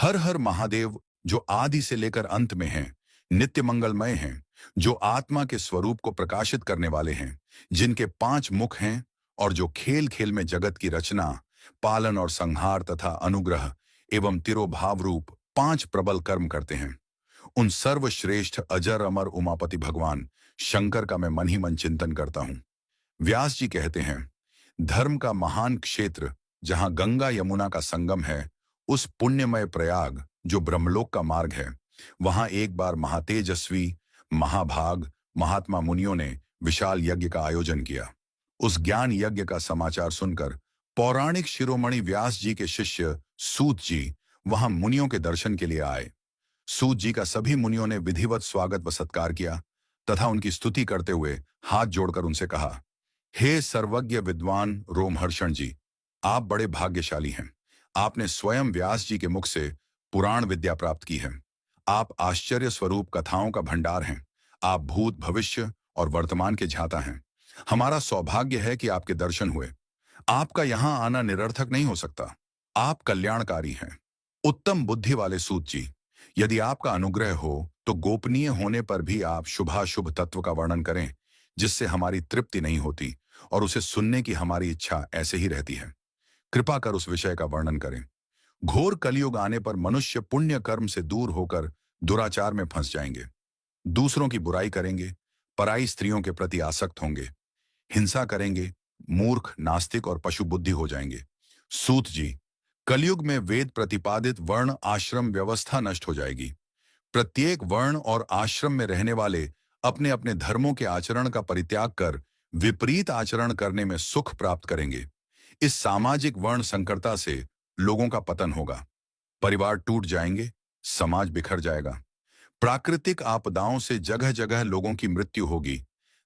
हर हर महादेव जो आदि से लेकर अंत में हैं, नित्य मंगलमय हैं, जो आत्मा के स्वरूप को प्रकाशित करने वाले हैं, जिनके 5 मुख हैं और जो खेल खेल में जगत की रचना, पालन और संहार तथा अनुग्रह एवं तिरोभाव रूप 5 प्रबल कर्म करते हैं। उन सर्वश्रेष्ठ अजर अमर उमापति भगवान शंकर का मैं मन ही मन चिंतन करता हूँ। व्यास जी कहते हैं, धर्म का महान क्षेत्र जहां गंगा यमुना का संगम है, उस पुण्यमय प्रयाग जो ब्रह्मलोक का मार्ग है, वहां एक बार महातेजस्वी महाभाग महात्मा मुनियों ने विशाल यज्ञ का आयोजन किया। उस ज्ञान यज्ञ का समाचार सुनकर पौराणिक शिरोमणि व्यास जी के शिष्य सूत जी वहां मुनियों के दर्शन के लिए आए। सूत जी का सभी मुनियों ने विधिवत स्वागत व सत्कार किया तथा उनकी स्तुति करते हुए हाथ जोड़कर उनसे कहा, हे सर्वज्ञ विद्वान रोमहर्षण जी, आप बड़े भाग्यशाली हैं। आपने स्वयं व्यास जी के मुख से पुराण विद्या प्राप्त की है। आप आश्चर्य स्वरूप कथाओं का भंडार हैं। आप भूत भविष्य और वर्तमान के ज्ञाता हैं। हमारा सौभाग्य है कि आपके दर्शन हुए। आपका यहाँ आना निरर्थक नहीं हो सकता। आप कल्याणकारी हैं। उत्तम बुद्धि वाले सूत जी, यदि आपका अनुग्रह हो तो गोपनीय होने पर भी आप शुभाशुभ तत्व का वर्णन करें, जिससे हमारी तृप्ति नहीं होती और उसे सुनने की हमारी इच्छा ऐसे ही रहती है। कृपा कर उस विषय का वर्णन करें। घोर कलयुग आने पर मनुष्य पुण्य कर्म से दूर होकर दुराचार में फंस जाएंगे, दूसरों की बुराई करेंगे, पराई स्त्रियों के प्रति आसक्त होंगे, हिंसा करेंगे, मूर्ख नास्तिक और पशु बुद्धि हो जाएंगे। सूत जी, कलयुग में वेद प्रतिपादित वर्ण आश्रम व्यवस्था नष्ट हो जाएगी। प्रत्येक वर्ण और आश्रम में रहने वाले अपने अपने धर्मों के आचरण का परित्याग कर विपरीत आचरण करने में सुख प्राप्त करेंगे। इस सामाजिक वर्ण संकरता से लोगों का पतन होगा, परिवार टूट जाएंगे, समाज बिखर जाएगा। प्राकृतिक आपदाओं से जगह जगह लोगों की मृत्यु होगी,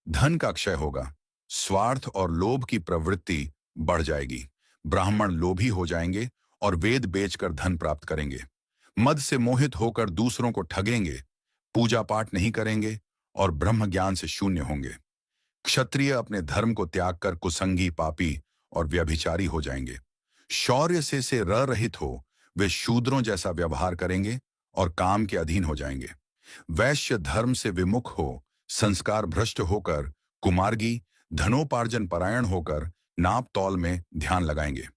धन का क्षय होगा, स्वार्थ और लोभ की प्रवृत्ति बढ़ जाएगी। ब्राह्मण लोभी हो जाएंगे और वेद बेचकर धन प्राप्त करेंगे। मद से मोहित होकर दूसरों को ठगेंगे, पूजा पाठ नहीं करेंगे और ब्रह्म ज्ञान से शून्य होंगे। क्षत्रिय अपने धर्म को त्याग कर कुसंगी पापी और व्यभिचारी हो जाएंगे। शौर्य से रहित हो वे शूद्रों जैसा व्यवहार करेंगे और काम के अधीन हो जाएंगे। वैश्य धर्म से विमुख हो संस्कार भ्रष्ट होकर कुमार्गी धनोपार्जन परायण होकर नाप तौल में ध्यान लगाएंगे।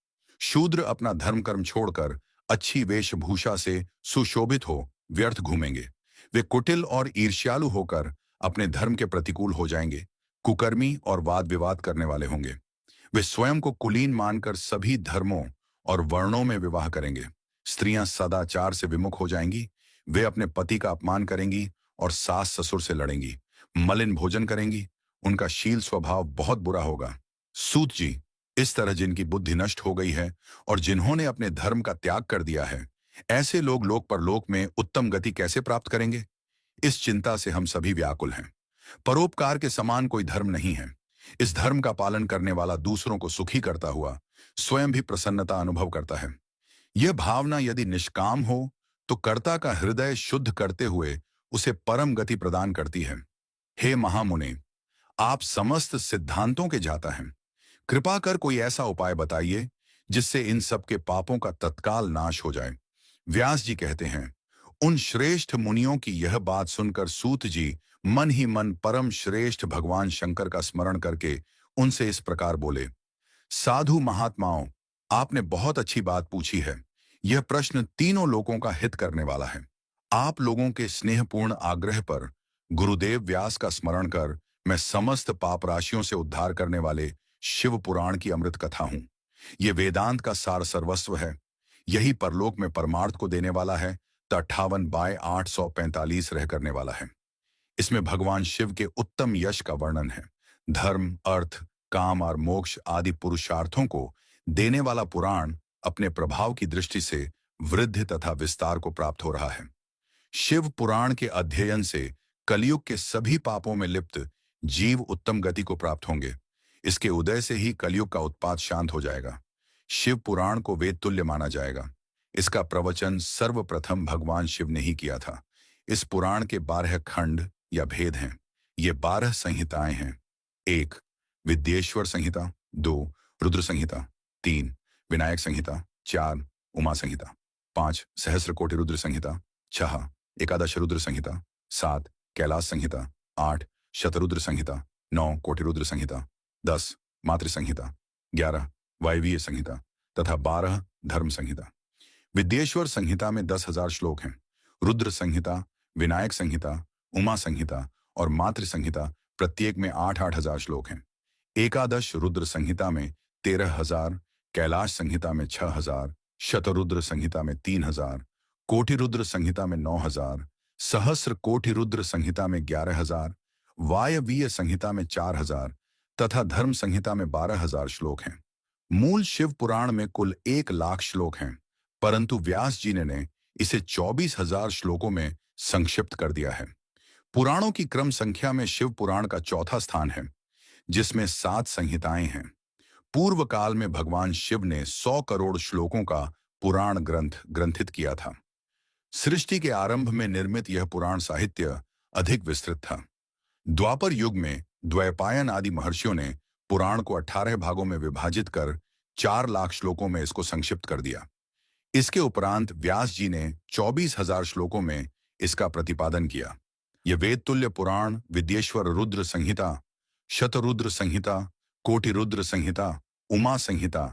शूद्र अपना धर्म कर्म छोड़कर अच्छी वेशभूषा से सुशोभित हो व्यर्थ घूमेंगे। वे कुटिल और ईर्ष्यालु होकर अपने धर्म के प्रतिकूल हो जाएंगे, कुकर्मी और वाद विवाद करने वाले होंगे। वे स्वयं को कुलीन मानकर सभी धर्मों और वर्णों में विवाह करेंगे। स्त्रियां सदाचार से विमुख हो जाएंगी। वे अपने पति का अपमान करेंगी और सास ससुर से लड़ेंगी, मलिन भोजन करेंगी। उनका शील स्वभाव बहुत बुरा होगा। सूत जी, इस तरह जिनकी बुद्धि नष्ट हो गई है और जिन्होंने अपने धर्म का त्याग कर दिया है, ऐसे लोग लोक परलोक में उत्तम गति कैसे प्राप्त करेंगे? इस चिंता से हम सभी व्याकुल हैं। परोपकार के समान कोई धर्म नहीं है। इस धर्म का पालन करने वाला दूसरों को सुखी करता हुआ स्वयं भी प्रसन्नता अनुभव करता है। यह भावना यदि निष्काम हो तो कर्ता का हृदय शुद्ध करते हुए उसे परम गति प्रदान करती है। हे महामुने, आप समस्त सिद्धांतों के ज्ञाता हैं। कृपा कर कोई ऐसा उपाय बताइए जिससे इन सब के पापों का तत्काल नाश हो जाए। व्यास जी कहते हैं, उन श्रेष्ठ मुनियों की यह बात सुनकर सूत जी मन ही मन परम श्रेष्ठ भगवान शंकर का स्मरण करके उनसे इस प्रकार बोले, साधु महात्माओं, आपने बहुत अच्छी बात पूछी है। यह प्रश्न तीनों लोगों का हित करने वाला है। आप लोगों के स्नेहपूर्ण आग्रह पर गुरुदेव व्यास का स्मरण कर मैं समस्त पाप राशियों से उद्धार करने वाले शिव पुराण की अमृत कथा हूं। यह वेदांत का सार सर्वस्व है। यही परलोक में परमार्थ को देने वाला है, तो 58/845 रह करने वाला है। इसमें भगवान शिव के उत्तम यश का वर्णन है। धर्म, अर्थ, काम और मोक्ष आदि पुरुषार्थों को देने वाला पुराण अपने प्रभाव की दृष्टि से वृद्धि तथा विस्तार को प्राप्त हो रहा है। शिव पुराण के अध्ययन से कलयुग के सभी पापों में लिप्त जीव उत्तम गति को प्राप्त होंगे। इसके उदय से ही कलयुग का उत्पात शांत हो जाएगा। शिव पुराण को वेद तुल्य माना जाएगा। इसका प्रवचन सर्वप्रथम भगवान शिव ने ही किया था। इस पुराण के 12 खंड या भेद हैं। ये 12 संहिताएं हैं। 1. विद्येश्वर संहिता। 2. रुद्र संहिता। 3. विनायक संहिता। 4. उमा संहिता। 5 सहस्र कोटि रुद्र संहिता, 6 एकादश रुद्र संहिता, 7 कैलाश संहिता, 8 शतरुद्र संहिता, 9 कोटि रुद्र संहिता, 10 मातृ संहिता, 11 वायवीय संहिता तथा 12 धर्म संहिता। विद्येश्वर संहिता में 10,000 श्लोक हैं। रुद्र संहिता, विनायक संहिता, उमा संहिता और मातृ संहिता प्रत्येक में 8-8 हजार श्लोक हैं। एकादश रुद्र संहिता में 13,000, कैलाश संहिता में 6,000, शतरुद्र संहिता में 3,000, कोटि रुद्र संहिता में 9,000, सहस्र कोटि रुद्र संहिता में 11,000, वायवीय संहिता में 4,000 तथा धर्म संहिता में 12,000 श्लोक हैं। मूल शिव पुराण में कुल 1,00,000 श्लोक हैं, परंतु व्यास जी ने इसे 24,000 श्लोकों में संक्षिप्त कर दिया है। पुराणों की क्रम संख्या में शिव पुराण का चौथा स्थान है, जिसमें 7 संहिताएं हैं। पूर्व काल में भगवान शिव ने 100 करोड़ श्लोकों का पुराण ग्रंथ ग्रंथित किया था। सृष्टि के आरंभ में निर्मित यह पुराण साहित्य अधिक विस्तृत था। द्वापर युग में द्वैपायन आदि महर्षियों ने पुराण को 18 भागों में विभाजित कर 4,00,000 श्लोकों में इसको संक्षिप्त कर दिया। इसके उपरांत व्यास जी ने 24,000 श्लोकों में इसका प्रतिपादन किया। यह वेद तुल्य पुराण विद्येश्वर रुद्र संहिता, शतरुद्र संहिता, कोटि रुद्र संहिता, उमा संहिता,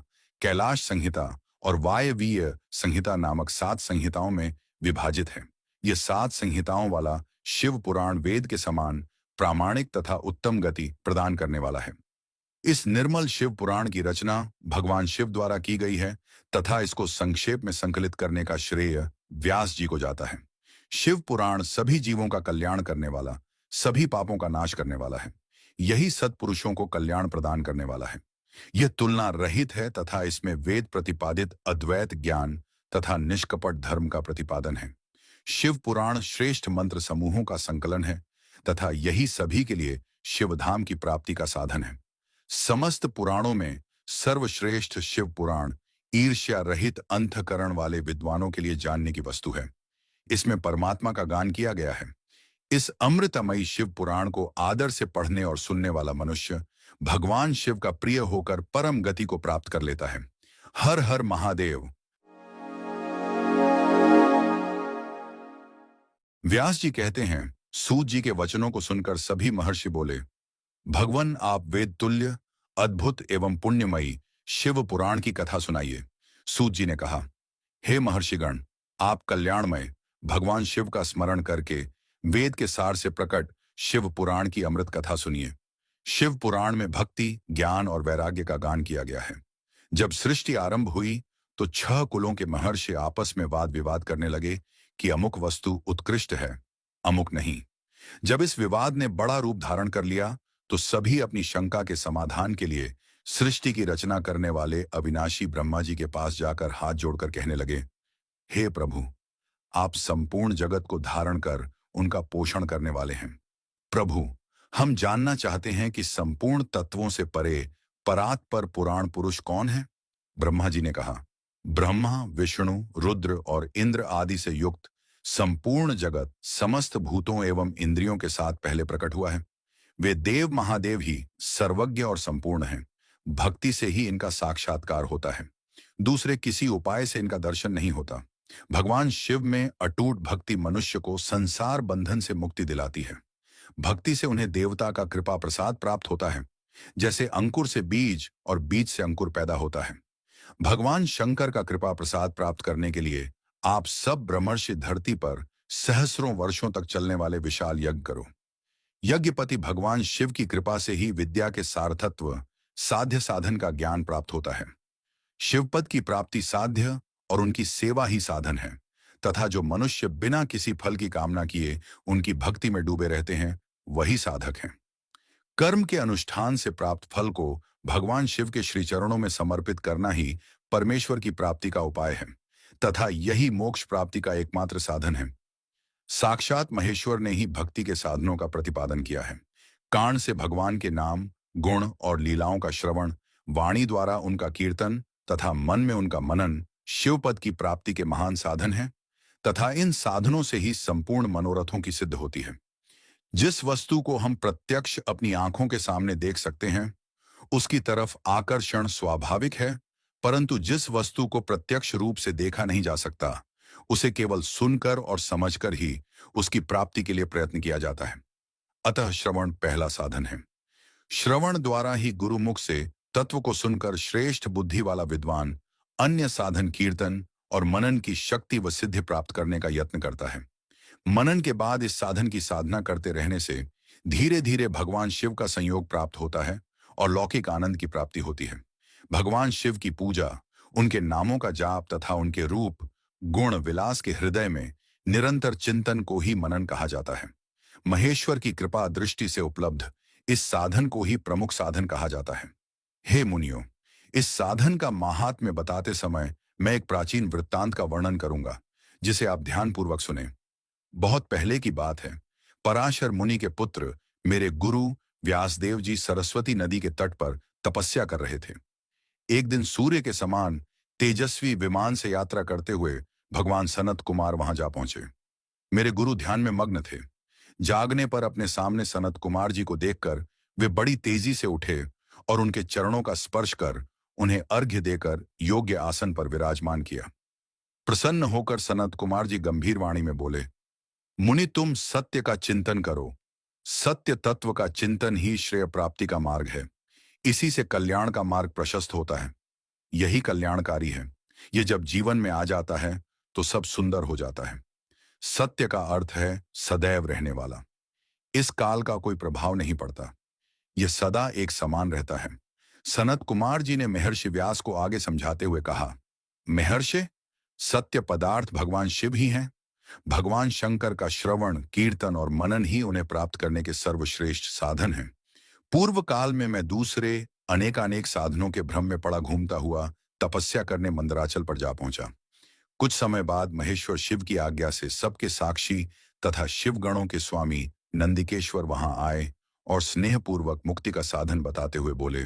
कैलाश संहिता और वायवीय संहिता नामक 7 संहिताओं में विभाजित है। यह 7 संहिताओं वाला शिव पुराण वेद के समान प्रामाणिक तथा उत्तम गति प्रदान करने वाला है। इस निर्मल शिव पुराण की रचना भगवान शिव द्वारा की गई है तथा इसको संक्षेप में संकलित करने का श्रेय व्यास जी को जाता है। शिव पुराण सभी जीवों का कल्याण करने वाला, सभी पापों का नाश करने वाला है। यही सत्पुरुषों को कल्याण प्रदान करने वाला है। यह तुलना रहित है तथा इसमें वेद प्रतिपादित अद्वैत ज्ञान तथा निष्कपट धर्म का प्रतिपादन है। शिव पुराण श्रेष्ठ मंत्र समूहों का संकलन है तथा यही सभी के लिए शिवधाम की प्राप्ति का साधन है। समस्त पुराणों में सर्वश्रेष्ठ शिव पुराण ईर्ष्या रहित अंतःकरण वाले विद्वानों के लिए जानने की वस्तु है। इसमें परमात्मा का गान किया गया है। इस अमृतमयी शिव पुराण को आदर से पढ़ने और सुनने वाला मनुष्य भगवान शिव का प्रिय होकर परम गति को प्राप्त कर लेता है। हर हर महादेव। व्यास जी कहते हैं, सूत जी के वचनों को सुनकर सभी महर्षि बोले, भगवान आप वेद तुल्य अद्भुत एवं पुण्यमयी शिव पुराण की कथा सुनाइए। सूत जी ने कहा, हे महर्षिगण, आप कल्याणमय भगवान शिव का स्मरण करके वेद के सार से प्रकट शिव पुराण की अमृत कथा सुनिए। शिव पुराण में भक्ति, ज्ञान और वैराग्य का गान किया गया है। जब सृष्टि आरंभ हुई तो 6 कुलों के महर्षि आपस में वाद विवाद करने लगे कि अमुक वस्तु उत्कृष्ट है, अमुक नहीं। जब इस विवाद ने बड़ा रूप धारण कर लिया तो सभी अपनी शंका के समाधान के लिए सृष्टि की रचना करने वाले अविनाशी ब्रह्मा जी के पास जाकर हाथ जोड़कर कहने लगे, हे प्रभु, आप संपूर्ण जगत को धारण कर उनका पोषण करने वाले हैं। प्रभु, हम जानना चाहते हैं कि संपूर्ण तत्वों से परे परात्पर पुराण पुरुष कौन है? ब्रह्मा जी ने कहा, ब्रह्मा, विष्णु, रुद्र और इंद्र आदि से युक्त संपूर्ण जगत समस्त भूतों एवं इंद्रियों के साथ पहले प्रकट हुआ है। वे देव महादेव ही सर्वज्ञ और संपूर्ण हैं। भक्ति से ही इनका साक्षात्कार होता है, दूसरे किसी उपाय से इनका दर्शन नहीं होता। भगवान शिव में अटूट भक्ति मनुष्य को संसार बंधन से मुक्ति दिलाती है। भक्ति से उन्हें देवता का कृपा प्रसाद प्राप्त होता है। जैसे अंकुर से बीज और बीज से अंकुर पैदा होता है। भगवान शंकर का कृपा प्रसाद प्राप्त करने के लिए आप सब ब्रह्मर्षि धरती पर सहस्रों वर्षों तक चलने वाले विशाल यज्ञ करो। यज्ञपति भगवान शिव की कृपा से ही विद्या के सार्थत्व, साध्य साधन का ज्ञान प्राप्त होता है। शिवपद की प्राप्ति साध्य और उनकी सेवा ही साधन है तथा जो मनुष्य बिना किसी फल की कामना किए उनकी भक्ति में डूबे रहते हैं, वही साधक हैं। कर्म के अनुष्ठान से प्राप्त फल को भगवान शिव के श्री चरणों में समर्पित करना ही परमेश्वर की प्राप्ति का उपाय है तथा यही मोक्ष प्राप्ति का एकमात्र साधन है। साक्षात महेश्वर ने ही भक्ति के साधनों का प्रतिपादन किया है। कान से भगवान के नाम, गुण और लीलाओं का श्रवण, वाणी द्वारा उनका कीर्तन तथा मन में उनका मनन शिवपद की प्राप्ति के महान साधन है तथा इन साधनों से ही संपूर्ण मनोरथों की सिद्ध होती है। जिस वस्तु को हम प्रत्यक्ष अपनी आंखों के सामने देख सकते हैं उसकी तरफ आकर्षण स्वाभाविक है, परंतु जिस वस्तु को प्रत्यक्ष रूप से देखा नहीं जा सकता उसे केवल सुनकर और समझकर ही उसकी प्राप्ति के लिए प्रयत्न किया जाता है। अतः श्रवण पहला साधन है। श्रवण द्वारा ही गुरुमुख से तत्व को सुनकर श्रेष्ठ बुद्धि वाला विद्वान अन्य साधन कीर्तन और मनन की शक्ति व सिद्धि प्राप्त करने का यत्न करता है। मनन के बाद इस साधन की साधना करते रहने से धीरे धीरे भगवान शिव का संयोग प्राप्त होता है और लौकिक आनंद की प्राप्ति होती है। भगवान शिव की पूजा, उनके नामों का जाप तथा उनके रूप गुण विलास के हृदय में निरंतर चिंतन को ही मनन कहा जाता है। महेश्वर की कृपा दृष्टि से उपलब्ध इस साधन को ही प्रमुख साधन कहा जाता है। हे मुनियों, इस साधन का महात्म्य बताते समय मैं एक प्राचीन वृत्तांत का वर्णन करूंगा, जिसे आप ध्यानपूर्वक सुने। बहुत पहले की बात है। पराशर मुनि के पुत्र मेरे गुरु व्यासदेव जी सरस्वती नदी के तट पर तपस्या कर रहे थे। एक दिन सूर्य के समान तेजस्वी विमान से यात्रा करते हुए भगवान सनत कुमार वहां जा पहुंचे। मेरे गुरु ध्यान में मग्न थे। जागने पर अपने सामने सनत कुमार जी को देखकर वे बड़ी तेजी से उठे और उनके चरणों का स्पर्श कर उन्हें अर्घ्य देकर योग्य आसन पर विराजमान किया। प्रसन्न होकर सनत कुमार जी गंभीर वाणी में बोले, मुनि तुम सत्य का चिंतन करो। सत्य तत्व का चिंतन ही श्रेय प्राप्ति का मार्ग है। इसी से कल्याण का मार्ग प्रशस्त होता है। यही कल्याणकारी है। यह जब जीवन में आ जाता है तो सब सुंदर हो जाता है। सत्य का अर्थ है सदैव रहने वाला। इस काल का कोई प्रभाव नहीं पड़ता। यह सदा एक समान रहता है। सनत कुमार जी ने महर्षि व्यास को आगे समझाते हुए कहा, महर्षि, सत्य पदार्थ भगवान शिव ही हैं। भगवान शंकर का श्रवण, कीर्तन और मनन ही उन्हें प्राप्त करने के सर्वश्रेष्ठ साधन हैं। पूर्व काल में मैं दूसरे अनेकानेक साधनों के भ्रम में पड़ा घूमता हुआ तपस्या करने मंदराचल पर जा पहुंचा। कुछ समय बाद महेश्वर शिव की आज्ञा से सबके साक्षी तथा शिव गणों के स्वामी नंदिकेश्वर वहां आए और स्नेहपूर्वक मुक्ति का साधन बताते हुए बोले,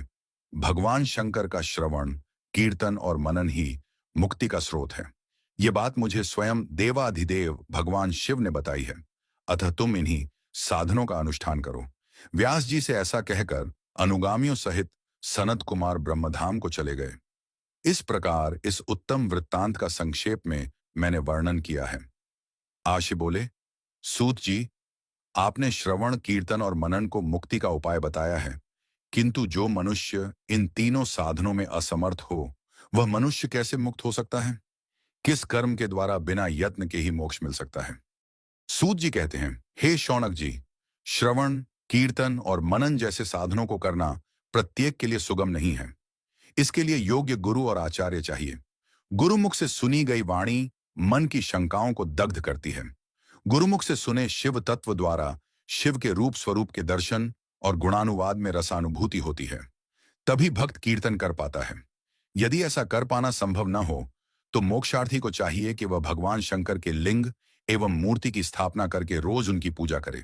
भगवान शंकर का श्रवण, कीर्तन और मनन ही मुक्ति का स्रोत है। ये बात मुझे स्वयं देवाधिदेव भगवान शिव ने बताई है। अतः तुम इन्हीं साधनों का अनुष्ठान करो। व्यास जी से ऐसा कहकर अनुगामियों सहित सनत कुमार ब्रह्मधाम को चले गए। इस प्रकार इस उत्तम वृत्तांत का संक्षेप में मैंने वर्णन किया है। आशी बोले, सूत जी, आपने श्रवण, कीर्तन और मनन को मुक्ति का उपाय बताया है, किंतु जो मनुष्य इन तीनों साधनों में असमर्थ हो, वह मनुष्य कैसे मुक्त हो सकता है? किस कर्म के द्वारा बिना यत्न के ही मोक्ष मिल सकता है? सूत जी कहते हैं, हे शौनक जी, श्रवण, कीर्तन और मनन जैसे साधनों को करना प्रत्येक के लिए सुगम नहीं है। इसके लिए योग्य गुरु और आचार्य चाहिए। गुरुमुख से सुनी गई वाणी मन की शंकाओं को दग्ध करती है। गुरुमुख से सुने शिव तत्व द्वारा शिव के रूप स्वरूप के दर्शन और गुणानुवाद में रसानुभूति होती है। तभी भक्त कीर्तन कर पाता है। यदि ऐसा कर पाना संभव न हो तो मोक्षार्थी को चाहिए कि वह भगवान शंकर के लिंग एवं मूर्ति की स्थापना करके रोज उनकी पूजा करे।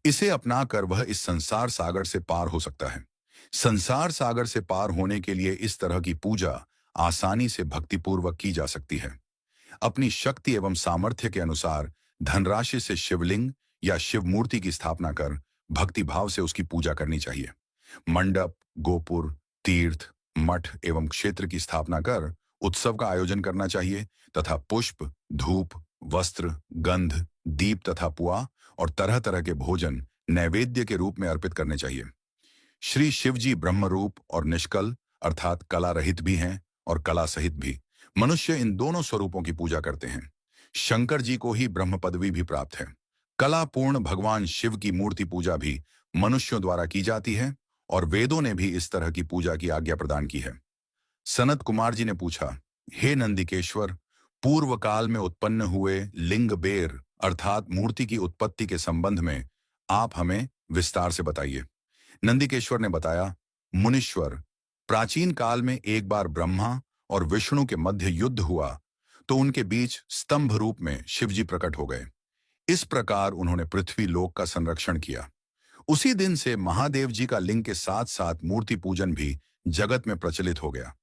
इसे अपनाकर वह इस संसार सागर से पार हो सकता है। संसार सागर से पार होने के लिए इस तरह की पूजा आसानी से भक्तिपूर्वक की जा सकती है। अपनी शक्ति एवं सामर्थ्य के अनुसार धनराशि से शिवलिंग या शिव मूर्ति की स्थापना कर भक्ति भाव से उसकी पूजा करनी चाहिए। मंडप, गोपुर, तीर्थ, मठ एवं क्षेत्र की स्थापना कर उत्सव का आयोजन करना चाहिए तथा पुष्प, धूप, वस्त्र, गंध, दीप तथा पुआ और तरह तरह के भोजन नैवेद्य के रूप में अर्पित करने चाहिए। श्री शिवजी ब्रह्मरूप और निष्कल अर्थात कला रहित भी हैं और कला सहित भी। मनुष्य इन दोनों स्वरूपों की पूजा करते हैं। शंकर जी को ही ब्रह्म पदवी भी प्राप्त है। कलापूर्ण भगवान शिव की मूर्ति पूजा भी मनुष्यों द्वारा की जाती है और वेदों ने भी इस तरह की पूजा की आज्ञा प्रदान की है। सनत कुमार जी ने पूछा, हे नंदिकेश्वर, पूर्व काल में उत्पन्न हुए लिंग बेर अर्थात मूर्ति की उत्पत्ति के संबंध में आप हमें विस्तार से बताइए। नंदिकेश्वर ने बताया, मुनीश्वर, प्राचीन काल में एक बार ब्रह्मा और विष्णु के मध्य युद्ध हुआ तो उनके बीच स्तंभ रूप में शिवजी प्रकट हो गए। इस प्रकार उन्होंने पृथ्वी लोक का संरक्षण किया। उसी दिन से महादेव जी का लिंग के साथ साथ मूर्ति पूजन भी जगत में प्रचलित हो गया।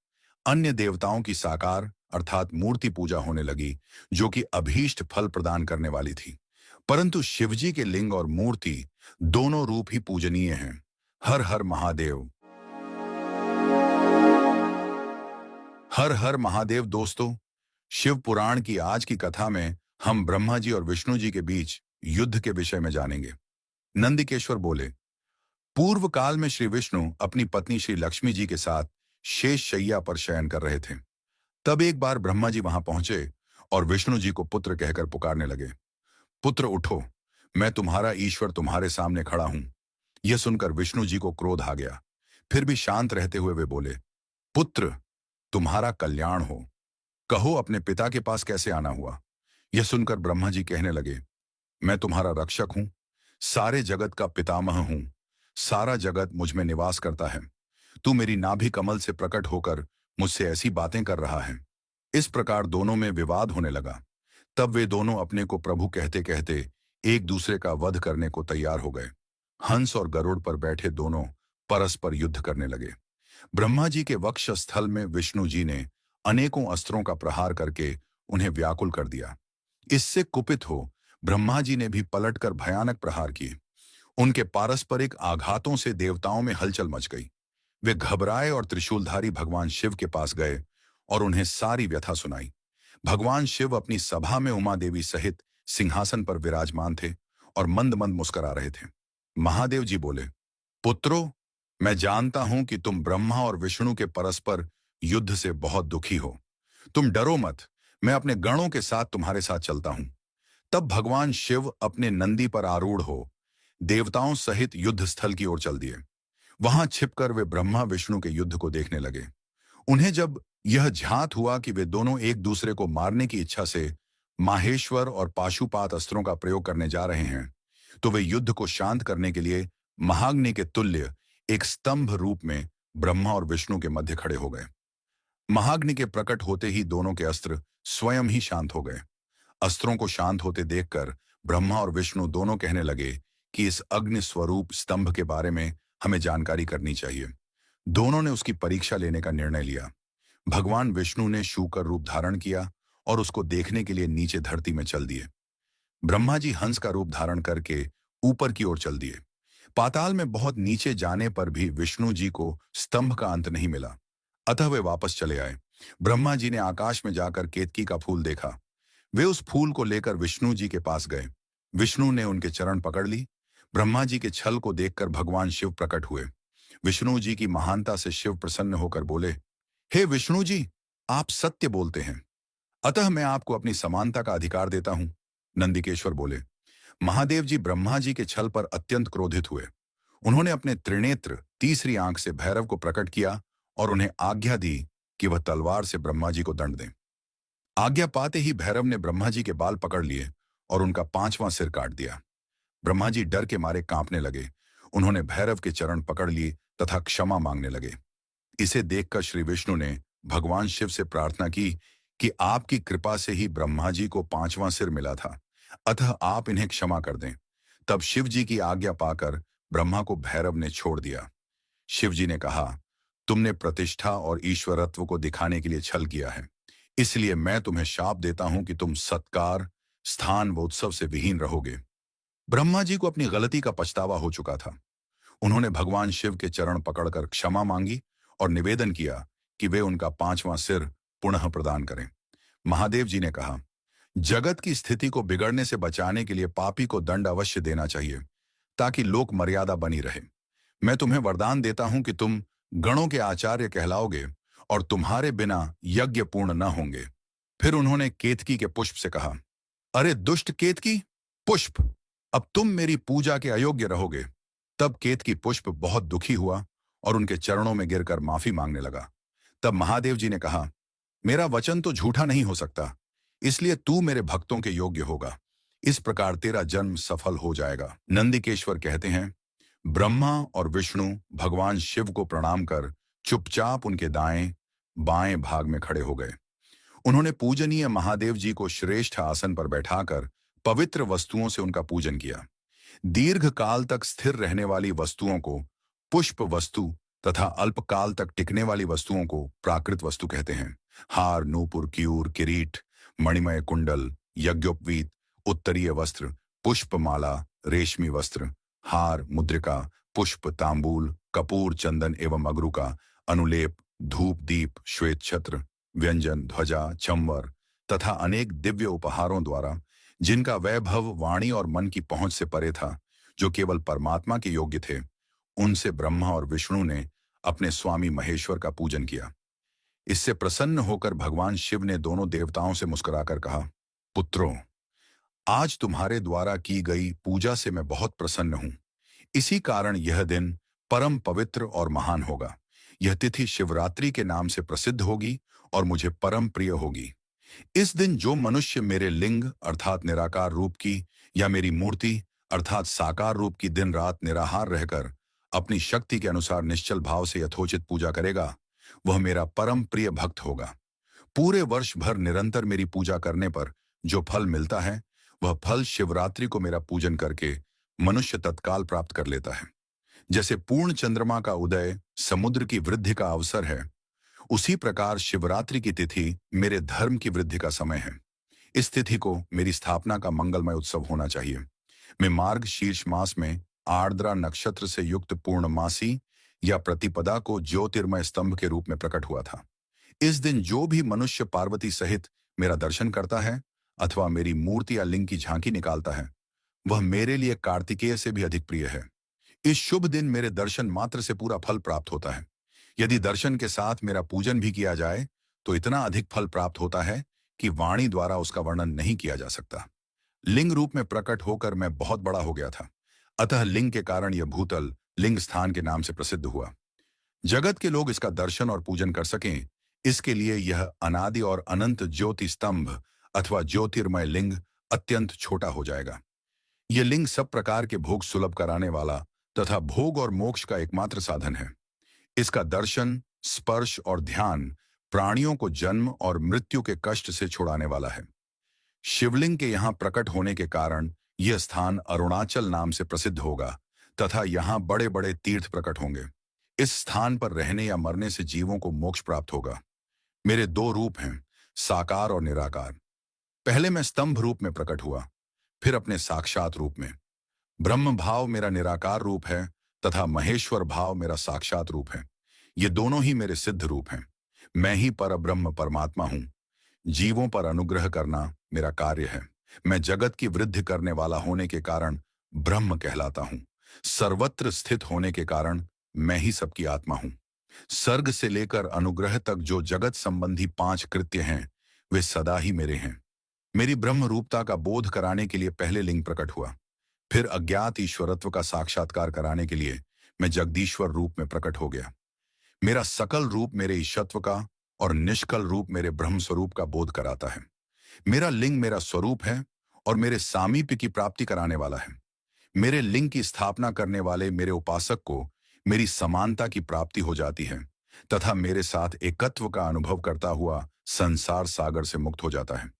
अन्य देवताओं की साकार अर्थात मूर्ति पूजा होने लगी, जो कि अभीष्ट फल प्रदान करने वाली थी। परंतु शिवजी के लिंग और मूर्ति दोनों रूप ही पूजनीय हैं। हर हर महादेव। हर हर महादेव। दोस्तों, शिव पुराण की आज की कथा में हम ब्रह्मा जी और विष्णु जी के बीच युद्ध के विषय में जानेंगे। नंदिकेश्वर बोले, पूर्व काल में श्री विष्णु अपनी पत्नी श्री लक्ष्मी जी के साथ शेष शैया पर शयन कर रहे थे। तब एक बार ब्रह्मा जी वहां पहुंचे और विष्णु जी को पुत्र कहकर पुकारने लगे। पुत्र उठो, मैं तुम्हारा ईश्वर तुम्हारे सामने खड़ा हूं। यह सुनकर विष्णु जी को क्रोध आ गया। फिर भी शांत रहते हुए वे बोले, पुत्र, तुम्हारा कल्याण हो। कहो अपने पिता के पास कैसे आना हुआ। यह सुनकर ब्रह्मा जी कहने लगे, मैं तुम्हारा रक्षक हूं, सारे जगत का पितामह हूं, सारा जगत मुझ में निवास करता है। तू मेरी नाभि कमल से प्रकट होकर मुझसे ऐसी बातें कर रहा है। इस प्रकार दोनों में विवाद होने लगा। तब वे दोनों अपने को प्रभु कहते कहते एक दूसरे का वध करने को तैयार हो गए। हंस और गरुड़ पर बैठे दोनों परस्पर युद्ध करने लगे। ब्रह्मा जी के वक्ष स्थल में विष्णु जी ने अनेकों अस्त्रों का प्रहार करके उन्हें व्याकुल कर दिया। इससे कुपित हो ब्रह्मा जी ने भी पलटकर भयानक प्रहार किए। उनके पारस्परिक आघातों से देवताओं में हलचल मच गई। वे घबराए और त्रिशूलधारी भगवान शिव के पास गए और उन्हें सारी व्यथा सुनाई। भगवान शिव अपनी सभा में उमा देवी सहित सिंहासन पर विराजमान थे और मंद मंद मुस्करा रहे थे। महादेव जी बोले, पुत्रों, मैं जानता हूं कि तुम ब्रह्मा और विष्णु के परस्पर युद्ध से बहुत दुखी हो। तुम डरो मत, मैं अपने गणों के साथ तुम्हारे साथ चलता हूं। तब भगवान शिव अपने नंदी पर आरूढ़ हो देवताओं सहित युद्ध स्थल की ओर चल दिए। वहां छिपकर वे ब्रह्मा विष्णु के युद्ध को देखने लगे। उन्हें जब यह झात हुआ कि वे दोनों एक दूसरे को मारने की इच्छा से माहेश्वर और पाशुपात अस्त्रों का प्रयोग करने जा रहे हैं, तो वे युद्ध को शांत करने के लिए महाग्नि के तुल्य एक स्तंभ रूप में ब्रह्मा और विष्णु के मध्य खड़े हो गए। महाग्नि के प्रकट होते ही दोनों के अस्त्र स्वयं ही शांत हो गए। अस्त्रों को शांत होते देखकर ब्रह्मा और विष्णु दोनों कहने लगे कि इस अग्नि स्वरूप स्तंभ के बारे में हमें जानकारी करनी चाहिए। दोनों ने उसकी परीक्षा लेने का निर्णय लिया। भगवान विष्णु ने शूकर रूप धारण किया और उसको देखने के लिए नीचे धरती में चल दिए। ब्रह्मा जी हंस का रूप धारण करके ऊपर की ओर चल दिए। पाताल में बहुत नीचे जाने पर भी विष्णु जी को स्तंभ का अंत नहीं मिला, अतः वे वापस चले आए। ब्रह्मा जी ने आकाश में जाकर केतकी का फूल देखा। वे उस फूल को लेकर विष्णु जी के पास गए। विष्णु ने उनके चरण पकड़ ली। ब्रह्मा जी के छल को देखकर भगवान शिव प्रकट हुए। विष्णु जी की महानता से शिव प्रसन्न होकर बोले, हे विष्णु जी, आप सत्य बोलते हैं, अतः मैं आपको अपनी समानता का अधिकार देता हूं। नंदिकेश्वर बोले, महादेव जी ब्रह्मा जी के छल पर अत्यंत क्रोधित हुए। उन्होंने अपने त्रिनेत्र तीसरी आंख से भैरव को प्रकट किया और उन्हें आज्ञा दी कि वह तलवार से ब्रह्मा जी को दंड दें। आज्ञा पाते ही भैरव ने ब्रह्मा जी के बाल पकड़ लिए और उनका 5वां सिर काट दिया। ब्रह्मा जी डर के मारे कांपने लगे। उन्होंने भैरव के चरण पकड़ लिए तथा क्षमा मांगने लगे। इसे देखकर श्री विष्णु ने भगवान शिव से प्रार्थना की कि आपकी कृपा से ही ब्रह्मा जी को 5वां सिर मिला था, अतः आप इन्हें क्षमा कर दें। तब शिव जी की आज्ञा पाकर ब्रह्मा को भैरव ने छोड़ दिया। शिव जी ने कहा, तुमने प्रतिष्ठा और ईश्वरत्व को दिखाने के लिए छल किया है, इसलिए मैं तुम्हें शाप देता हूं कि तुम सत्कार, स्थान व उत्सव से विहीन रहोगे। ब्रह्मा जी को अपनी गलती का पछतावा हो चुका था। उन्होंने भगवान शिव के चरण पकड़कर क्षमा मांगी और निवेदन किया कि वे उनका 5वां सिर पुनः प्रदान करें। महादेव जी ने कहा, जगत की स्थिति को बिगड़ने से बचाने के लिए पापी को दंड अवश्य देना चाहिए, ताकि लोक मर्यादा बनी रहे। मैं तुम्हें वरदान देता हूं कि तुम गणों के आचार्य कहलाओगे और तुम्हारे बिना यज्ञ पूर्ण न होंगे। फिर उन्होंने केतकी के पुष्प से कहा, अरे दुष्ट केतकी पुष्प, अब तुम मेरी पूजा के अयोग्य रहोगे। तब केतकी पुष्प बहुत दुखी हुआ और उनके चरणों में गिरकर माफी मांगने लगा। तब महादेव जी ने कहा, मेरा वचन तो झूठा नहीं हो सकता, इसलिए तू मेरे भक्तों के योग्य होगा। इस प्रकार तेरा जन्म सफल हो जाएगा। नंदिकेश्वर कहते हैं, ब्रह्मा और विष्णु भगवान शिव को प्रणाम कर चुपचाप उनके दाएं बाएं भाग में खड़े हो गए। उन्होंने पूजनीय महादेव जी को श्रेष्ठ आसन पर बैठाकर पवित्र वस्तुओं से उनका पूजन किया। दीर्घ काल तक स्थिर रहने वाली वस्तुओं को पुष्प वस्तु तथा अल्पकाल तक टिकने वाली वस्तुओं को प्राकृत वस्तु कहते हैं। हार, नूपुर, क्यूर, किरीट, मणिमय कुंडल, यज्ञोपवीत, उत्तरीय वस्त्र, पुष्पमाला, रेशमी वस्त्र, हार, मुद्रिका, पुष्प, तांबूल, कपूर, चंदन एवं अगरू का अनुलेप, धूप, दीप, श्वेत छत्र, व्यंजन, ध्वजा, चंवर, तथा अनेक दिव्य उपहारों द्वारा, जिनका वैभव वाणी और मन की पहुंच से परे था, जो केवल परमात्मा के योग्य थे, उनसे ब्रह्मा और विष्णु ने अपने स्वामी महेश्वर का पूजन किया। इससे प्रसन्न होकर भगवान शिव ने दोनों देवताओं से मुस्कुराकर कहा, पुत्रों, आज तुम्हारे द्वारा की गई पूजा से मैं बहुत प्रसन्न हूं। इसी कारण यह दिन परम पवित्र और महान होगा। यह तिथि शिवरात्रि के नाम से प्रसिद्ध होगी और मुझे परम प्रिय होगी। इस दिन जो मनुष्य मेरे लिंग अर्थात निराकार रूप की या मेरी मूर्ति अर्थात साकार रूप की दिन रात निराहार रहकर अपनी शक्ति के अनुसार निश्चल भाव से यथोचित पूजा करेगा, वह मेरा परम प्रिय भक्त होगा। पूरे वर्ष भर निरंतर मेरी पूजा करने पर जो फल मिलता है, वह फल शिवरात्रि को मेरा पूजन करके मनुष्य तत्काल प्राप्त कर लेता है। जैसे पूर्ण चंद्रमा का उदय समुद्र की वृद्धि का अवसर है, उसी प्रकार शिवरात्रि की तिथि मेरे धर्म की वृद्धि का समय है। इस तिथि को मेरी स्थापना का मंगलमय उत्सव होना चाहिए। मैं मार्ग शीर्ष मास में आर्द्रा नक्षत्र से युक्त पूर्णमासी या प्रतिपदा को ज्योतिर्मय स्तंभ के रूप में प्रकट हुआ था। इस दिन जो भी मनुष्य पार्वती सहित मेरा दर्शन करता है अथवा मेरी मूर्ति या लिंग की झांकी निकालता है, वह मेरे लिए कार्तिकेय से भी अधिक प्रिय है। इस शुभ दिन मेरे दर्शन मात्र से पूरा फल प्राप्त होता है। यदि दर्शन के साथ मेरा पूजन भी किया जाए तो इतना अधिक फल प्राप्त होता है कि वाणी द्वारा उसका वर्णन नहीं किया जा सकता। लिंग रूप में प्रकट होकर मैं बहुत बड़ा हो गया था, अतः लिंग के कारण यह भूतल लिंग स्थान के नाम से प्रसिद्ध हुआ। जगत के लोग इसका दर्शन और पूजन कर सकें, इसके लिए यह अनादि और अनंत ज्योति स्तंभ अथवा ज्योतिर्मय लिंग अत्यंत छोटा हो जाएगा। यह लिंग सब प्रकार के भोग सुलभ कराने वाला तथा भोग और मोक्ष का एकमात्र साधन है। इसका दर्शन, स्पर्श और ध्यान प्राणियों को जन्म और मृत्यु के कष्ट से छुड़ाने वाला है। शिवलिंग के यहाँ प्रकट होने के कारण यह स्थान अरुणाचल नाम से प्रसिद्ध होगा तथा यहाँ बड़े बड़े तीर्थ प्रकट होंगे। इस स्थान पर रहने या मरने से जीवों को मोक्ष प्राप्त होगा। मेरे दो रूप हैं, साकार और निराकार। पहले मैं स्तंभ रूप में प्रकट हुआ, फिर अपने साक्षात रूप में। ब्रह्म भाव मेरा निराकार रूप है तथा महेश्वर भाव मेरा साक्षात रूप है। ये दोनों ही मेरे सिद्ध रूप हैं। मैं ही परब्रह्म परमात्मा हूं। जीवों पर अनुग्रह करना मेरा कार्य है। मैं जगत की वृद्धि करने वाला होने के कारण ब्रह्म कहलाता हूं। सर्वत्र स्थित होने के कारण मैं ही सबकी आत्मा हूं। सर्ग से लेकर अनुग्रह तक जो जगत संबंधी 5 कृत्य हैं, वे सदा ही मेरे हैं। मेरी ब्रह्म रूपता का बोध कराने के लिए पहले लिंग प्रकट हुआ, फिर अज्ञात ईश्वरत्व का साक्षात्कार कराने के लिए मैं जगदीश्वर रूप में प्रकट हो गया। मेरा सकल रूप मेरे ईशत्व का और निष्कल रूप मेरे ब्रह्म स्वरूप का बोध कराता है। मेरा लिंग मेरा स्वरूप है और मेरे सामीप्य की प्राप्ति कराने वाला है। मेरे लिंग की स्थापना करने वाले मेरे उपासक को मेरी समानता की प्राप्ति हो जाती है तथा मेरे साथ एकत्व का अनुभव करता हुआ संसार सागर से मुक्त हो जाता है।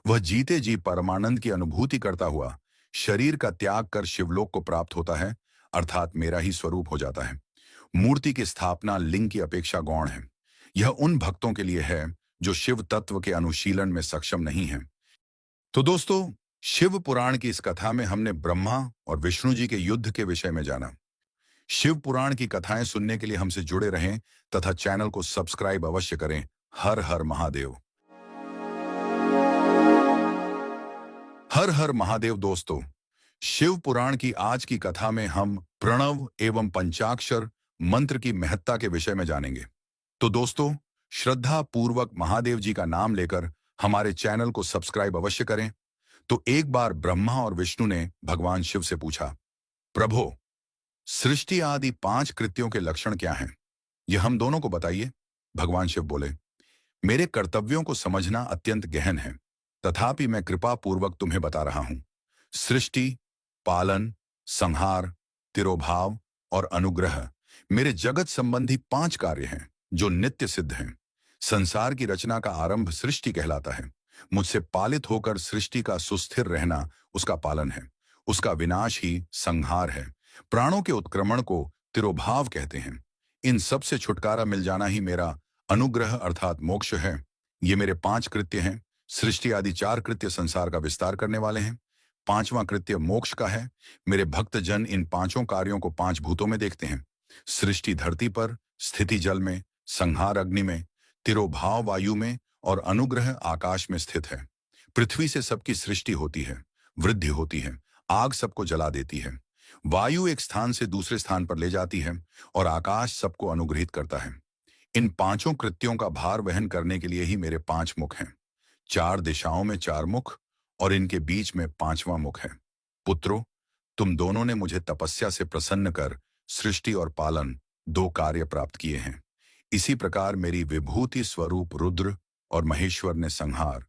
वह जीते जी परमानंद की अनुभूति करता हुआ शरीर का त्याग कर शिवलोक को प्राप्त होता है, अर्थात मेरा ही स्वरूप हो जाता है। मूर्ति की स्थापना लिंग की अपेक्षा गौण है। यह उन भक्तों के लिए है जो शिव तत्व के अनुशीलन में सक्षम नहीं है। तो दोस्तों, शिव पुराण की इस कथा में हमने ब्रह्मा और विष्णु जी के युद्ध के विषय में जाना। शिव पुराण की कथाएं सुनने के लिए हमसे जुड़े रहें तथा चैनल को सब्सक्राइब अवश्य करें। हर हर महादेव। हर हर महादेव। दोस्तों, शिव पुराण की आज की कथा में हम प्रणव एवं पंचाक्षर मंत्र की महत्ता के विषय में जानेंगे। तो दोस्तों, श्रद्धा पूर्वक महादेव जी का नाम लेकर हमारे चैनल को सब्सक्राइब अवश्य करें। तो एक बार ब्रह्मा और विष्णु ने भगवान शिव से पूछा, प्रभो, सृष्टि आदि 5 कृत्यों के लक्षण क्या हैं? यह हम दोनों को बताइए। भगवान शिव बोले, मेरे कर्तव्यों को समझना अत्यंत गहन है, तथापि मैं कृपा पूर्वक तुम्हें बता रहा हूं। सृष्टि, पालन, संहार, तिरोभाव और अनुग्रह मेरे जगत संबंधी 5 कार्य हैं जो नित्य सिद्ध हैं। संसार की रचना का आरंभ सृष्टि कहलाता है। मुझसे पालित होकर सृष्टि का सुस्थिर रहना उसका पालन है। उसका विनाश ही संहार है। प्राणों के उत्क्रमण को तिरोभाव कहते हैं। इन सब से छुटकारा मिल जाना ही मेरा अनुग्रह अर्थात मोक्ष है। ये मेरे 5 कृत्य हैं। सृष्टि आदि 4 कृत्य संसार का विस्तार करने वाले हैं। 5वां कृत्य मोक्ष का है। मेरे भक्त जन इन 5 कार्यों को 5 भूतों में देखते हैं। सृष्टि धरती पर, स्थिति जल में, संहार अग्नि में, तिरोभाव वायु में और अनुग्रह आकाश में स्थित है। पृथ्वी से सबकी सृष्टि होती है, वृद्धि होती है, आग सबको जला देती है, वायु एक स्थान से दूसरे स्थान पर ले जाती है और आकाश सबको अनुग्रहित करता है। इन पांचों कृत्यों का भार वहन करने के लिए ही मेरे 5 मुख हैं। 4 दिशाओं में 4 मुख और इनके बीच में 5वां मुख है। पुत्रों, तुम दोनों ने मुझे तपस्या से प्रसन्न कर सृष्टि और पालन 2 कार्य प्राप्त किए हैं। इसी प्रकार मेरी विभूति स्वरूप रुद्र और महेश्वर ने संहार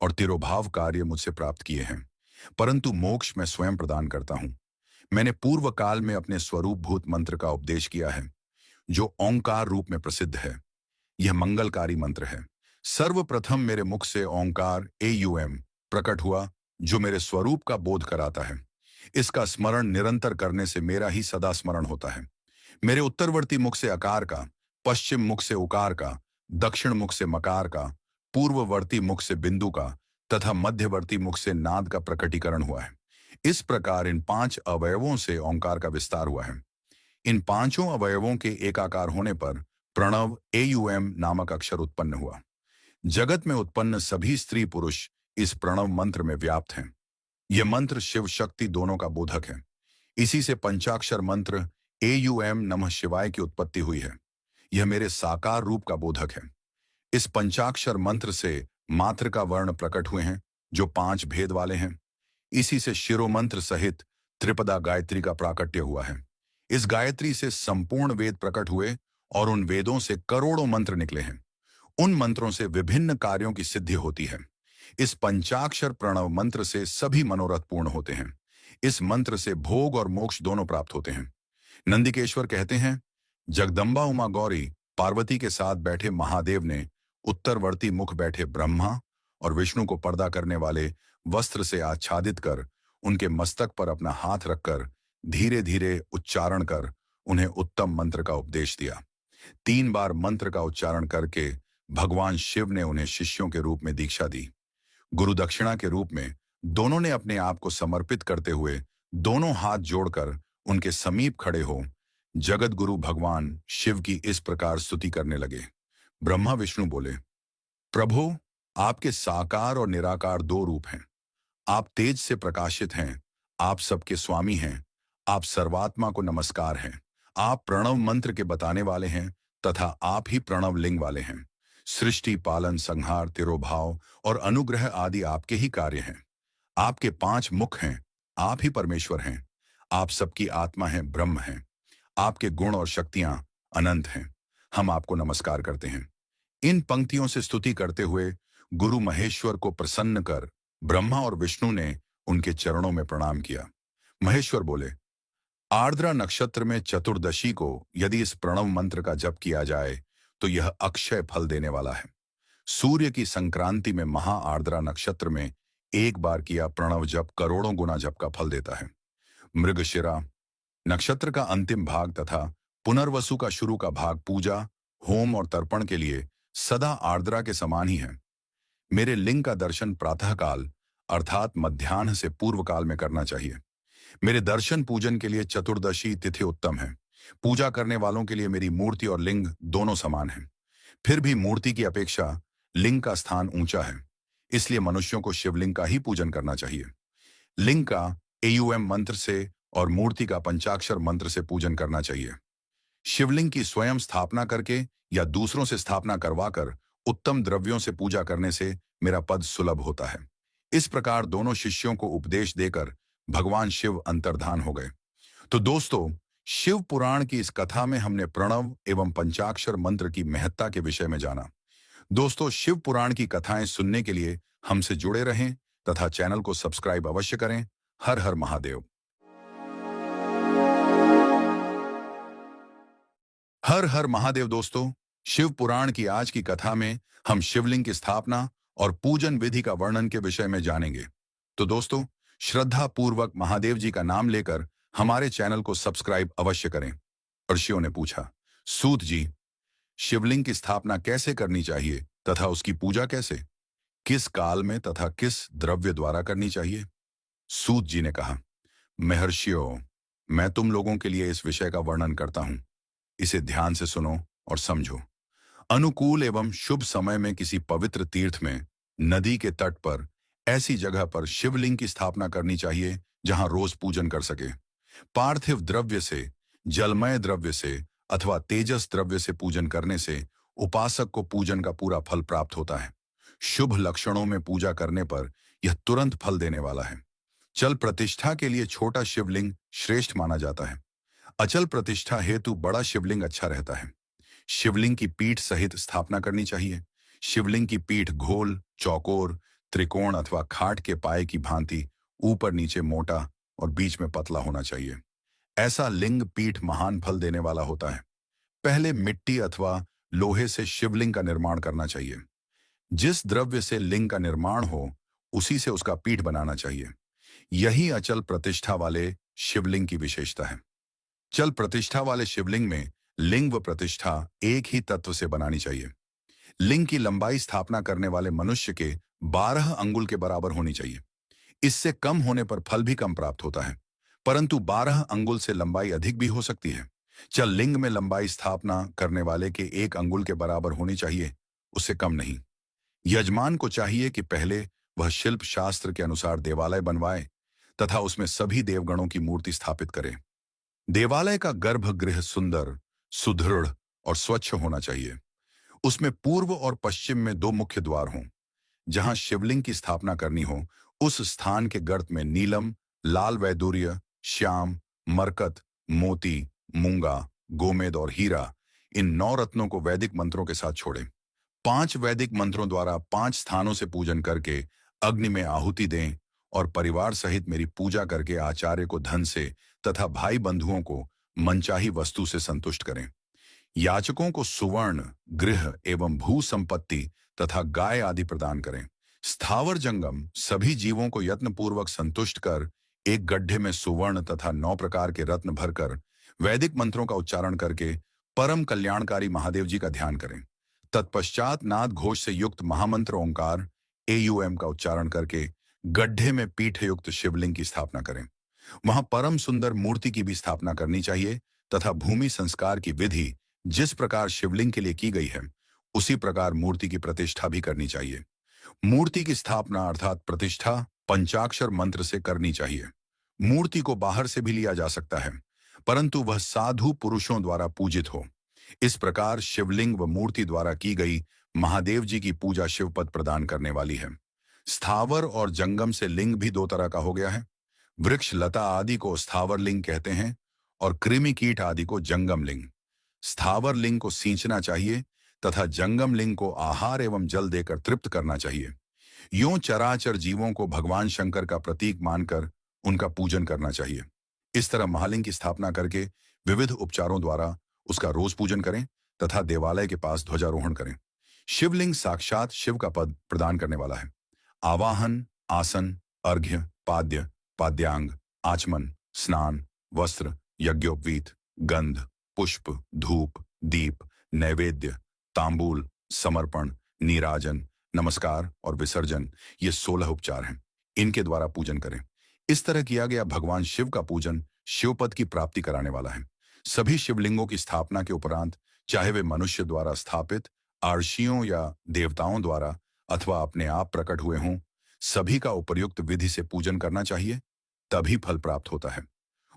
और तिरोभाव कार्य मुझसे प्राप्त किए हैं, परंतु मोक्ष मैं स्वयं प्रदान करता हूं। मैंने पूर्व काल में अपने स्वरूप भूत मंत्र का उपदेश किया है, जो ओंकार रूप में प्रसिद्ध है। यह मंगलकारी मंत्र है। सर्वप्रथम मेरे मुख से ओंकार AUM प्रकट हुआ, जो मेरे स्वरूप का बोध कराता है। इसका स्मरण निरंतर करने से मेरा ही सदा स्मरण होता है। मेरे उत्तरवर्ती मुख से अकार का, पश्चिम मुख से उकार का, दक्षिण मुख से मकार का, पूर्ववर्ती मुख से बिंदु का तथा मध्यवर्ती मुख से नाद का प्रकटीकरण हुआ है। इस प्रकार इन 5 अवयवों से ओंकार का विस्तार हुआ है। इन पांचों अवयवों के एकाकार होने पर प्रणव AUM नामक अक्षर उत्पन्न हुआ। जगत में उत्पन्न सभी स्त्री पुरुष इस प्रणव मंत्र में व्याप्त हैं। यह मंत्र शिव शक्ति दोनों का बोधक है। इसी से पंचाक्षर मंत्र AUM नमः शिवाय की उत्पत्ति हुई है। यह मेरे साकार रूप का बोधक है। इस पंचाक्षर मंत्र से मात्र का वर्ण प्रकट हुए हैं, जो 5 भेद वाले हैं। इसी से शिरोमंत्र सहित त्रिपदा गायत्री का प्राकट्य हुआ है। इस गायत्री से संपूर्ण वेद प्रकट हुए और उन वेदों से करोड़ों मंत्र निकले हैं। उन मंत्रों से विभिन्न कार्यों की सिद्धि होती है। इस पंचाक्षर प्रणव मंत्र से सभी मनोरथ पूर्ण होते हैं। इस मंत्र से भोग और मोक्ष दोनों प्राप्त होते हैं। नंदिकेश्वर कहते हैं, जगदम्बा उमा गौरी पार्वती के साथ बैठे महादेव ने उत्तरवर्ती मुख बैठे ब्रह्मा और विष्णु को पर्दा करने वाले वस्त्र से आच्छादित कर उनके मस्तक पर अपना हाथ रखकर धीरे धीरे उच्चारण कर उन्हें उत्तम मंत्र का उपदेश दिया। 3 बार मंत्र का उच्चारण करके भगवान शिव ने उन्हें शिष्यों के रूप में दीक्षा दी। गुरु दक्षिणा के रूप में दोनों ने अपने आप को समर्पित करते हुए दोनों हाथ जोड़कर उनके समीप खड़े हो जगत गुरु भगवान शिव की इस प्रकार स्तुति करने लगे। ब्रह्मा विष्णु बोले, प्रभु, आपके साकार और निराकार 2 रूप हैं। आप तेज से प्रकाशित हैं, आप सबके स्वामी हैं, आप सर्वात्मा को नमस्कार हैं। आप प्रणव मंत्र के बताने वाले हैं तथा आप ही प्रणव लिंग वाले हैं। सृष्टि, पालन, संहार, तिरोभाव और अनुग्रह आदि आपके ही कार्य हैं। आपके 5 मुख हैं, आप ही परमेश्वर हैं। आप सबकी आत्मा हैं, ब्रह्म हैं। आपके गुण और शक्तियां अनंत हैं। हम आपको नमस्कार करते हैं। इन पंक्तियों से स्तुति करते हुए गुरु महेश्वर को प्रसन्न कर ब्रह्मा और विष्णु ने उनके चरणों में प्रणाम किया। महेश्वर बोले, आर्द्रा नक्षत्र में चतुर्दशी को यदि इस प्रणव मंत्र का जप किया जाए तो यह अक्षय फल देने वाला है। सूर्य की संक्रांति में महा आर्द्रा नक्षत्र में 1 बार किया प्रणव जप करोड़ों गुना जप का फल देता है। मृगशिरा नक्षत्र का अंतिम भाग तथा पुनर्वसु का शुरू का भाग पूजा, होम और तर्पण के लिए सदा आर्द्रा के समान ही है। मेरे लिंग का दर्शन प्रातःकाल अर्थात मध्याह्न से पूर्व काल में करना चाहिए। मेरे दर्शन पूजन के लिए चतुर्दशी तिथि उत्तम है। पूजा करने वालों के लिए मेरी मूर्ति और लिंग दोनों समान हैं। फिर भी मूर्ति की अपेक्षा लिंग का स्थान ऊंचा है, इसलिए मनुष्यों को शिवलिंग का ही पूजन करना चाहिए। लिंग का AUM मंत्र से और मूर्ति का पंचाक्षर मंत्र से पूजन करना चाहिए। शिवलिंग की स्वयं स्थापना करके या दूसरों से स्थापना करवाकर उत्तम द्रव्यों से पूजा करने से मेरा पद सुलभ होता है। इस प्रकार दोनों शिष्यों को उपदेश देकर भगवान शिव अंतर्धान हो गए। तो दोस्तों, शिव पुराण की इस कथा में हमने प्रणव एवं पंचाक्षर मंत्र की महत्ता के विषय में जाना। दोस्तों, शिव पुराण की कथाएं सुनने के लिए हमसे जुड़े रहें तथा चैनल को सब्सक्राइब अवश्य करें। हर हर महादेव। हर हर महादेव। दोस्तों, शिव पुराण की आज की कथा में हम शिवलिंग की स्थापना और पूजन विधि का वर्णन के विषय में जानेंगे। तो दोस्तों, श्रद्धा पूर्वक महादेव जी का नाम लेकर हमारे चैनल को सब्सक्राइब अवश्य करें। ऋषियों ने पूछा, सूत जी, शिवलिंग की स्थापना कैसे करनी चाहिए तथा उसकी पूजा कैसे, किस काल में तथा किस द्रव्य द्वारा करनी चाहिए? सूत जी ने कहा, महर्षियों, मैं तुम लोगों के लिए इस विषय का वर्णन करता हूं। इसे ध्यान से सुनो और समझो। अनुकूल एवं शुभ समय में किसी पवित्र तीर्थ में, नदी के तट पर, ऐसी जगह पर शिवलिंग की स्थापना करनी चाहिए जहां रोज पूजन कर सके। पार्थिव द्रव्य से, जलमय द्रव्य से अथवा तेजस द्रव्य से पूजन करने से उपासक को पूजन का पूरा फल प्राप्त होता है। शुभ लक्षणों में पूजा करने पर यह तुरंत फल देने वाला है। चल प्रतिष्ठा के लिए छोटा शिवलिंग श्रेष्ठ माना जाता है। अचल प्रतिष्ठा हेतु बड़ा शिवलिंग अच्छा रहता है। शिवलिंग की पीठ सहित स्थापना करनी चाहिए। शिवलिंग की पीठ गोल, चौकोर, त्रिकोण अथवा खाट के पाए की भांति ऊपर नीचे मोटा और बीच में पतला होना चाहिए। ऐसा लिंग पीठ महान फल देने वाला होता है। पहले मिट्टी अथवा लोहे से शिवलिंग का निर्माण करना चाहिए। जिस द्रव्य से लिंग का निर्माण हो, उसी से उसका पीठ बनाना चाहिए। यही अचल प्रतिष्ठा वाले शिवलिंग की विशेषता है। चल प्रतिष्ठा वाले शिवलिंग में लिंग व प्रतिष्ठा एक ही तत्व से बनानी चाहिए। लिंग की लंबाई स्थापना करने वाले मनुष्य के 12 अंगुल के बराबर होनी चाहिए। इससे कम होने पर फल भी कम प्राप्त होता है, परंतु 12 अंगुल से लंबाई अधिक भी हो सकती है। चल लिंग में लंबाई स्थापना करने वाले के 1 अंगुल के बराबर होनी चाहिए, उससे कम नहीं। यजमान को चाहिए कि पहले वह शिल्प शास्त्र के अनुसार देवालय बनवाए तथा उसमें सभी देवगणों की मूर्ति स्थापित करे। देवालय का गर्भगृह सुंदर, सुदृढ़ और स्वच्छ होना चाहिए। उसमें पूर्व और पश्चिम में 2 मुख्य द्वार हों। जहां शिवलिंग की स्थापना करनी हो, उस स्थान के गर्त में नीलम, लाल वैदूर्य, श्याम, मरकत, मोती, मूंगा, गोमेद और हीरा, इन 9 रत्नों को वैदिक मंत्रों के साथ छोड़ें। 5 वैदिक मंत्रों द्वारा 5 स्थानों से पूजन करके अग्नि में आहुति दें और परिवार सहित मेरी पूजा करके आचार्य को धन से तथा भाई बंधुओं को मनचाही वस्तु से संतुष्ट करें। याचकों को सुवर्ण, गृह एवं भू संपत्ति तथा गाय आदि प्रदान करें। स्थावर जंगम सभी जीवों को यत्नपूर्वक संतुष्ट कर एक गड्ढे में सुवर्ण तथा 9 प्रकार के रत्न भरकर वैदिक मंत्रों का उच्चारण करके परम कल्याणकारी महादेव जी का ध्यान करें। तत्पश्चात नाद घोष से युक्त महामंत्र ओंकार AUM का उच्चारण करके गड्ढे में पीठ युक्त शिवलिंग की स्थापना करें। वहां परम सुंदर मूर्ति की भी स्थापना करनी चाहिए तथा भूमि संस्कार की विधि जिस प्रकार शिवलिंग के लिए की गई है, उसी प्रकार मूर्ति की प्रतिष्ठा भी करनी चाहिए। मूर्ति की स्थापना अर्थात प्रतिष्ठा पंचाक्षर मंत्र से करनी चाहिए। मूर्ति को बाहर से भी लिया जा सकता है, परंतु वह साधु पुरुषों द्वारा पूजित हो। इस प्रकार शिवलिंग व मूर्ति द्वारा की गई महादेव जी की पूजा शिवपद प्रदान करने वाली है। स्थावर और जंगम से लिंग भी 2 तरह का हो गया है। वृक्ष लता आदि को स्थावर लिंग कहते हैं और कृमि कीट आदि को जंगम लिंग। स्थावर लिंग को सींचना चाहिए तथा जंगम लिंग को आहार एवं जल देकर तृप्त करना चाहिए। यूं चराचर जीवों को भगवान शंकर का प्रतीक मानकर उनका पूजन करना चाहिए। इस तरह महालिंग की स्थापना करके विविध उपचारों द्वारा उसका रोज पूजन करें तथा देवालय के पास ध्वजारोहण करें। शिवलिंग साक्षात शिव का पद प्रदान करने वाला है। आवाहन, आसन, अर्घ्य, पाद्य, पाद्यांग, आचमन, स्नान, वस्त्र, यज्ञोपवीत, गंध, पुष्प, धूप, दीप, नैवेद्य, तांबूल, समर्पण, नीराजन, नमस्कार और विसर्जन, ये 16 उपचार हैं। इनके द्वारा पूजन करें। इस तरह किया गया भगवान शिव का पूजन शिवपद की प्राप्ति कराने वाला है। सभी शिवलिंगों की स्थापना के उपरांत, चाहे वे मनुष्य द्वारा स्थापित, आर्षियों या देवताओं द्वारा अथवा अपने आप प्रकट हुए हों, सभी का उपर्युक्त विधि से पूजन करना चाहिए, तभी फल प्राप्त होता है।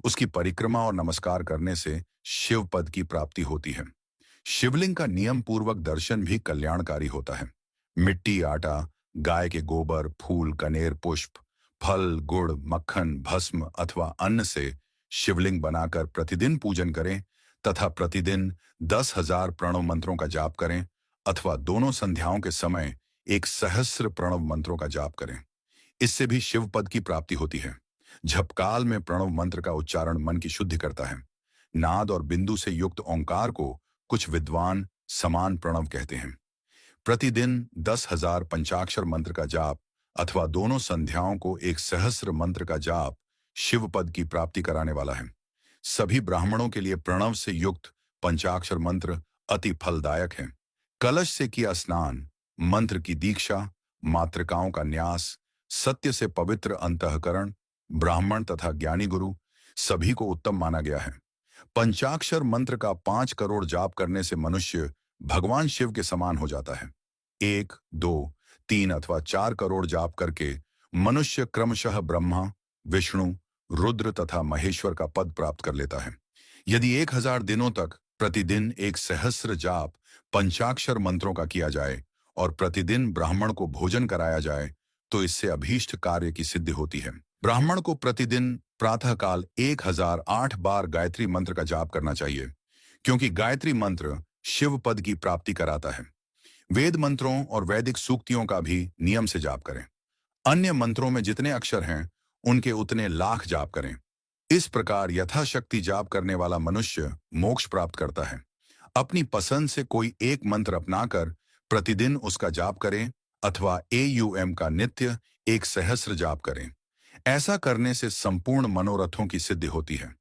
उसकी परिक्रमा और नमस्कार करने से शिव पद की प्राप्ति होती है। शिवलिंग का नियम पूर्वक दर्शन भी कल्याणकारी होता है। मिट्टी, आटा, गाय के गोबर, फूल, कनेर, पुष्प, फल, गुड़, मक्खन, भस्म अथवा अन्न से शिवलिंग बनाकर प्रतिदिन पूजन करें तथा प्रतिदिन 10,000 प्रणव मंत्रों का जाप करें अथवा दोनों संध्याओं के समय 1 सहस्र प्रणव मंत्रों का जाप करें। इससे भी शिव पद की प्राप्ति होती है। झपकाल में प्रणव मंत्र का उच्चारण मन की शुद्धि करता है। नाद और बिंदु से युक्त ओंकार को कुछ विद्वान समान प्रणव कहते हैं। प्रतिदिन 10,000 पंचाक्षर मंत्र का जाप अथवा दोनों संध्याओं को 1 सहस्र मंत्र का जाप शिव पद की प्राप्ति कराने वाला है। सभी ब्राह्मणों के लिए प्रणव से युक्त पंचाक्षर मंत्र अति फलदायक है। कलश से किया स्नान, मंत्र की दीक्षा, मातृकाओं का न्यास, सत्य से पवित्र अंतःकरण, ब्राह्मण तथा ज्ञानी गुरु सभी को उत्तम माना गया है। पंचाक्षर मंत्र का 5 करोड़ जाप करने से मनुष्य भगवान शिव के समान हो जाता है। 1, 2, 3 अथवा 4 करोड़ जाप करके मनुष्य क्रमशः ब्रह्मा, विष्णु, रुद्र तथा महेश्वर का पद प्राप्त कर लेता है। यदि 1000 दिनों तक प्रतिदिन एक सहस्र जाप पंचाक्षर मंत्रों का किया जाए और प्रतिदिन ब्राह्मण को भोजन कराया जाए तो इससे अभीष्ट कार्य की सिद्धि होती है। ब्राह्मण को प्रतिदिन प्रातःकाल 1008 बार गायत्री मंत्र का जाप करना चाहिए, क्योंकि गायत्री मंत्र शिव पद की प्राप्ति कराता है। वेद मंत्रों और वैदिक सूक्तियों का भी नियम से जाप करें। अन्य मंत्रों में जितने अक्षर हैं उनके उतने लाख जाप करें। इस प्रकार यथाशक्ति जाप करने वाला मनुष्य मोक्ष प्राप्त करता है। अपनी पसंद से कोई एक मंत्र अपनाकर प्रतिदिन उसका जाप करें अथवा AUM का नित्य एक सहस्र जाप करें। ऐसा करने से संपूर्ण मनोरथों की सिद्धि होती है।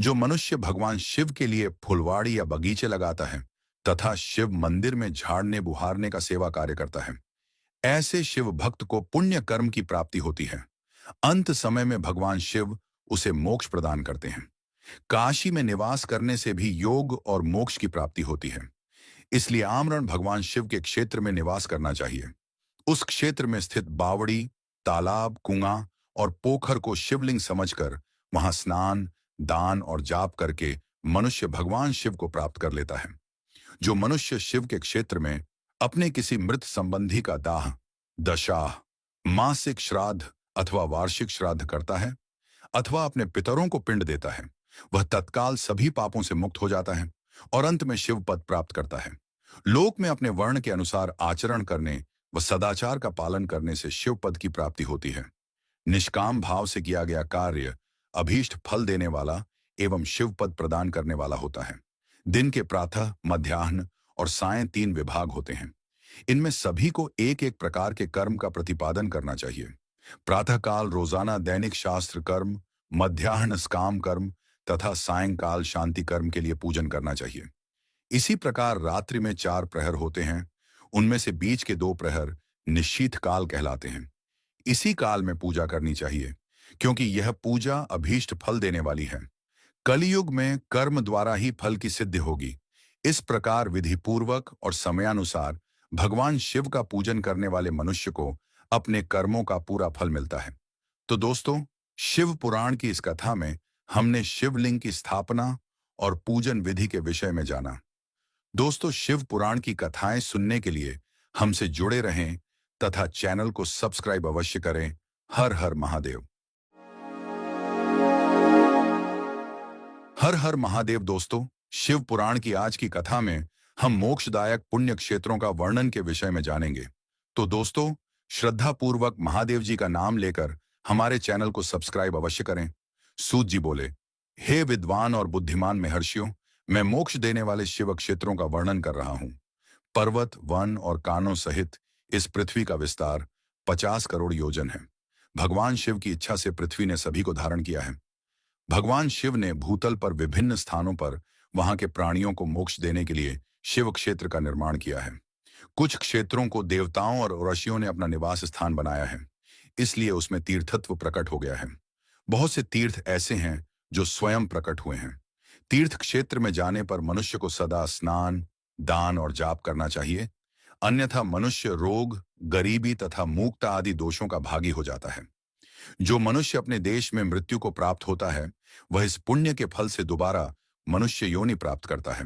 जो मनुष्य भगवान शिव के लिए फुलवाड़ी या बगीचे लगाता है तथा शिव मंदिर में झाड़ने बुहारने का सेवा कार्य करता है, ऐसे शिव भक्त को पुण्य कर्म की प्राप्ति होती है। अंत समय में भगवान शिव उसे मोक्ष प्रदान करते हैं। काशी में निवास करने से भी योग और मोक्ष की प्राप्ति होती है। इसलिए आमरण भगवान शिव के क्षेत्र में निवास करना चाहिए। उस क्षेत्र में स्थित बावड़ी, तालाब, कुआं और पोखर को शिवलिंग समझकर वहां स्नान, दान और जाप करके मनुष्य भगवान शिव को प्राप्त कर लेता है। जो मनुष्य शिव के क्षेत्र में अपने किसी मृत संबंधी का दाह, दशाह, मासिक श्राद्ध अथवा वार्षिक श्राद्ध करता है अथवा अपने पितरों को पिंड देता है, वह तत्काल सभी पापों से मुक्त हो जाता है और अंत में शिव पद प्राप्त करता है। लोक में अपने वर्ण के अनुसार आचरण करने व सदाचार का पालन करने से शिव पद की प्राप्ति होती है। निष्काम भाव से किया गया कार्य अभीष्ट फल देने वाला एवं शिव पद प्रदान करने वाला होता है। दिन के प्रातः, मध्याह्न और सायं 3 विभाग होते हैं। इनमें सभी को एक एक प्रकार के कर्म का प्रतिपादन करना चाहिए। प्रातःकाल रोजाना दैनिक शास्त्र कर्म, मध्याह्न स्काम कर्म तथा सायंकाल शांति कर्म के लिए पूजन करना चाहिए। इसी प्रकार रात्रि में 4 प्रहर होते हैं। उनमें से बीच के 2 प्रहर निश्चित काल कहलाते हैं। इसी काल में पूजा करनी चाहिए, क्योंकि यह पूजा अभीष्ट फल देने वाली है। कलियुग में कर्म द्वारा ही फल की सिद्धि होगी। इस प्रकार विधि पूर्वक और समयानुसार भगवान शिव का पूजन करने वाले मनुष्य को अपने कर्मों का पूरा फल मिलता है। तो दोस्तों, शिव पुराण की इस कथा में हमने शिवलिंग की स्थापना और पूजन विधि के विषय में जाना। दोस्तों, शिव पुराण की कथाएं सुनने के लिए हमसे जुड़े रहें तथा चैनल को सब्सक्राइब अवश्य करें। हर हर महादेव। हर हर महादेव। दोस्तों, शिव पुराण की आज की कथा में हम मोक्षदायक पुण्य क्षेत्रों का वर्णन के विषय में जानेंगे। तो दोस्तों, श्रद्धा पूर्वक महादेव जी का नाम लेकर हमारे चैनल को सब्सक्राइब अवश्य करें। सूत जी बोले, हे विद्वान और बुद्धिमान महर्षियों, मैं मोक्ष देने वाले शिव क्षेत्रों का वर्णन कर रहा हूं। पर्वत, वन और कानों सहित इस पृथ्वी का विस्तार 50 करोड़ योजन है। भगवान शिव की इच्छा से पृथ्वी ने सभी को धारण किया है। भगवान शिव ने भूतल पर विभिन्न स्थानों पर वहां के प्राणियों को मोक्ष देने के लिए शिव क्षेत्र का निर्माण किया है। कुछ क्षेत्रों को देवताओं और ऋषियों ने अपना निवास स्थान बनाया है, इसलिए उसमें तीर्थत्व प्रकट हो गया है। बहुत से तीर्थ ऐसे हैं जो स्वयं प्रकट हुए हैं। तीर्थ क्षेत्र में जाने पर मनुष्य को सदा स्नान, दान और जाप करना चाहिए, अन्यथा मनुष्य रोग, गरीबी तथा मूकता आदि दोषों का भागी हो जाता है। जो मनुष्य अपने देश में मृत्यु को प्राप्त होता है, वह इस पुण्य के फल से दोबारा मनुष्य योनि प्राप्त करता है,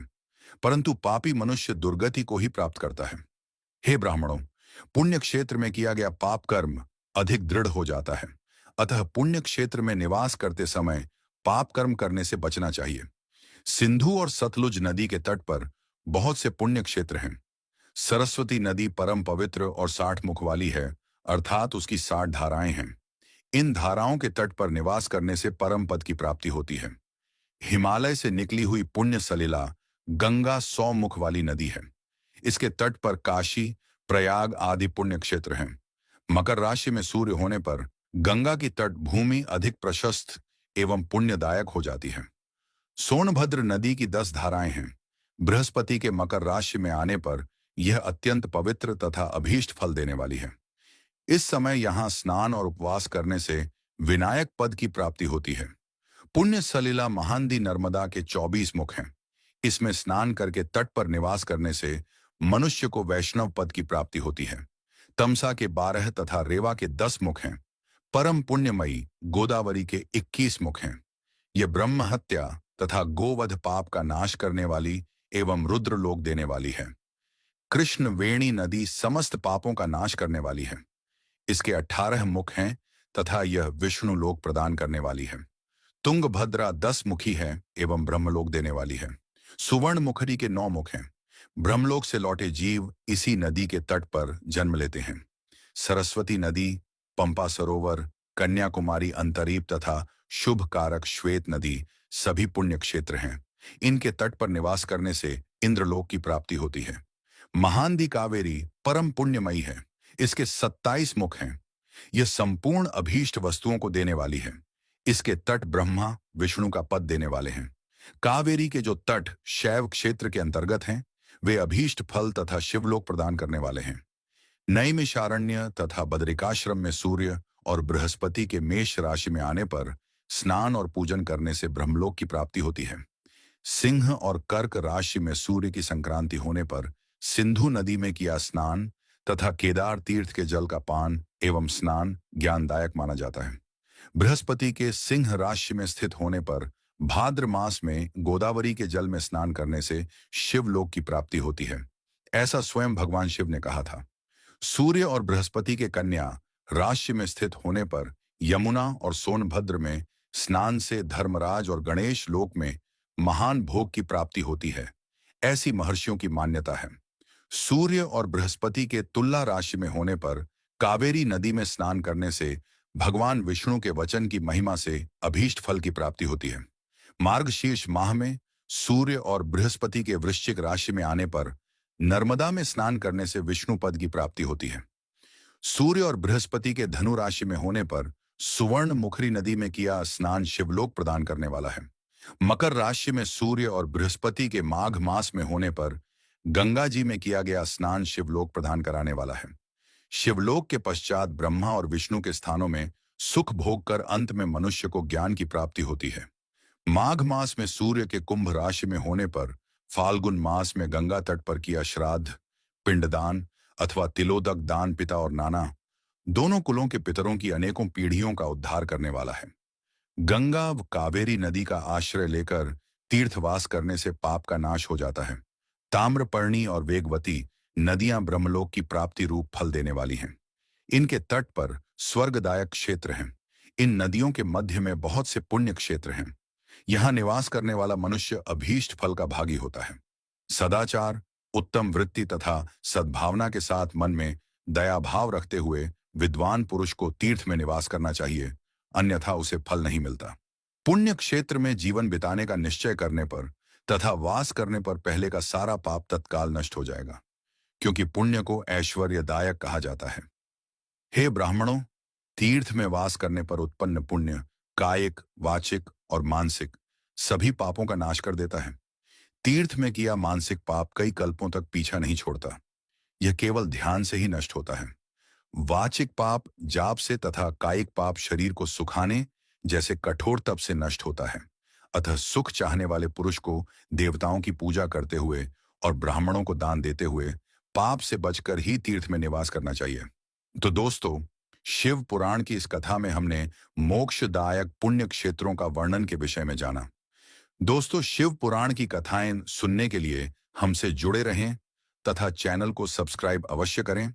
परंतु पापी मनुष्य दुर्गति को ही प्राप्त करता है। हे ब्राह्मणों, पुण्य क्षेत्र में किया गया पाप कर्म अधिक दृढ़ हो जाता है, अतः पुण्य क्षेत्र में निवास करते समय पाप कर्म करने से बचना चाहिए। सिंधु और सतलुज नदी के तट पर बहुत से पुण्य क्षेत्र हैं। सरस्वती नदी परम पवित्र और 60 मुख वाली है, अर्थात उसकी 60 धाराएं हैं। इन धाराओं के तट पर निवास करने से परम पद की प्राप्ति होती है। हिमालय से निकली हुई पुण्य सलिला गंगा 100 मुख वाली नदी है। इसके तट पर काशी, प्रयाग आदि पुण्य क्षेत्र हैं। मकर राशि में सूर्य होने पर गंगा की तट भूमि अधिक प्रशस्त एवं पुण्यदायक हो जाती है। सोनभद्र नदी की 10 धाराएं हैं। बृहस्पति के मकर राशि में आने पर यह अत्यंत पवित्र तथा अभीष्ट फल देने वाली है। इस समय यहाँ स्नान और उपवास करने से विनायक पद की प्राप्ति होती है। पुण्य सलिला महानदी नर्मदा के 24 मुख हैं। इसमें स्नान करके तट पर निवास करने से मनुष्य को वैष्णव पद की प्राप्ति होती है। तमसा के 12 तथा रेवा के 10 मुख हैं। परम पुण्यमयी गोदावरी के 21 मुख हैं। ये ब्रह्म हत्या तथा गोवध पाप का नाश करने वाली एवं रुद्र लोक देने वाली है। कृष्ण वेणी नदी समस्त पापों का नाश करने वाली है। इसके 18 मुख हैं तथा यह विष्णु लोक प्रदान करने वाली है। तुंगभद्रा 10 मुखी है एवं ब्रह्मलोक देने वाली है। सुवर्ण मुखरी के 9 मुख हैं। ब्रह्मलोक से लौटे जीव इसी नदी के तट पर जन्म लेते हैं। सरस्वती नदी, पंपा सरोवर, कन्याकुमारी अंतरीप तथा शुभ कारक श्वेत नदी सभी पुण्य क्षेत्र हैं। इनके तट पर निवास करने से इंद्रलोक की प्राप्ति होती है। महानदी कावेरी परम पुण्यमयी है। इसके 27 मुख हैं। यह संपूर्ण अभीष्ट वस्तुओं को देने वाली है। इसके तट ब्रह्मा विष्णु का पद देने वाले हैं। कावेरी के जो तट शैव क्षेत्र के अंतर्गत हैं, वे अभीष्ट फल तथा शिवलोक प्रदान करने वाले हैं। नैमिषारण्य तथा बदरिकाश्रम में सूर्य और बृहस्पति के मेष राशि में आने पर स्नान और पूजन करने से ब्रह्मलोक की प्राप्ति होती है। सिंह और कर्क राशि में सूर्य की संक्रांति होने पर सिंधु नदी में किया स्नान तथा केदार तीर्थ के जल का पान एवं स्नान ज्ञानदायक माना जाता है। बृहस्पति के सिंह राशि में स्थित होने पर भाद्र मास में गोदावरी के जल में स्नान करने से शिवलोक की प्राप्ति होती है। ऐसा स्वयं भगवान शिव ने कहा था। सूर्य और बृहस्पति के कन्या राशि में स्थित होने पर यमुना और सोनभद्र में स्नान से धर्मराज और गणेश लोक में महान भोग की प्राप्ति होती है। ऐसी महर्षियों की मान्यता है। सूर्य और बृहस्पति के तुला राशि में होने पर कावेरी नदी में स्नान करने से भगवान विष्णु के वचन की महिमा से अभीष्ट फल की प्राप्ति होती है। मार्गशीर्ष माह में सूर्य और बृहस्पति के वृश्चिक राशि में आने पर नर्मदा में स्नान करने से विष्णु पद की प्राप्ति होती है। सूर्य और बृहस्पति के धनु राशि में होने पर सुवर्ण मुखरी नदी में किया स्नान शिवलोक प्रदान करने वाला है। मकर राशि में सूर्य और बृहस्पति के माघ मास में होने पर गंगा जी में किया गया स्नान शिवलोक प्रदान कराने वाला है। शिवलोक के पश्चात ब्रह्मा और विष्णु के स्थानों में सुख भोग कर अंत में मनुष्य को ज्ञान की प्राप्ति होती है। माघ मास में सूर्य के कुंभ राशि में होने पर फाल्गुन मास में गंगा तट पर किया श्राद्ध, पिंडदान अथवा तिलोदक दान पिता और नाना दोनों कुलों के पितरों की अनेकों पीढ़ियों का उद्धार करने वाला है। गंगा व कावेरी नदी का आश्रय लेकर तीर्थवास करने से पाप का नाश हो जाता है। ताम्रपर्णी और वेगवती नदियां ब्रह्मलोक की प्राप्ति रूप फल देने वाली हैं। इनके तट पर स्वर्गदायक क्षेत्र हैं। इन नदियों के मध्य में बहुत से पुण्य क्षेत्र हैं। यहाँ निवास करने वाला मनुष्य अभीष्ट फल का भागी होता है। सदाचार, उत्तम वृत्ति तथा सद्भावना के साथ मन में दया भाव रखते हुए विद्वान पुरुष को तीर्थ में निवास करना चाहिए, अन्यथा उसे फल नहीं मिलता। पुण्य क्षेत्र में जीवन बिताने का निश्चय करने पर तथा वास करने पर पहले का सारा पाप तत्काल नष्ट हो जाएगा, क्योंकि पुण्य को ऐश्वर्यदायक कहा जाता है। हे ब्राह्मणों, तीर्थ में वास करने पर उत्पन्न पुण्य कायिक, वाचिक और मानसिक सभी पापों का नाश कर देता है। तीर्थ में किया मानसिक पाप कई कल्पों तक पीछा नहीं छोड़ता। यह केवल ध्यान से ही नष्ट होता है। वाचिक पाप जाप से तथा कायिक पाप शरीर को सुखाने जैसे कठोर तप से नष्ट होता है। अतः सुख चाहने वाले पुरुष को देवताओं की पूजा करते हुए और ब्राह्मणों को दान देते हुए पाप से बचकर ही तीर्थ में निवास करना चाहिए। तो दोस्तों, शिव पुराण की इस कथा में हमने मोक्षदायक पुण्य क्षेत्रों का वर्णन के विषय में जाना। दोस्तों, शिव पुराण की कथाएं सुनने के लिए हमसे जुड़े रहें तथा चैनल को सब्सक्राइब अवश्य करें।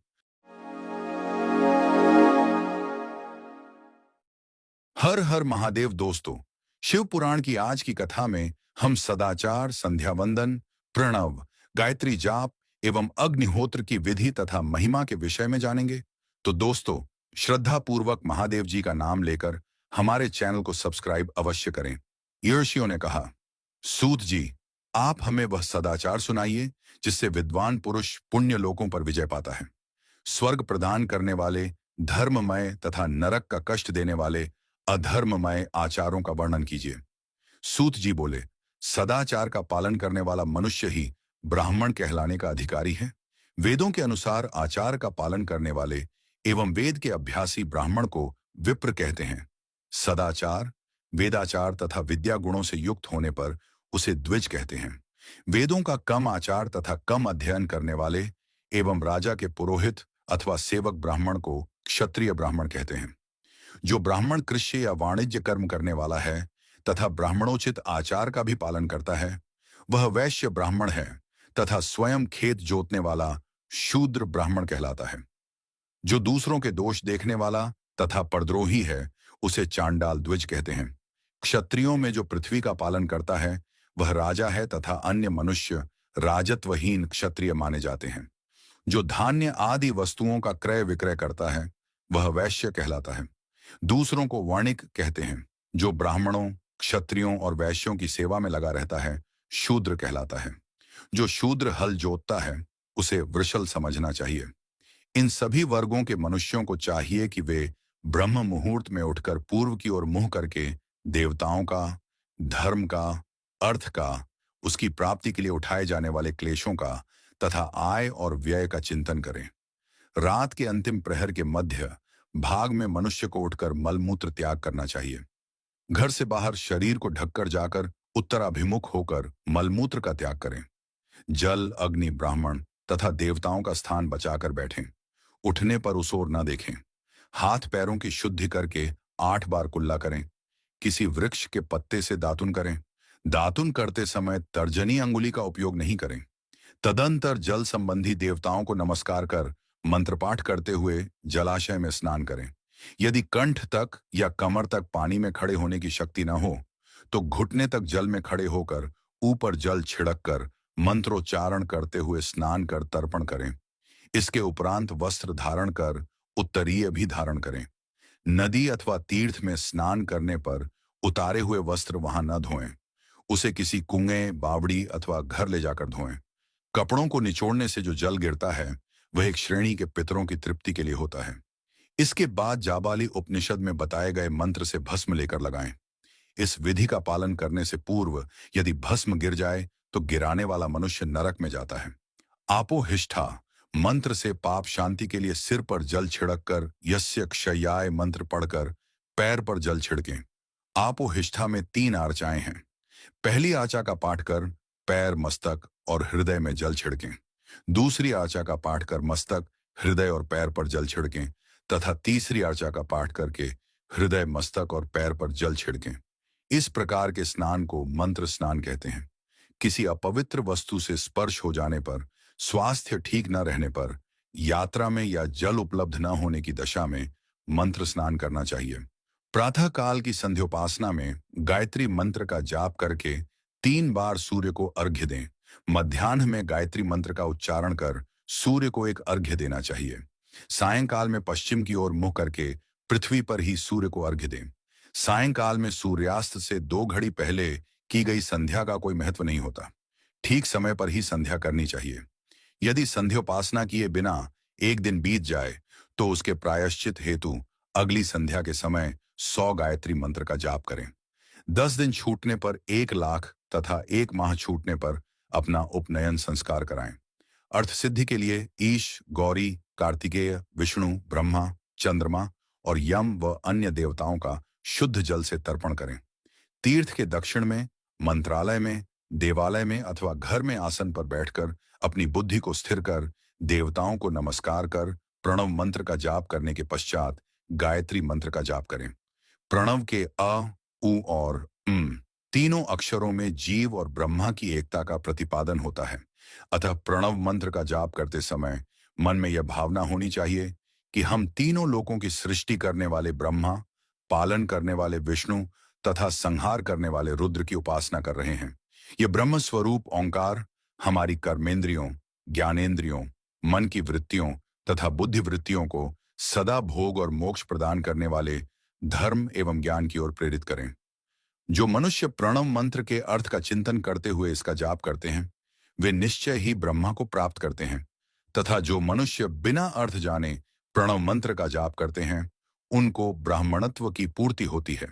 हर हर महादेव। दोस्तों, शिव पुराण की आज की कथा में हम सदाचार, संध्या वंदन, प्रणव, गायत्री जाप एवं अग्निहोत्र की विधि तथा महिमा के विषय में जानेंगे। तो दोस्तों, श्रद्धा पूर्वक महादेव जी का नाम लेकर हमारे चैनल को सब्सक्राइब अवश्य करें। ऋषियों ने कहा, सूत जी, आप हमें वह सदाचार सुनाइए जिससे विद्वान पुरुष पुण्य लोकों पर विजय पाता है। स्वर्ग प्रदान करने वाले धर्ममय तथा नरक का कष्ट देने वाले अधर्ममय आचारों का वर्णन कीजिए। सूत जी बोले, सदाचार का पालन करने वाला मनुष्य ही ब्राह्मण कहलाने का अधिकारी है। वेदों के अनुसार आचार का पालन करने वाले एवं वेद के अभ्यासी ब्राह्मण को विप्र कहते हैं। सदाचार, वेदाचार तथा विद्या गुणों से युक्त होने पर उसे द्विज कहते हैं। वेदों का कम आचार तथा कम अध्ययन करने वाले एवं राजा के पुरोहित अथवा सेवक ब्राह्मण को क्षत्रिय ब्राह्मण कहते हैं। जो ब्राह्मण कृषि या वाणिज्य कर्म करने वाला है तथा ब्राह्मणोचित आचार का भी पालन करता है, वह वैश्य ब्राह्मण है तथा स्वयं खेत जोतने वाला शूद्र ब्राह्मण कहलाता है। जो दूसरों के दोष देखने वाला तथा परद्रोही है, उसे चांडाल द्विज कहते हैं। क्षत्रियों में जो पृथ्वी का पालन करता है, वह राजा है तथा अन्य मनुष्य राजत्वहीन क्षत्रिय माने जाते हैं। जो धान्य आदि वस्तुओं का क्रय विक्रय करता है, वह वैश्य कहलाता है। दूसरों को वणिक कहते हैं। जो ब्राह्मणों, क्षत्रियों और वैश्यों की सेवा में लगा रहता है, शूद्र कहलाता है। जो शूद्र हल जोतता है, उसे वृषल समझना चाहिए। इन सभी वर्गों के मनुष्यों को चाहिए कि वे ब्रह्म मुहूर्त में उठकर पूर्व की ओर मुंह करके देवताओं का, धर्म का, अर्थ का, उसकी प्राप्ति के लिए उठाए जाने वाले क्लेशों का तथा आय और व्यय का चिंतन करें। रात के अंतिम प्रहर के मध्य भाग में मनुष्य को उठकर मलमूत्र त्याग करना चाहिए। घर से बाहर शरीर को ढककर जाकर उत्तराभिमुख होकर मलमूत्र का त्याग करें। जल, अग्नि, ब्राह्मण तथा देवताओं का स्थान बचाकर बैठें। उठने पर उस ओर न देखें। हाथ पैरों की शुद्धि करके 8 बार कुल्ला करें। किसी वृक्ष के पत्ते से दातुन करें। दातुन करते समय तर्जनी अंगुली का उपयोग नहीं करें। तदंतर जल संबंधी देवताओं को नमस्कार कर मंत्रपाठ करते हुए जलाशय में स्नान करें। यदि कंठ तक या कमर तक पानी में खड़े होने की शक्ति न हो, तो घुटने तक जल में खड़े होकर ऊपर जल छिड़क कर मंत्रोच्चारण करते हुए स्नान कर तर्पण करें। इसके उपरांत वस्त्र धारण कर उत्तरीय भी धारण करें। नदी अथवा तीर्थ में स्नान करने पर उतारे हुए वस्त्र वहां न धोएं। उसे किसी कुएं, बावड़ी अथवा घर ले जाकर धोएं। कपड़ों को निचोड़ने से जो जल गिरता है, वह एक श्रेणी के पितरों की तृप्ति के लिए होता है। इसके बाद जाबाली उपनिषद में बताए गए मंत्र से भस्म लेकर लगाएं। इस विधि का पालन करने से पूर्व यदि भस्म गिर जाए तो गिराने वाला मनुष्य नरक में जाता है। आपोहिष्ठा मंत्र से पाप शांति के लिए सिर पर जल छिड़क कर यस्य क्षयाय मंत्र पढ़कर पैर पर जल छिड़कें। आपोहिष्ठा में 3 आर्चाएं हैं। पहली आचा का पाठ कर पैर, मस्तक और हृदय में जल छिड़कें। दूसरी आचा का पाठ कर मस्तक, हृदय और पैर पर जल छिड़कें तथा तीसरी आचा का पाठ करके हृदय, मस्तक और पैर पर जल छिड़कें। इस प्रकार के स्नान को मंत्र स्नान कहते हैं। किसी अपवित्र वस्तु से स्पर्श हो जाने पर, स्वास्थ्य ठीक न रहने पर, यात्रा में या जल उपलब्ध न होने की दशा में मंत्र स्नान करना चाहिए। प्रातः काल की संध्योपासना में गायत्री मंत्र का जाप करके 3 बार सूर्य को अर्घ्य दें। मध्याह्न में गायत्री मंत्र का उच्चारण कर सूर्य को एक अर्घ्य देना चाहिए। सायंकाल में पश्चिम की ओर मुंह करके पृथ्वी पर ही सूर्य को अर्घ्य दें। सायंकाल में सूर्यास्त से 2 घड़ी पहले की गई संध्या का कोई महत्व नहीं होता। ठीक समय पर ही संध्या करनी चाहिए। यदि संध्योपासना किए बिना एक दिन बीत जाए तो उसके प्रायश्चित हेतु अगली संध्या के समय 100 गायत्री मंत्र का जाप करें। 10 दिन छूटने पर 1 लाख तथा 1 माह छूटने पर अपना उपनयन संस्कार कराएं। अर्थ सिद्धि के लिए ईश, गौरी, कार्तिकेय, विष्णु, ब्रह्मा, चंद्रमा और यम व अन्य देवताओं का शुद्ध जल से तर्पण करें। तीर्थ के दक्षिण में, मंत्रालय में, देवालय में अथवा घर में आसन पर बैठकर अपनी बुद्धि को स्थिर कर देवताओं को नमस्कार कर प्रणव मंत्र का जाप करने के पश्चात गायत्री मंत्र का जाप करें। प्रणव के अ, उ और तीनों अक्षरों में जीव और ब्रह्मा की एकता का प्रतिपादन होता है। अतः प्रणव मंत्र का जाप करते समय मन में यह भावना होनी चाहिए कि हम तीनों लोकों की सृष्टि करने वाले ब्रह्मा, पालन करने वाले विष्णु तथा संहार करने वाले रुद्र की उपासना कर रहे हैं। यह ब्रह्म स्वरूप ओंकार हमारी कर्मेंद्रियों, ज्ञानेंद्रियों, मन की वृत्तियों तथा बुद्धि वृत्तियों को सदा भोग और मोक्ष प्रदान करने वाले धर्म एवं ज्ञान की ओर प्रेरित करें। जो मनुष्य प्रणव मंत्र के अर्थ का चिंतन करते हुए इसका जाप करते हैं, वे निश्चय ही ब्रह्मा को प्राप्त करते हैं तथा जो मनुष्य बिना अर्थ जाने प्रणव मंत्र का जाप करते हैं, उनको ब्राह्मणत्व की पूर्ति होती है।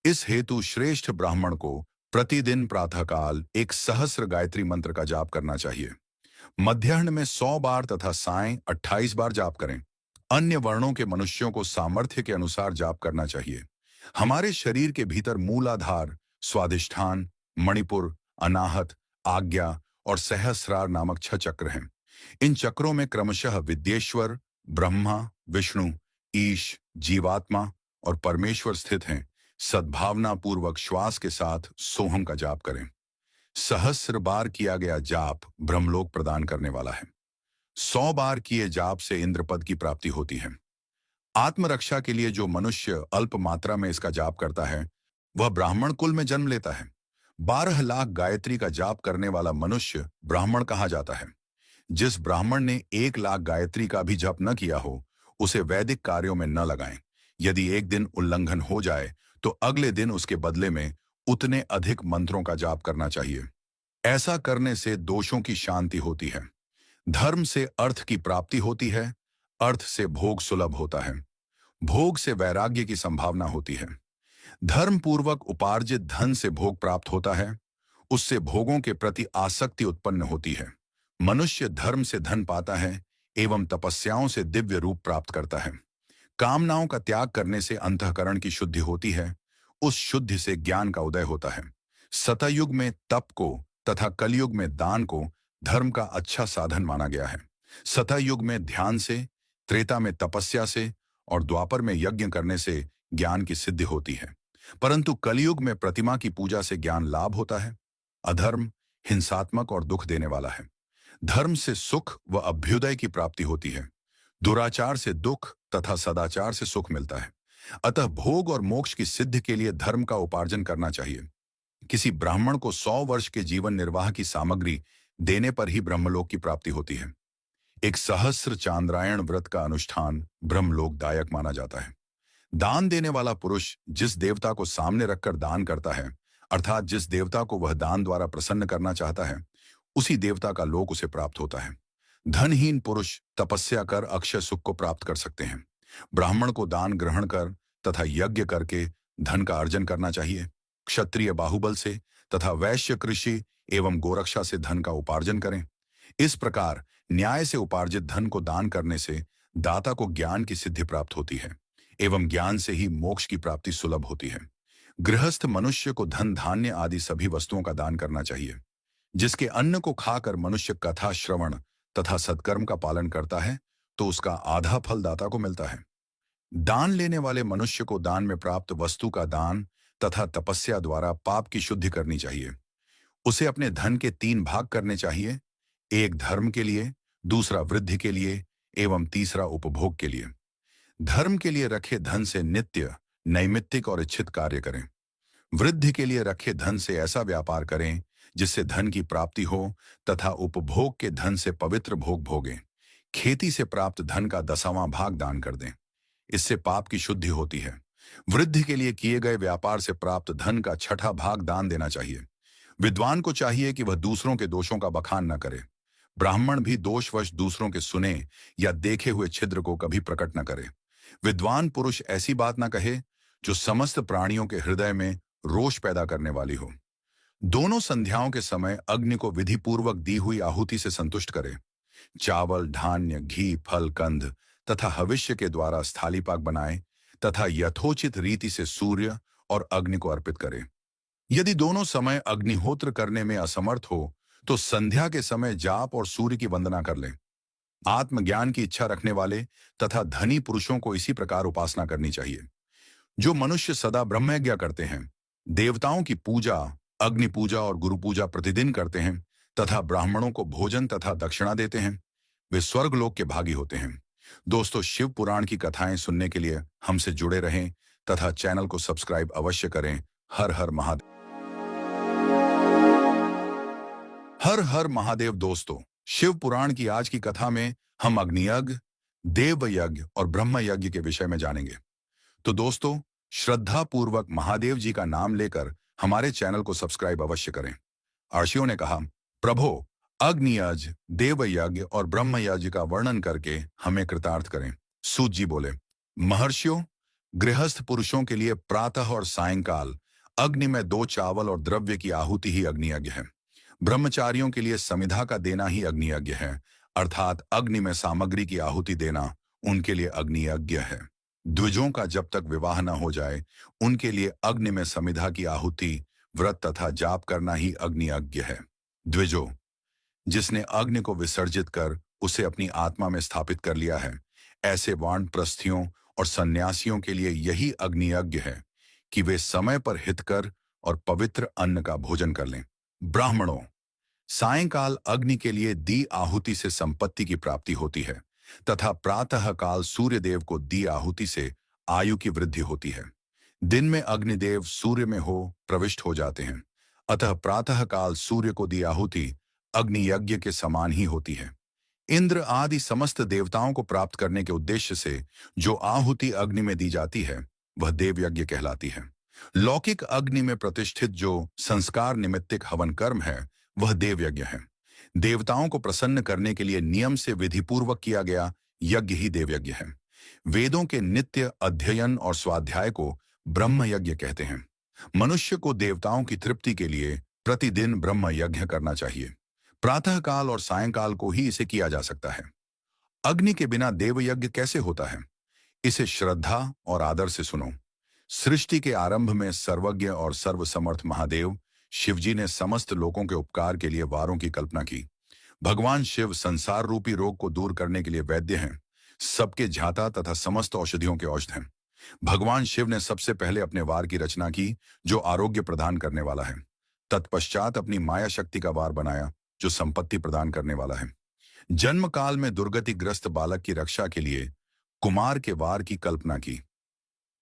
इस हेतु श्रेष्ठ ब्राह्मण को प्रतिदिन प्रातःकाल 1 सहस्र गायत्री मंत्र का जाप करना चाहिए। मध्याह्न में 100 बार तथा सायं 28 बार जाप करें। अन्य वर्णों के मनुष्यों को सामर्थ्य के अनुसार जाप करना चाहिए। हमारे शरीर के भीतर मूलाधार, स्वादिष्ठान, मणिपुर, अनाहत, आज्ञा और सहस्रार नामक 6 चक्र हैं। इन चक्रों में क्रमशः विद्येश्वर, ब्रह्मा, विष्णु, ईश, जीवात्मा और परमेश्वर स्थित हैं। सद्भावना पूर्वक श्वास के साथ सोहम का जाप करें। सहस्र बार किया गया जाप ब्रह्मलोक प्रदान करने वाला है। 100 बार किए जाप से इंद्रपद की प्राप्ति होती है। आत्मरक्षा के लिए जो मनुष्य अल्प मात्रा में इसका जाप करता है वह ब्राह्मण कुल में जन्म लेता है। 12 लाख गायत्री का जाप करने वाला मनुष्य ब्राह्मण कहा जाता है। जिस ब्राह्मण ने 1 लाख गायत्री का भी जप न किया हो उसे वैदिक कार्यों में न लगाएं। यदि एक दिन उल्लंघन हो जाए तो अगले दिन उसके बदले में उतने अधिक मंत्रों का जाप करना चाहिए। ऐसा करने से दोषों की शांति होती है। धर्म से अर्थ की प्राप्ति होती है। अर्थ से भोग सुलभ होता है। भोग से वैराग्य की संभावना होती है। धर्म पूर्वक उपार्जित धन से भोग प्राप्त होता है। उससे भोगों के प्रति आसक्ति उत्पन्न होती है। मनुष्य धर्म से धन पाता है एवं तपस्याओं से दिव्य रूप प्राप्त करता है। कामनाओं का त्याग करने से अंतःकरण की शुद्धि होती है। उस शुद्धि से ज्ञान का उदय होता है। सतयुग में तप को तथा कलयुग में दान को धर्म का अच्छा साधन माना गया है। सतयुग में ध्यान से, त्रेता में तपस्या से और द्वापर में यज्ञ करने से ज्ञान की सिद्धि होती है। परंतु कलयुग में प्रतिमा की पूजा से ज्ञान लाभ होता है। अधर्म हिंसात्मक और दुख देने वाला है। धर्म से सुख व अभ्युदय की प्राप्ति होती है। दुराचार से दुख तथा सदाचार से सुख मिलता है। अतः भोग और मोक्ष की सिद्धि के लिए धर्म का उपार्जन करना चाहिए। किसी ब्राह्मण को 100 वर्ष के जीवन निर्वाह की सामग्री देने पर ही ब्रह्मलोक की प्राप्ति होती है। एक सहस्र चांद्रायण व्रत का अनुष्ठान ब्रह्मलोकदायक माना जाता है। दान देने वाला पुरुष जिस देवता को सामने रखकर दान करता है, अर्थात जिस देवता को वह दान द्वारा प्रसन्न करना चाहता है, उसी देवता का लोक उसे प्राप्त होता है। धनहीन पुरुष तपस्या कर अक्षय सुख को प्राप्त कर सकते हैं। ब्राह्मण को दान ग्रहण कर तथा यज्ञ करके धन का अर्जन करना चाहिए। क्षत्रिय बाहुबल से तथा वैश्य कृषि एवं गोरक्षा से धन का उपार्जन करें। इस प्रकार न्याय से उपार्जित धन को दान करने से दाता को ज्ञान की सिद्धि प्राप्त होती है एवं ज्ञान से ही मोक्ष की प्राप्ति सुलभ होती है। गृहस्थ मनुष्य को धन, धान्य आदि सभी वस्तुओं का दान करना चाहिए। जिसके अन्न को खाकर मनुष्य कथा श्रवण तथा सत्कर्म का पालन करता है तो उसका आधा फल दाता को मिलता है। दान लेने वाले मनुष्य को दान में प्राप्त वस्तु का दान तथा तपस्या द्वारा पाप की शुद्धि करनी चाहिए। उसे अपने धन के 3 भाग करने चाहिए, एक धर्म के लिए, दूसरा वृद्धि के लिए एवं तीसरा उपभोग के लिए। धर्म के लिए रखे धन से नित्य, नैमित्तिक और इच्छित कार्य करें। वृद्धि के लिए रखे धन से ऐसा व्यापार करें जिससे धन की प्राप्ति हो तथा उपभोग के धन से पवित्र भोग भोगें। खेती से प्राप्त धन का 10वां भाग दान कर दें, इससे पाप की शुद्धि होती है। वृद्धि के लिए किए गए व्यापार से प्राप्त धन का 6ठा भाग दान देना चाहिए। विद्वान को चाहिए कि वह दूसरों के दोषों का बखान न करे। ब्राह्मण भी दोषवश दूसरों के सुने या देखे हुए छिद्र को कभी प्रकट न करे। विद्वान पुरुष ऐसी बात न कहे जो समस्त प्राणियों के हृदय में रोष पैदा करने वाली हो। दोनों संध्याओं के समय अग्नि को विधि पूर्वक दी हुई आहुति से संतुष्ट करे। चावल, धान्य, घी, फल, कंद तथा हविष्य के द्वारा स्थालीपाक बनाए तथा यथोचित रीति से सूर्य और अग्नि को अर्पित करे। यदि दोनों समय अग्निहोत्र करने में असमर्थ हो तो संध्या के समय जाप और सूर्य की वंदना कर लें। आत्मज्ञान की इच्छा रखने वाले तथा धनी पुरुषों को इसी प्रकार उपासना करनी चाहिए। जो मनुष्य सदा ब्रह्मयज्ञ करते हैं, देवताओं की पूजा, अग्नि पूजा और गुरु पूजा प्रतिदिन करते हैं तथा ब्राह्मणों को भोजन तथा दक्षिणा देते हैं, वे स्वर्गलोक के भागी होते हैं। दोस्तों, शिव पुराण की कथाएं सुनने के लिए हमसे जुड़े रहें तथा चैनल को सब्सक्राइब अवश्य करें। हर हर महादेव। हर हर महादेव। दोस्तों, शिव पुराण की आज की कथा में हम अग्नियज्ञ, देव यज्ञ और ब्रह्म यज्ञ के विषय में जानेंगे। तो दोस्तों, श्रद्धा पूर्वक महादेव जी का नाम लेकर हमारे चैनल को सब्सक्राइब अवश्य करें। ऋषियों ने कहा, प्रभो, अग्नियज्ञ, देव यज्ञ और ब्रह्म यज्ञ का वर्णन करके हमें कृतार्थ करें। सूत जी बोले, महर्षियों, गृहस्थ पुरुषों के लिए प्रातः और सायंकाल अग्नि में 2 चावल और द्रव्य की आहुति ही अग्नियज्ञ है। ब्रह्मचारियों के लिए समिधा का देना ही अग्नियज्ञ है, अर्थात अग्नि में सामग्री की आहुति देना उनके लिए अग्नियज्ञ है। द्विजों का जब तक विवाह न हो जाए उनके लिए अग्नि में समिधा की आहुति, व्रत तथा जाप करना ही अग्नियज्ञ है। द्विजो, जिसने अग्नि को विसर्जित कर उसे अपनी आत्मा में स्थापित कर लिया है, ऐसे वानप्रस्थियों और सन्यासियों के लिए यही अग्नि यज्ञ है कि वे समय पर हितकर और पवित्र अन्न का भोजन कर लें। ब्राह्मणों, सायंकाल अग्नि के लिए दी आहुति से संपत्ति की प्राप्ति होती है तथा प्रातः काल सूर्यदेव को दी आहुति से आयु की वृद्धि होती है। दिन में अग्निदेव सूर्य में हो प्रविष्ट हो जाते हैं, अतः प्रातः काल सूर्य को दी आहुति अग्नि यज्ञ के समान ही होती है। इंद्र आदि समस्त देवताओं को प्राप्त करने के उद्देश्य से जो आहुति अग्नि में दी जाती है वह देव यज्ञ कहलाती है। लौकिक अग्नि में प्रतिष्ठित जो संस्कार निमित्तिक हवन कर्म है वह देव यज्ञ है। देवताओं को प्रसन्न करने के लिए नियम से विधिपूर्वक किया गया यज्ञ ही देव यज्ञ है। वेदों के नित्य अध्ययन और स्वाध्याय को ब्रह्म यज्ञ कहते हैं। मनुष्य को देवताओं की तृप्ति के लिए प्रतिदिन ब्रह्म यज्ञ करना चाहिए। प्रातः काल और सायंकाल को ही इसे किया जा सकता है। अग्नि के बिना देव यज्ञ कैसे होता है, इसे श्रद्धा और आदर से सुनो। सृष्टि के आरंभ में सर्वज्ञ और सर्वसमर्थ महादेव शिवजी ने समस्त लोगों के उपकार के लिए वारों की कल्पना की। भगवान शिव संसार रूपी रोग को दूर करने के लिए वैद्य हैं, सबके झाता तथा समस्त औषधियों के औषध हैं। भगवान शिव ने सबसे पहले अपने वार की रचना की जो आरोग्य प्रदान करने वाला है। तत्पश्चात अपनी माया शक्ति का वार बनाया जो संपत्ति प्रदान करने वाला है। जन्म काल में दुर्गतिग्रस्त बालक की रक्षा के लिए कुमार के वार की कल्पना की।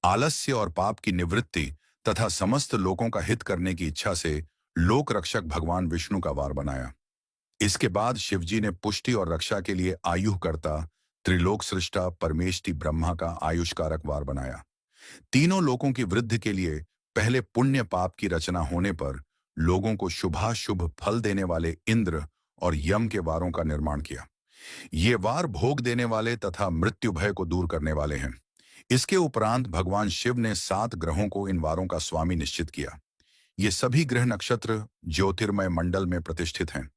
आलस्य और पाप की निवृत्ति तथा समस्त लोगों का हित करने की इच्छा से लोक रक्षक भगवान विष्णु का वार बनाया। इसके बाद शिवजी ने पुष्टि और रक्षा के लिए आयुःकर्ता त्रिलोक सृष्टा परमेष्टि ब्रह्मा का आयुष्कारक वार बनाया। तीनों लोकों की वृद्धि के लिए पहले पुण्य पाप की रचना होने पर लोगों को शुभाशुभ फल देने वाले इंद्र और यम के वारों का निर्माण किया। ये वार भोग देने वाले तथा मृत्यु भय को दूर करने वाले हैं। इसके उपरांत भगवान शिव ने 7 ग्रहों को इन वारों का स्वामी निश्चित किया। ये सभी ग्रह नक्षत्र ज्योतिर्मय मंडल में प्रतिष्ठित हैं।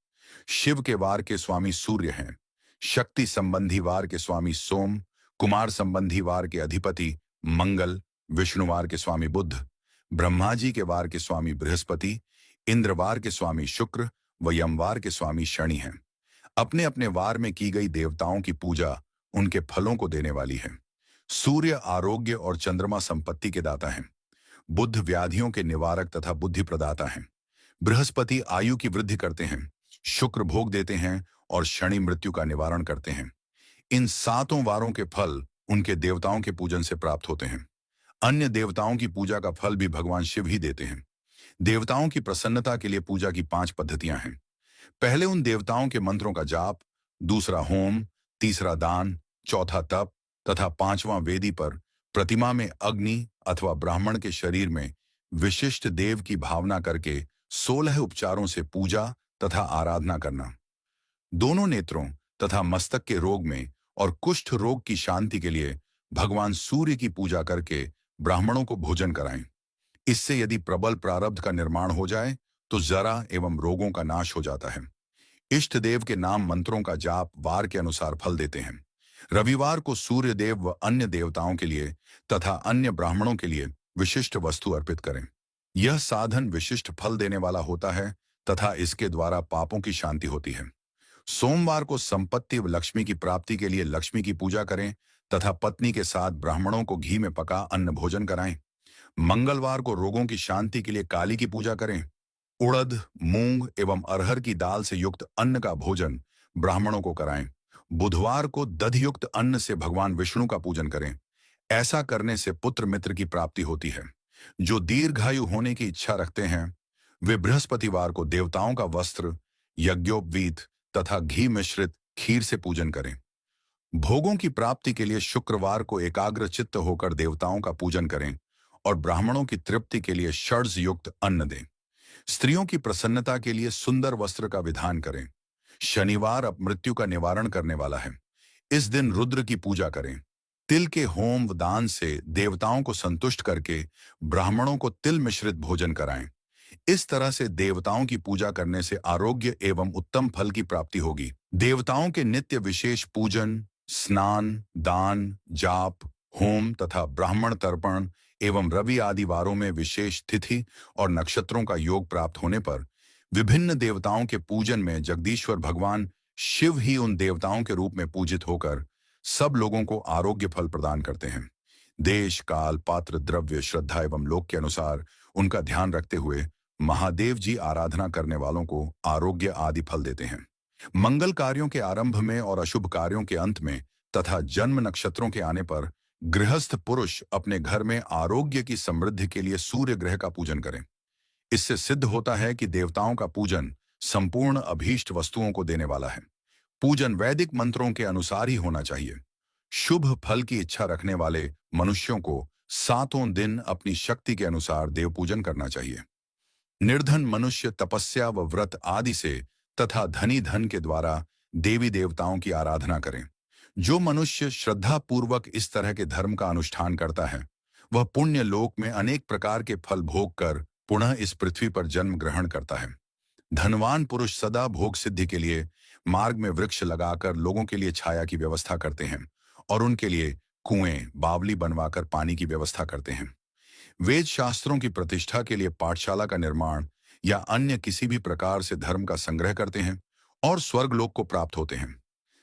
शिव के वार के स्वामी सूर्य हैं, शक्ति संबंधी वार के स्वामी सोम, कुमार संबंधी वार के अधिपति मंगल, विष्णुवार के स्वामी बुध, ब्रह्मा जी के वार के स्वामी बृहस्पति, इंद्रवार के स्वामी शुक्र व यमवार के स्वामी शनि हैं। अपने अपने वार में की गई देवताओं की पूजा उनके फलों को देने वाली है। सूर्य आरोग्य और चंद्रमा संपत्ति के दाता हैं। बुध व्याधियों के निवारक तथा बुद्धि प्रदाता हैं। बृहस्पति आयु की वृद्धि करते हैं, शुक्र भोग देते हैं और शनि मृत्यु का निवारण करते हैं। इन 7 वारों के फल उनके देवताओं के पूजन से प्राप्त होते हैं। अन्य देवताओं की पूजा का फल भी भगवान शिव ही देते हैं। देवताओं की प्रसन्नता के लिए पूजा की 5 पद्धतियां हैं। पहले उन देवताओं के मंत्रों का जाप, दूसरा होम, तीसरा दान, चौथा तप तथा 5वां वेदी पर प्रतिमा में अग्नि अथवा ब्राह्मण के शरीर में विशिष्ट देव की भावना करके 16 उपचारों से पूजा तथा आराधना करना। दोनों नेत्रों तथा मस्तक के रोग में और कुष्ठ रोग की शांति के लिए भगवान सूर्य की पूजा करके ब्राह्मणों को भोजन कराएं। इससे यदि प्रबल प्रारब्ध का निर्माण हो जाए तो जरा एवं रोगों का नाश हो जाता है। इष्ट देव के नाम मंत्रों का जाप वार के अनुसार फल देते हैं। रविवार को सूर्य देव व अन्य देवताओं के लिए तथा अन्य ब्राह्मणों के लिए विशिष्ट वस्तु अर्पित करें। यह साधन विशिष्ट फल देने वाला होता है तथा इसके द्वारा पापों की शांति होती है। सोमवार को संपत्ति व लक्ष्मी की प्राप्ति के लिए लक्ष्मी की पूजा करें तथा पत्नी के साथ ब्राह्मणों को घी में पका अन्न भोजन कराएं। मंगलवार को रोगों की शांति के लिए काली की पूजा करें। उड़द, मूंग एवं अरहर की दाल से युक्त अन्न का भोजन ब्राह्मणों को कराएं। बुधवार को दधि युक्त अन्न से भगवान विष्णु का पूजन करें। ऐसा करने से पुत्र मित्र की प्राप्ति होती है। जो दीर्घायु होने की इच्छा रखते हैं वे बृहस्पतिवार को देवताओं का वस्त्र, यज्ञोपवीत तथा घी मिश्रित खीर से पूजन करें। भोगों की प्राप्ति के लिए शुक्रवार को एकाग्र चित्त होकर देवताओं का पूजन करें और ब्राह्मणों की तृप्ति के लिए षड्ज युक्त अन्न दें। स्त्रियों की प्रसन्नता के लिए सुंदर वस्त्र का विधान करें। शनिवार अपमृत्यु का निवारण करने वाला है। इस दिन रुद्र की पूजा करें। तिल के होम व दान से देवताओं को संतुष्ट करके ब्राह्मणों को तिल मिश्रित भोजन कराएं। इस तरह से देवताओं की पूजा करने से आरोग्य एवं उत्तम फल की प्राप्ति होगी। देवताओं के नित्य विशेष पूजन, स्नान, दान, जाप, होम तथा ब्राह्मण तर्पण एवं रवि आदि वारों में विशेष तिथि और नक्षत्रों का योग प्राप्त होने पर विभिन्न देवताओं के पूजन में जगदीश्वर भगवान शिव ही उन देवताओं के रूप में पूजित होकर सब लोगों को आरोग्य फल प्रदान करते हैं। देश, काल, पात्र, द्रव्य, श्रद्धा एवं लोक के अनुसार उनका ध्यान रखते हुए महादेव जी आराधना करने वालों को आरोग्य आदि फल देते हैं। मंगल कार्यों के आरंभ में और अशुभ कार्यों के अंत में तथा जन्म नक्षत्रों के आने पर गृहस्थ पुरुष अपने घर में आरोग्य की समृद्धि के लिए सूर्य ग्रह का पूजन करें। इससे सिद्ध होता है कि देवताओं का पूजन संपूर्ण अभीष्ट वस्तुओं को देने वाला है। पूजन वैदिक मंत्रों के अनुसार ही होना चाहिए। शुभ फल की इच्छा रखने वाले मनुष्यों को सातों दिन अपनी शक्ति के अनुसार देव पूजन करना चाहिए। निर्धन मनुष्य तपस्या व व्रत आदि से तथा धनी धन के द्वारा देवी देवताओं की आराधना करें। जो मनुष्य श्रद्धा पूर्वक इस तरह के धर्म का अनुष्ठान करता है वह पुण्य लोक में अनेक प्रकार के फल भोग कर पुनः इस पृथ्वी पर जन्म ग्रहण करता है। धनवान पुरुष सदा भोग सिद्धि के लिए मार्ग में वृक्ष लगाकर लोगों के लिए छाया की व्यवस्था करते हैं और उनके लिए कुएं, बावली बनवाकर पानी की व्यवस्था करते हैं। वेद शास्त्रों की प्रतिष्ठा के लिए पाठशाला का निर्माण या अन्य किसी भी प्रकार से धर्म का संग्रह करते हैं और स्वर्गलोक को प्राप्त होते हैं।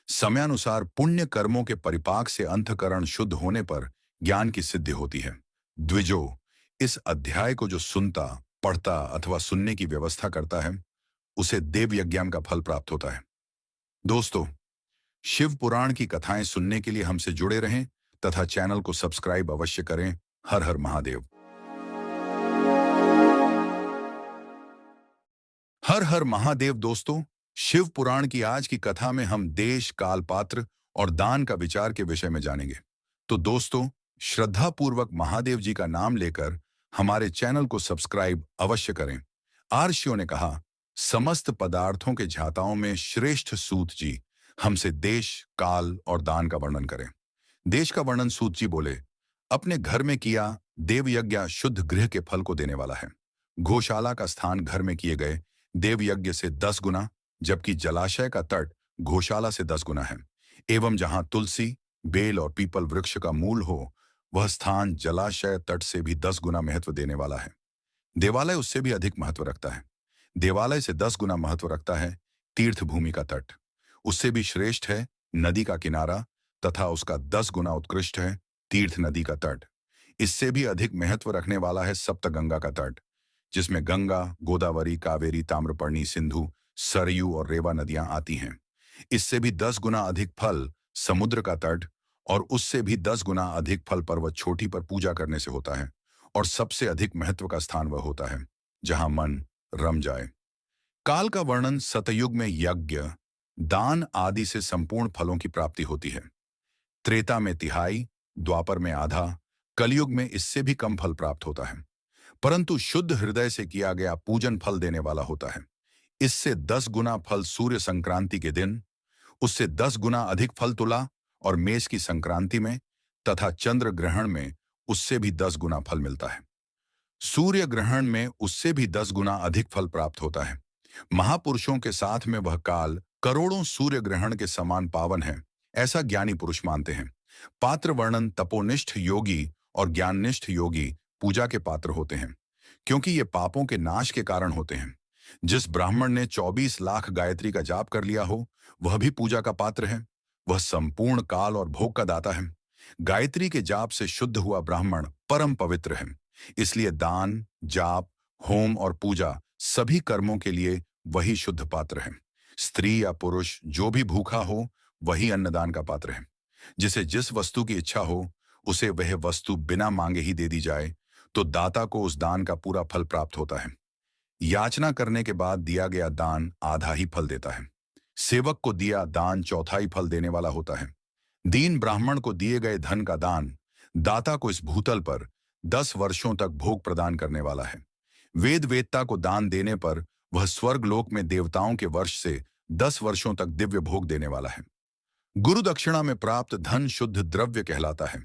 समयानुसार पुण्य कर्मों के परिपाक से अंतःकरण शुद्ध होने पर ज्ञान की सिद्धि होती है। द्विजो, इस अध्याय को जो सुनता, पढ़ता अथवा सुनने की व्यवस्था करता है उसे देव यज्ञ का फल प्राप्त होता है। दोस्तों, शिव पुराण की कथाएं सुनने के लिए हमसे जुड़े रहें तथा चैनल को सब्सक्राइब अवश्य करें। हर हर महादेव। हर हर महादेव। दोस्तों, शिव पुराण की आज की कथा में हम देश, काल, पात्र और दान का विचार के विषय में जानेंगे। तो दोस्तों, श्रद्धा पूर्वक महादेव जी का नाम लेकर हमारे चैनल को सब्सक्राइब अवश्य करें। आर्षियों ने कहा, समस्त पदार्थों के झाताओं में श्रेष्ठ सूत जी हमसे देश, काल और दान का वर्णन करें। देश का वर्णन सूत जी बोले, अपने घर में किया देव यज्ञ शुद्ध गृह के फल को देने वाला है। गौशाला का स्थान घर में किए गए देव यज्ञ से 10 गुना, जबकि जलाशय का तट गौशाला से 10 गुना है। एवं जहां तुलसी, बेल और पीपल वृक्ष का मूल हो वह स्थान जलाशय तट से भी 10 गुना महत्व देने वाला है। देवालय उससे भी अधिक महत्व रखता है। देवालय से 10 गुना महत्व रखता है तीर्थ भूमि का तट। उससे भी श्रेष्ठ है नदी का किनारा तथा उसका 10 गुना उत्कृष्ट है तीर्थ नदी का तट। इससे भी अधिक महत्व रखने वाला है सप्तगंगा का तट, जिसमें गंगा, गोदावरी, कावेरी, ताम्रपर्णी, सिंधु, सरयू और रेवा नदियां आती हैं। इससे भी 10 गुना अधिक फल समुद्र का तट और उससे भी 10 गुना अधिक फल पर्वत छोटी पर पूजा करने से होता है। और सबसे अधिक महत्व का स्थान वह होता है जहां मन रम जाए। काल का वर्णन सतयुग में यज्ञ, दान आदि से संपूर्ण फलों की प्राप्ति होती है। त्रेता में तिहाई, द्वापर में आधा, कलयुग में इससे भी कम फल प्राप्त होता है, परंतु शुद्ध हृदय से किया गया पूजन फल देने वाला होता है। इससे 10 गुना फल सूर्य संक्रांति के दिन, उससे 10 गुना अधिक फल तुला और मेष की संक्रांति में तथा चंद्र ग्रहण में उससे भी 10 गुना फल मिलता है। सूर्य ग्रहण में उससे भी 10 गुना अधिक फल प्राप्त होता है। महापुरुषों के साथ में वह काल करोड़ों सूर्य ग्रहण के समान पावन है, ऐसा ज्ञानी पुरुष मानते हैं। पात्र वर्णन तपोनिष्ठ योगी और ज्ञाननिष्ठ योगी पूजा के पात्र होते हैं, क्योंकि ये पापों के नाश के कारण होते हैं। जिस ब्राह्मण ने 24 लाख गायत्री का जाप कर लिया हो वह भी पूजा का पात्र है। वह संपूर्ण काल और भोग का दाता है। गायत्री के जाप से शुद्ध हुआ ब्राह्मण परम पवित्र है। इसलिए दान, जाप, होम और पूजा सभी कर्मों के लिए वही शुद्ध पात्र है। स्त्री या पुरुष जो भी भूखा हो वही अन्नदान का पात्र है। जिसे जिस वस्तु की इच्छा हो उसे वह वस्तु बिना मांगे ही दे दी जाए तो दाता को उस दान का पूरा फल प्राप्त होता है। याचना करने के बाद दिया गया दान आधा ही फल देता है। सेवक को दिया दान चौथाई फल देने वाला होता है। दीन ब्राह्मण को दिए गए धन का दान दाता को इस भूतल पर 10 वर्षों तक भोग प्रदान करने वाला है। वेद वेदता को दान देने पर वह स्वर्ग लोक में देवताओं के वर्ष से 10 वर्षों तक दिव्य भोग देने वाला है। गुरु दक्षिणा में प्राप्त धन शुद्ध द्रव्य कहलाता है।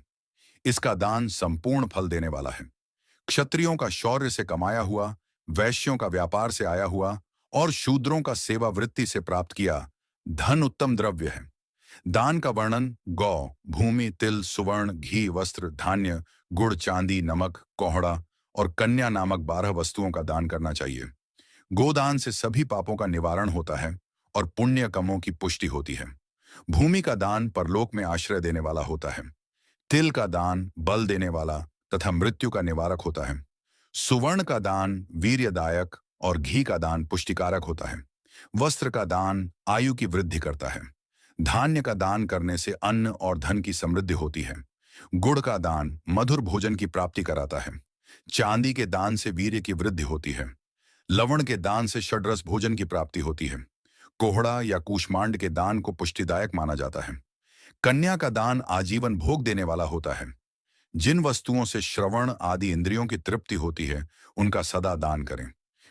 इसका दान संपूर्ण फल देने वाला है। क्षत्रियों का शौर्य से कमाया हुआ, वैश्यों का व्यापार से आया हुआ और शूद्रों का सेवा वृत्ति से प्राप्त किया धन उत्तम द्रव्य है। दान का वर्णन गौ, भूमि, तिल, सुवर्ण, घी, वस्त्र, धान्य, गुड़, चांदी, नमक, कोहड़ा और कन्या नामक 12 वस्तुओं का दान करना चाहिए। गोदान से सभी पापों का निवारण होता है और पुण्य कर्मों की पुष्टि होती है। भूमि का दान परलोक में आश्रय देने वाला होता है। तिल का दान बल देने वाला तथा मृत्यु का निवारक होता है। सुवर्ण का दान वीर्यदायक और घी का दान पुष्टिकारक होता है। वस्त्र का दान आयु की वृद्धि करता है। धान्य का दान करने से अन्न और धन की समृद्धि होती है। गुड़ का दान मधुर भोजन की प्राप्ति कराता है। चांदी के दान से वीर्य की वृद्धि होती है। लवण के दान से षड्रस भोजन की प्राप्ति होती है। कोहड़ा या कूष्मांड के दान को पुष्टिदायक माना जाता है। कन्या का दान आजीवन भोग देने वाला होता है। जिन वस्तुओं से श्रवण आदि इंद्रियों की तृप्ति होती है उनका सदा दान करें।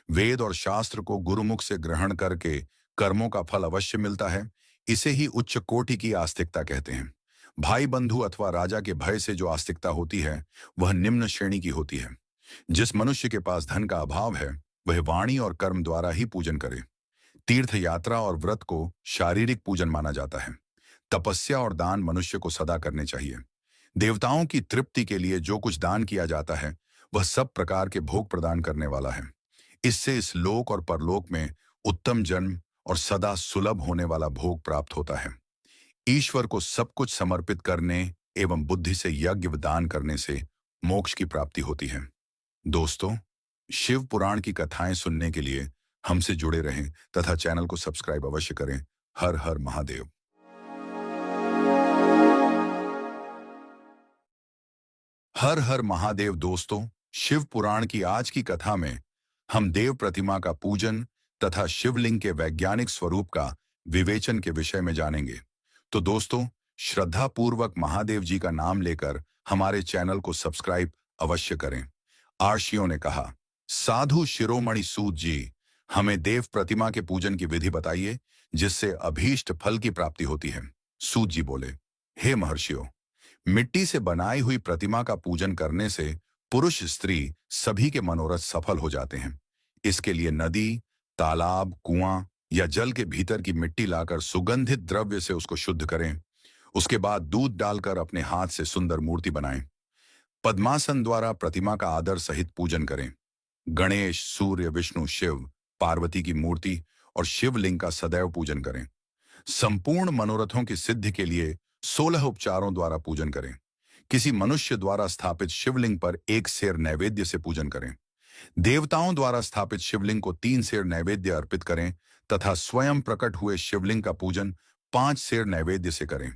वेद और शास्त्र को गुरुमुख से ग्रहण करके कर्मों का फल अवश्य मिलता है। इसे ही उच्च कोटि की आस्तिकता कहते हैं। भाई बंधु अथवा राजा के भय से जो आस्तिकता होती है वह निम्न श्रेणी की होती है। जिस मनुष्य के पास धन का अभाव है वह वाणी और कर्म द्वारा ही पूजन करे। तीर्थ यात्रा और व्रत को शारीरिक पूजन माना जाता है। तपस्या और दान मनुष्य को सदा करने चाहिए। देवताओं की तृप्ति के लिए जो कुछ दान किया जाता है वह सब प्रकार के भोग प्रदान करने वाला है। इससे इस लोक और परलोक में उत्तम जन्म और सदा सुलभ होने वाला भोग प्राप्त होता है। ईश्वर को सब कुछ समर्पित करने एवं बुद्धि से यज्ञ व दान करने से मोक्ष की प्राप्ति होती है। दोस्तों, शिव पुराण की कथाएं सुनने के लिए हमसे जुड़े रहें तथा चैनल को सब्सक्राइब अवश्य करें। हर हर महादेव। हर हर महादेव। दोस्तों, शिव पुराण की आज की कथा में हम देव प्रतिमा का पूजन तथा शिवलिंग के वैज्ञानिक स्वरूप का विवेचन के विषय में जानेंगे। तो दोस्तों, श्रद्धा पूर्वक महादेव जी का नाम लेकर हमारे चैनल को सब्सक्राइब अवश्य करें। आर्षियों ने कहा, साधु शिरोमणि सूत जी, हमें देव प्रतिमा के पूजन की विधि बताइए जिससे अभीष्ट फल की प्राप्ति होती है। सूत जी बोले, हे महर्षियों, मिट्टी से बनाई हुई प्रतिमा का पूजन करने से पुरुष स्त्री सभी के मनोरथ सफल हो जाते हैं। इसके लिए नदी, तालाब, कुआं या जल के भीतर की मिट्टी लाकर सुगंधित द्रव्य से उसको शुद्ध करें। उसके बाद दूध डालकर अपने हाथ से सुंदर मूर्ति बनाएं। पद्मासन द्वारा प्रतिमा का आदर सहित पूजन करें। गणेश, सूर्य, विष्णु, शिव, पार्वती की मूर्ति और शिवलिंग का सदैव पूजन करें। संपूर्ण मनोरथों की सिद्धि के लिए 16 उपचारों द्वारा पूजन करें। किसी मनुष्य द्वारा स्थापित शिवलिंग पर 1 सेर नैवेद्य से पूजन करें। देवताओं द्वारा स्थापित शिवलिंग को 3 सेर नैवेद्य अर्पित करें तथा स्वयं प्रकट हुए शिवलिंग का पूजन 5 सेर नैवेद्य से करें।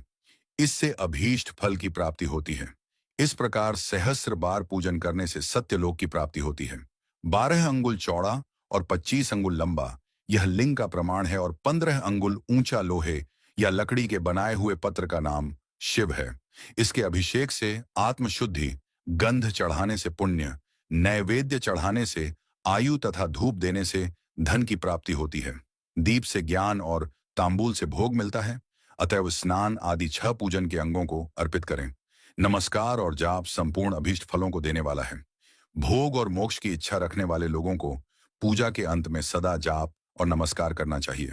इससे अभीष्ट फल की प्राप्ति होती है। इस प्रकार सहस्र बार पूजन करने से सत्यलोक की प्राप्ति होती है। 12 अंगुल चौड़ा और 25 अंगुल लंबा यह लिंग का प्रमाण है और 15 अंगुल ऊंचा लोहे या लकड़ी के बनाए हुए पत्र का नाम शिव है। इसके अभिषेक से आत्मशुद्धि, गंध चढ़ाने से पुण्य, नैवेद्य चढ़ाने से आयु तथा धूप देने से धन की प्राप्ति होती है। दीप से ज्ञान और तांबूल से भोग मिलता है। अतएव स्नान आदि 6 पूजन के अंगों को अर्पित करें। नमस्कार और जाप संपूर्ण अभीष्ट फलों को देने वाला है। भोग और मोक्ष की इच्छा रखने वाले लोगों को पूजा के अंत में सदा जाप और नमस्कार करना चाहिए।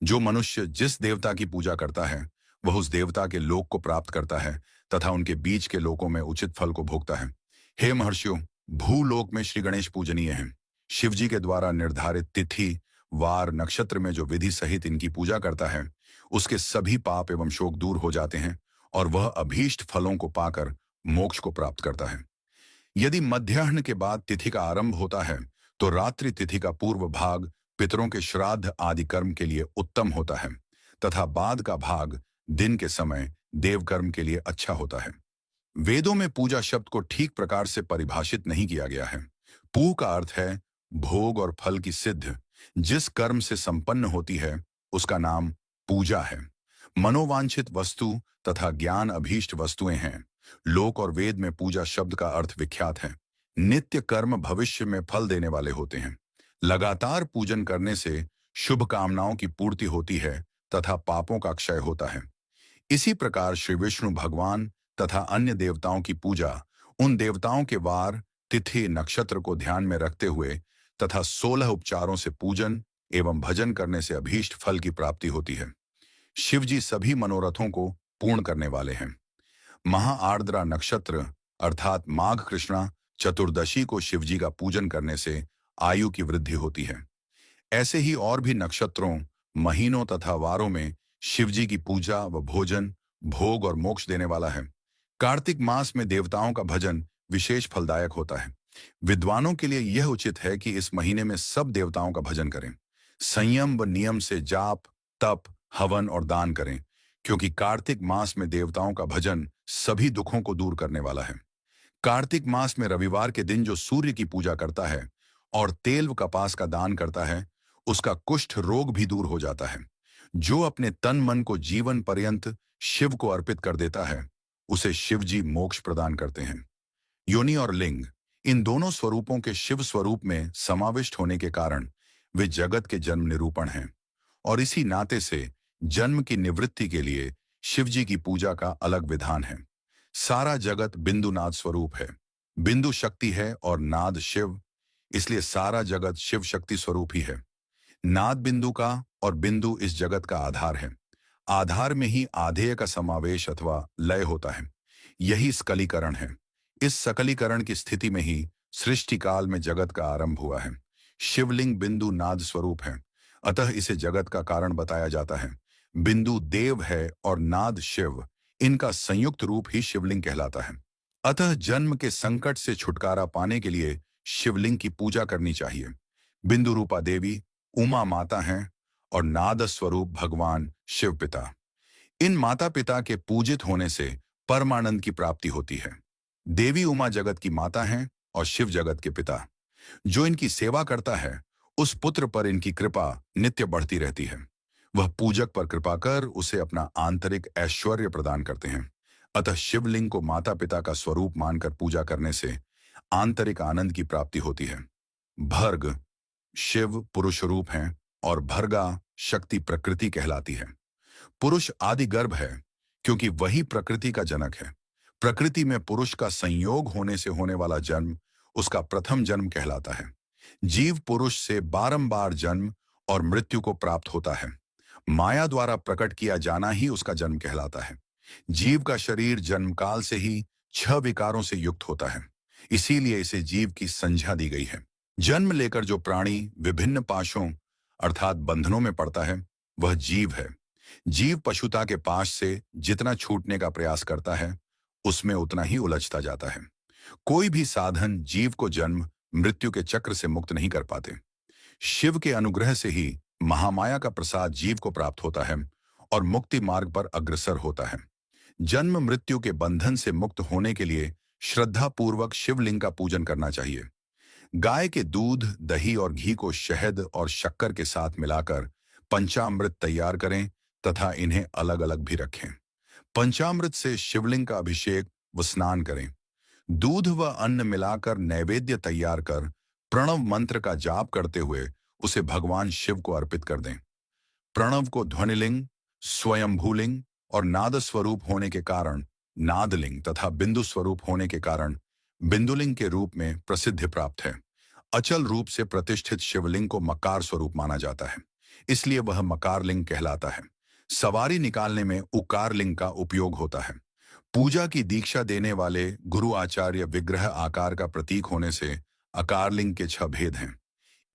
जो मनुष्य जिस देवता की पूजा करता है वह उस देवता के लोक को प्राप्त करता है तथा उनके बीच के लोकों में उचित फल को भोगता है। हे महर्षियों, भूलोक में श्री गणेश पूजनीय हैं। शिव जी के द्वारा निर्धारित तिथि, वार, नक्षत्र में जो विधि सहित इनकी पूजा करता है उसके सभी पाप एवं शोक दूर हो जाते हैं और वह अभीष्ट फलों को पाकर मोक्ष को प्राप्त करता है। यदि मध्याह्न के बाद तिथि का आरंभ होता है तो रात्रि तिथि का पूर्व भाग पितरों के श्राद्ध आदि कर्म के लिए उत्तम होता है तथा बाद का भाग दिन के समय देव कर्म के लिए अच्छा होता है। वेदों में पूजा शब्द को ठीक प्रकार से परिभाषित नहीं किया गया है। पू का अर्थ है भोग और फल की सिद्ध। जिस कर्म से संपन्न होती है उसका नाम पूजा है। मनोवांछित वस्तु तथा ज्ञान अभीष्ट वस्तुएं हैं। लोक और वेद में पूजा शब्द का अर्थ विख्यात है। नित्य कर्म भविष्य में फल देने वाले होते हैं। लगातार पूजन करने से शुभ कामनाओं की पूर्ति होती है तथा पापों का क्षय होता है। इसी प्रकार श्री विष्णु भगवान तथा अन्य देवताओं की पूजा उन देवताओं के वार, तिथि, नक्षत्र को ध्यान में रखते हुए तथा 16 उपचारों से पूजन एवं भजन करने से अभीष्ट फल की प्राप्ति होती है। शिव जी सभी मनोरथों को पूर्ण करने वाले हैं। महाआर्द्रा नक्षत्र अर्थात माघ कृष्णा चतुर्दशी को शिवजी का पूजन करने से आयु की वृद्धि होती है। ऐसे ही और भी नक्षत्रों, महीनों तथा वारों में शिवजी की पूजा व भोजन, भोग और मोक्ष देने वाला है। कार्तिक मास में देवताओं का भजन विशेष फलदायक होता है। विद्वानों के लिए यह उचित है कि इस महीने में सब देवताओं का भजन करें। संयम व नियम से जाप, तप, हवन और दान करें, क्योंकि कार्तिक मास में देवताओं का भजन सभी दुखों को दूर करने वाला है। कार्तिक मास में रविवार के दिन जो सूर्य की पूजा करता है और तेल व कपास का दान करता है, उसका कुष्ठ रोग भी दूर हो जाता है। जो अपने तन मन को जीवन पर्यंत शिव को अर्पित कर देता है, उसे शिव जी मोक्ष प्रदान करते हैं। योनि और लिंग, इन दोनों स्वरूपों के शिव स्वरूप में समाविष्ट होने के कारण वे जगत के जन्म निरूपण हैं, और इसी नाते से जन्म की निवृत्ति के लिए शिव जी की पूजा का अलग विधान है। सारा जगत बिंदु नाद स्वरूप है। बिंदु शक्ति है और नाद शिव, इसलिए सारा जगत शिव शक्ति स्वरूप ही है। नाद बिंदु का और बिंदु इस जगत का आधार है। आधार में ही आधेय का समावेश अथवा लय होता है। यही स्कलीकरण है। इस सकलीकरण की स्थिति में ही सृष्टि काल में जगत का आरंभ हुआ है। शिवलिंग बिंदु नाद स्वरूप है, अतः इसे जगत का कारण बताया जाता है। बिंदु देव है और नाद शिव, इनका संयुक्त रूप ही शिवलिंग कहलाता है। अतः जन्म के संकट से छुटकारा पाने के लिए शिवलिंग की पूजा करनी चाहिए। बिंदु रूपा देवी उमा माता हैं और नाद स्वरूप भगवान शिव पिता। इन माता पिता के पूजित होने से परमानंद की प्राप्ति होती है। देवी उमा जगत की माता हैं और शिव जगत के पिता। जो इनकी सेवा करता है, उस पुत्र पर इनकी कृपा नित्य बढ़ती रहती है। वह पूजक पर कृपा कर उसे अपना आंतरिक ऐश्वर्य प्रदान करते हैं। अतः शिवलिंग को माता पिता का स्वरूप मानकर पूजा करने से आंतरिक आनंद की प्राप्ति होती है। भर्ग, शिव पुरुष रूप हैं और भर्गा शक्ति प्रकृति कहलाती है। पुरुष आदि गर्भ है, क्योंकि वही प्रकृति का जनक है। प्रकृति में पुरुष का संयोग होने से होने वाला जन्म उसका प्रथम जन्म कहलाता है। जीव पुरुष से बारंबार जन्म और मृत्यु को प्राप्त होता है। माया द्वारा प्रकट किया जाना ही उसका जन्म कहलाता है। जीव का शरीर जन्मकाल से ही 6 विकारों से युक्त होता है, इसीलिए इसे जीव की संज्ञा दी गई है। जन्म लेकर जो प्राणी विभिन्न पाशों अर्थात बंधनों में पड़ता है, वह जीव है। जीव पशुता के पाश से जितना छूटने का प्रयास करता है, उसमें उतना ही उलझता जाता है। कोई भी साधन जीव को जन्म मृत्यु के चक्र से मुक्त नहीं कर पाते। शिव के अनुग्रह से ही महामाया का प्रसाद जीव को प्राप्त होता है और मुक्ति मार्ग पर अग्रसर होता है। जन्म मृत्यु के बंधन से मुक्त होने के लिए श्रद्धा पूर्वक शिवलिंग का पूजन करना चाहिए। गाय के दूध, दही और घी को शहद और शक्कर के साथ मिलाकर पंचामृत तैयार करें तथा इन्हें अलग अलग भी रखें। पंचामृत से शिवलिंग का अभिषेक व स्नान करें। दूध व अन्न मिलाकर नैवेद्य तैयार कर प्रणव मंत्र का जाप करते हुए उसे भगवान शिव को अर्पित कर दें। प्रणव को ध्वनिलिंग, स्वयंभूलिंग और नाद स्वरूप होने के कारण नादलिंग तथा बिंदु स्वरूप होने के कारण बिंदुलिंग के रूप में प्रसिद्धि प्राप्त है। अचल रूप से प्रतिष्ठित शिवलिंग को मकार स्वरूप माना जाता है, इसलिए वह मकारलिंग कहलाता है। सवारी निकालने में उकारलिंग का उपयोग होता है। पूजा की दीक्षा देने वाले गुरु आचार्य विग्रह आकार का प्रतीक होने से अकारलिंग के 6 भेद हैं।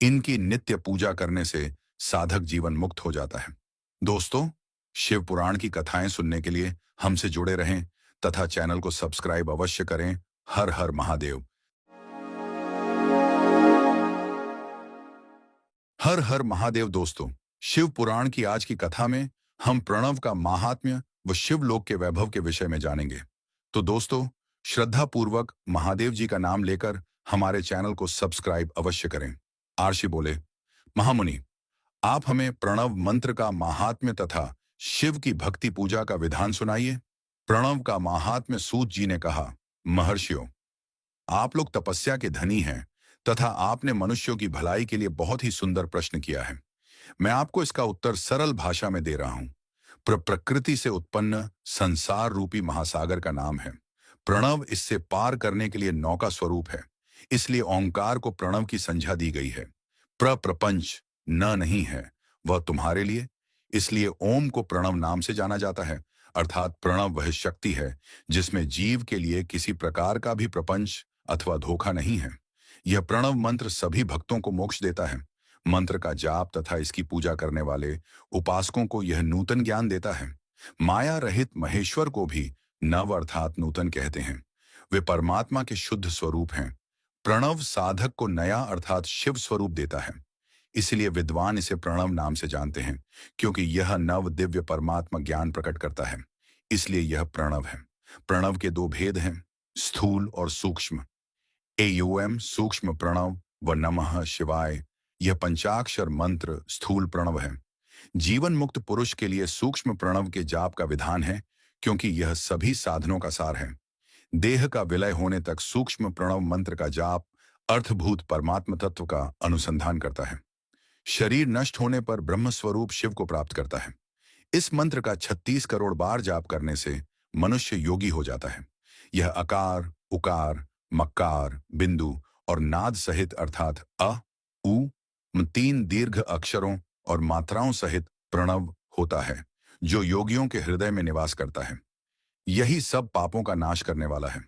इनकी नित्य पूजा करने से साधक जीवन मुक्त हो जाता है। दोस्तों, शिव पुराण की कथाएं सुनने के लिए हमसे जुड़े रहें तथा चैनल को सब्सक्राइब अवश्य करें। हर हर महादेव। हर हर महादेव। दोस्तों, शिव पुराण की आज की कथा में हम प्रणव का महात्म्य व शिवलोक के वैभव के विषय में जानेंगे। तो दोस्तों, श्रद्धा पूर्वक महादेव जी का नाम लेकर हमारे चैनल को सब्सक्राइब अवश्य करें। आर्षि बोले, महामुनि, आप हमें प्रणव मंत्र का महात्म्य तथा शिव की भक्ति पूजा का विधान सुनाइए। प्रणव का महात्म्य सूत जी ने कहा, महर्षियों, आप लोग तपस्या के धनी हैं तथा आपने मनुष्यों की भलाई के लिए बहुत ही सुंदर प्रश्न किया है। मैं आपको इसका उत्तर सरल भाषा में दे रहा हूं। प्रकृति से उत्पन्न संसार रूपी महासागर का नाम है प्रणव। इससे पार करने के लिए नौका स्वरूप है, इसलिए ओंकार को प्रणव की संज्ञा दी गई है। प्रपंच न नहीं है, वह तुम्हारे लिए, इसलिए ओम को प्रणव नाम से जाना जाता है। अर्थात प्रणव वह शक्ति है जिसमें जीव के लिए किसी प्रकार का भी प्रपंच अथवा धोखा नहीं है। यह प्रणव मंत्र सभी भक्तों को मोक्ष देता है। मंत्र का जाप तथा इसकी पूजा करने वाले उपासकों को यह नूतन ज्ञान देता है। माया रहित महेश्वर को भी नव अर्थात नूतन कहते हैं। वे परमात्मा के शुद्ध स्वरूप हैं। प्रणव साधक को नया अर्थात शिव स्वरूप देता है। इसलिए विद्वान इसे प्रणव नाम से जानते हैं, क्योंकि यह नव दिव्य परमात्मा ज्ञान प्रकट करता है। इसलिए यह प्रणव है। प्रणव के दो भेद हैं, स्थूल और सूक्ष्म। एयूएम सूक्ष्म प्रणव व नमः शिवाय, यह पंचाक्षर मंत्र स्थूल प्रणव है। जीवन मुक्त पुरुष के लिए सूक्ष्म प्रणव के जाप का विधान है, क्योंकि यह सभी साधनों का सार है। देह का विलय होने तक सूक्ष्म प्रणव मंत्र का जाप अर्थभूत परमात्म तत्व का अनुसंधान करता है। शरीर नष्ट होने पर ब्रह्म स्वरूप शिव को प्राप्त करता है। इस मंत्र का 36 करोड़ बार जाप करने से मनुष्य योगी हो जाता है। यह अकार, उकार, मक्कार, बिंदु और नाद सहित अर्थात अ, उ, तीन दीर्घ अक्षरों और मात्राओं सहित प्रणव होता है, जो योगियों के हृदय में निवास करता है। यही सब पापों का नाश करने वाला है।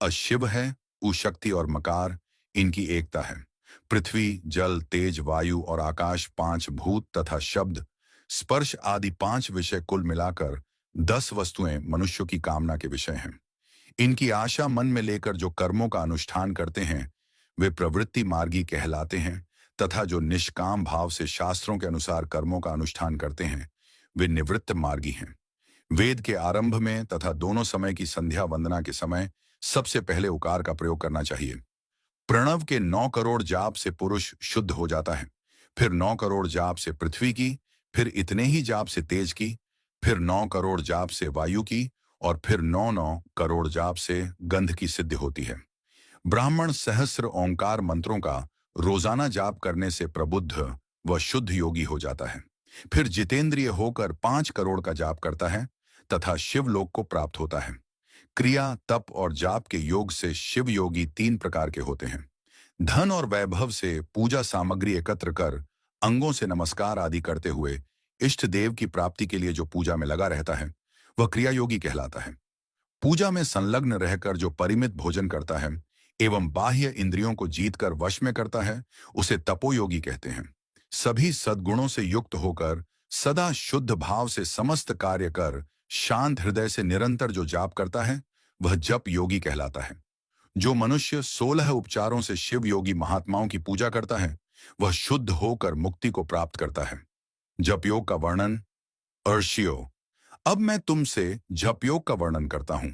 अशिव है, उ शक्ति और मकार, इनकी एकता है। पृथ्वी, जल, तेज, वायु और आकाश 5 भूत तथा शब्द, स्पर्श आदि 5 विषय कुल मिलाकर 10 वस्तुएं मनुष्य की कामना के विषय हैं। इनकी आशा मन में लेकर जो कर्मों का अनुष्ठान करते हैं, वे प्रवृत्ति मार्गी कहलाते हैं, तथा जो निष्काम भाव से शास्त्रों के अनुसार कर्मों का अनुष्ठान करते हैं, वे निवृत्त मार्गी हैं। वेद के आरंभ में तथा दोनों समय की संध्या वंदना के समय सबसे पहले उकार का प्रयोग करना चाहिए। प्रणव के 9 करोड़ जाप से पुरुष शुद्ध हो जाता है। फिर 9 करोड़ जाप से पृथ्वी की, फिर इतने ही जाप से तेज की, फिर 9 करोड़ जाप से वायु की, और फिर 9 करोड़ जाप से गंध की सिद्धि होती है। ब्राह्मण सहस्र ओंकार मंत्रों का रोजाना जाप करने से प्रबुद्ध व शुद्ध योगी हो जाता है। फिर जितेंद्रिय होकर 5 करोड़ का जाप करता है तथा शिवलोक को प्राप्त होता है। क्रिया, तप और जाप के योग से शिव योगी 3 प्रकार के होते हैं। धन और वैभव से पूजा सामग्री एकत्र कर अंगों से नमस्कार आदि करते हुए इष्ट देव की प्राप्ति के लिए जो पूजा में लगा रहता है, वह क्रिया योगी कहलाता है। पूजा में संलग्न रहकर जो परिमित भोजन करता है एवं बाह्य इंद्रियों को जीतकर वश में करता है, उसे तपोयोगी कहते हैं। सभी सद्गुणों से युक्त होकर सदा शुद्ध भाव से समस्त कार्य कर शांत हृदय से निरंतर जो जाप करता है, वह जप योगी कहलाता है। जो मनुष्य 16 उपचारों से शिव योगी महात्माओं की पूजा करता है, वह शुद्ध होकर मुक्ति को प्राप्त करता है। जप योग का वर्णन। अर्ष्यो, अब मैं तुमसे जप योग का वर्णन करता हूं।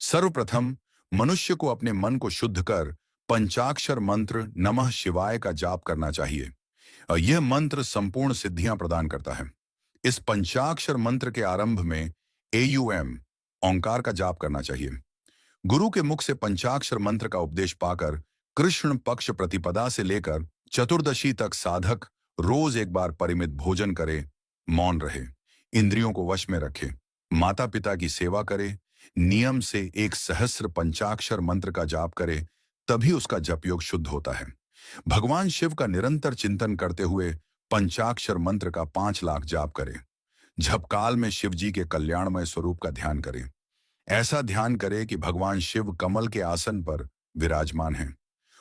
सर्वप्रथम मनुष्य को अपने मन को शुद्ध कर पंचाक्षर मंत्र नमः शिवाय का जाप करना चाहिए। यह मंत्र संपूर्ण सिद्धियां प्रदान करता है। इस पंचाक्षर मंत्र के आरंभ में एयूएम ओंकार का जाप करना चाहिए। गुरु के मुख से पंचाक्षर मंत्र का उपदेश पाकर कृष्ण पक्ष प्रतिपदा से लेकर चतुर्दशी तक साधक रोज एक बार परिमित भोजन करे, मौन रहे, इंद्रियों को वश में रखे, माता पिता की सेवा करे, नियम से 1 सहस्र पंचाक्षर मंत्र का जाप करे, तभी उसका जप योग शुद्ध होता है। भगवान शिव का निरंतर चिंतन करते हुए पंचाक्षर मंत्र का 5 लाख जाप करे। झपकाल में शिव जी के कल्याणमय स्वरूप का ध्यान करे। ऐसा ध्यान करे कि भगवान शिव कमल के आसन पर विराजमान हैं।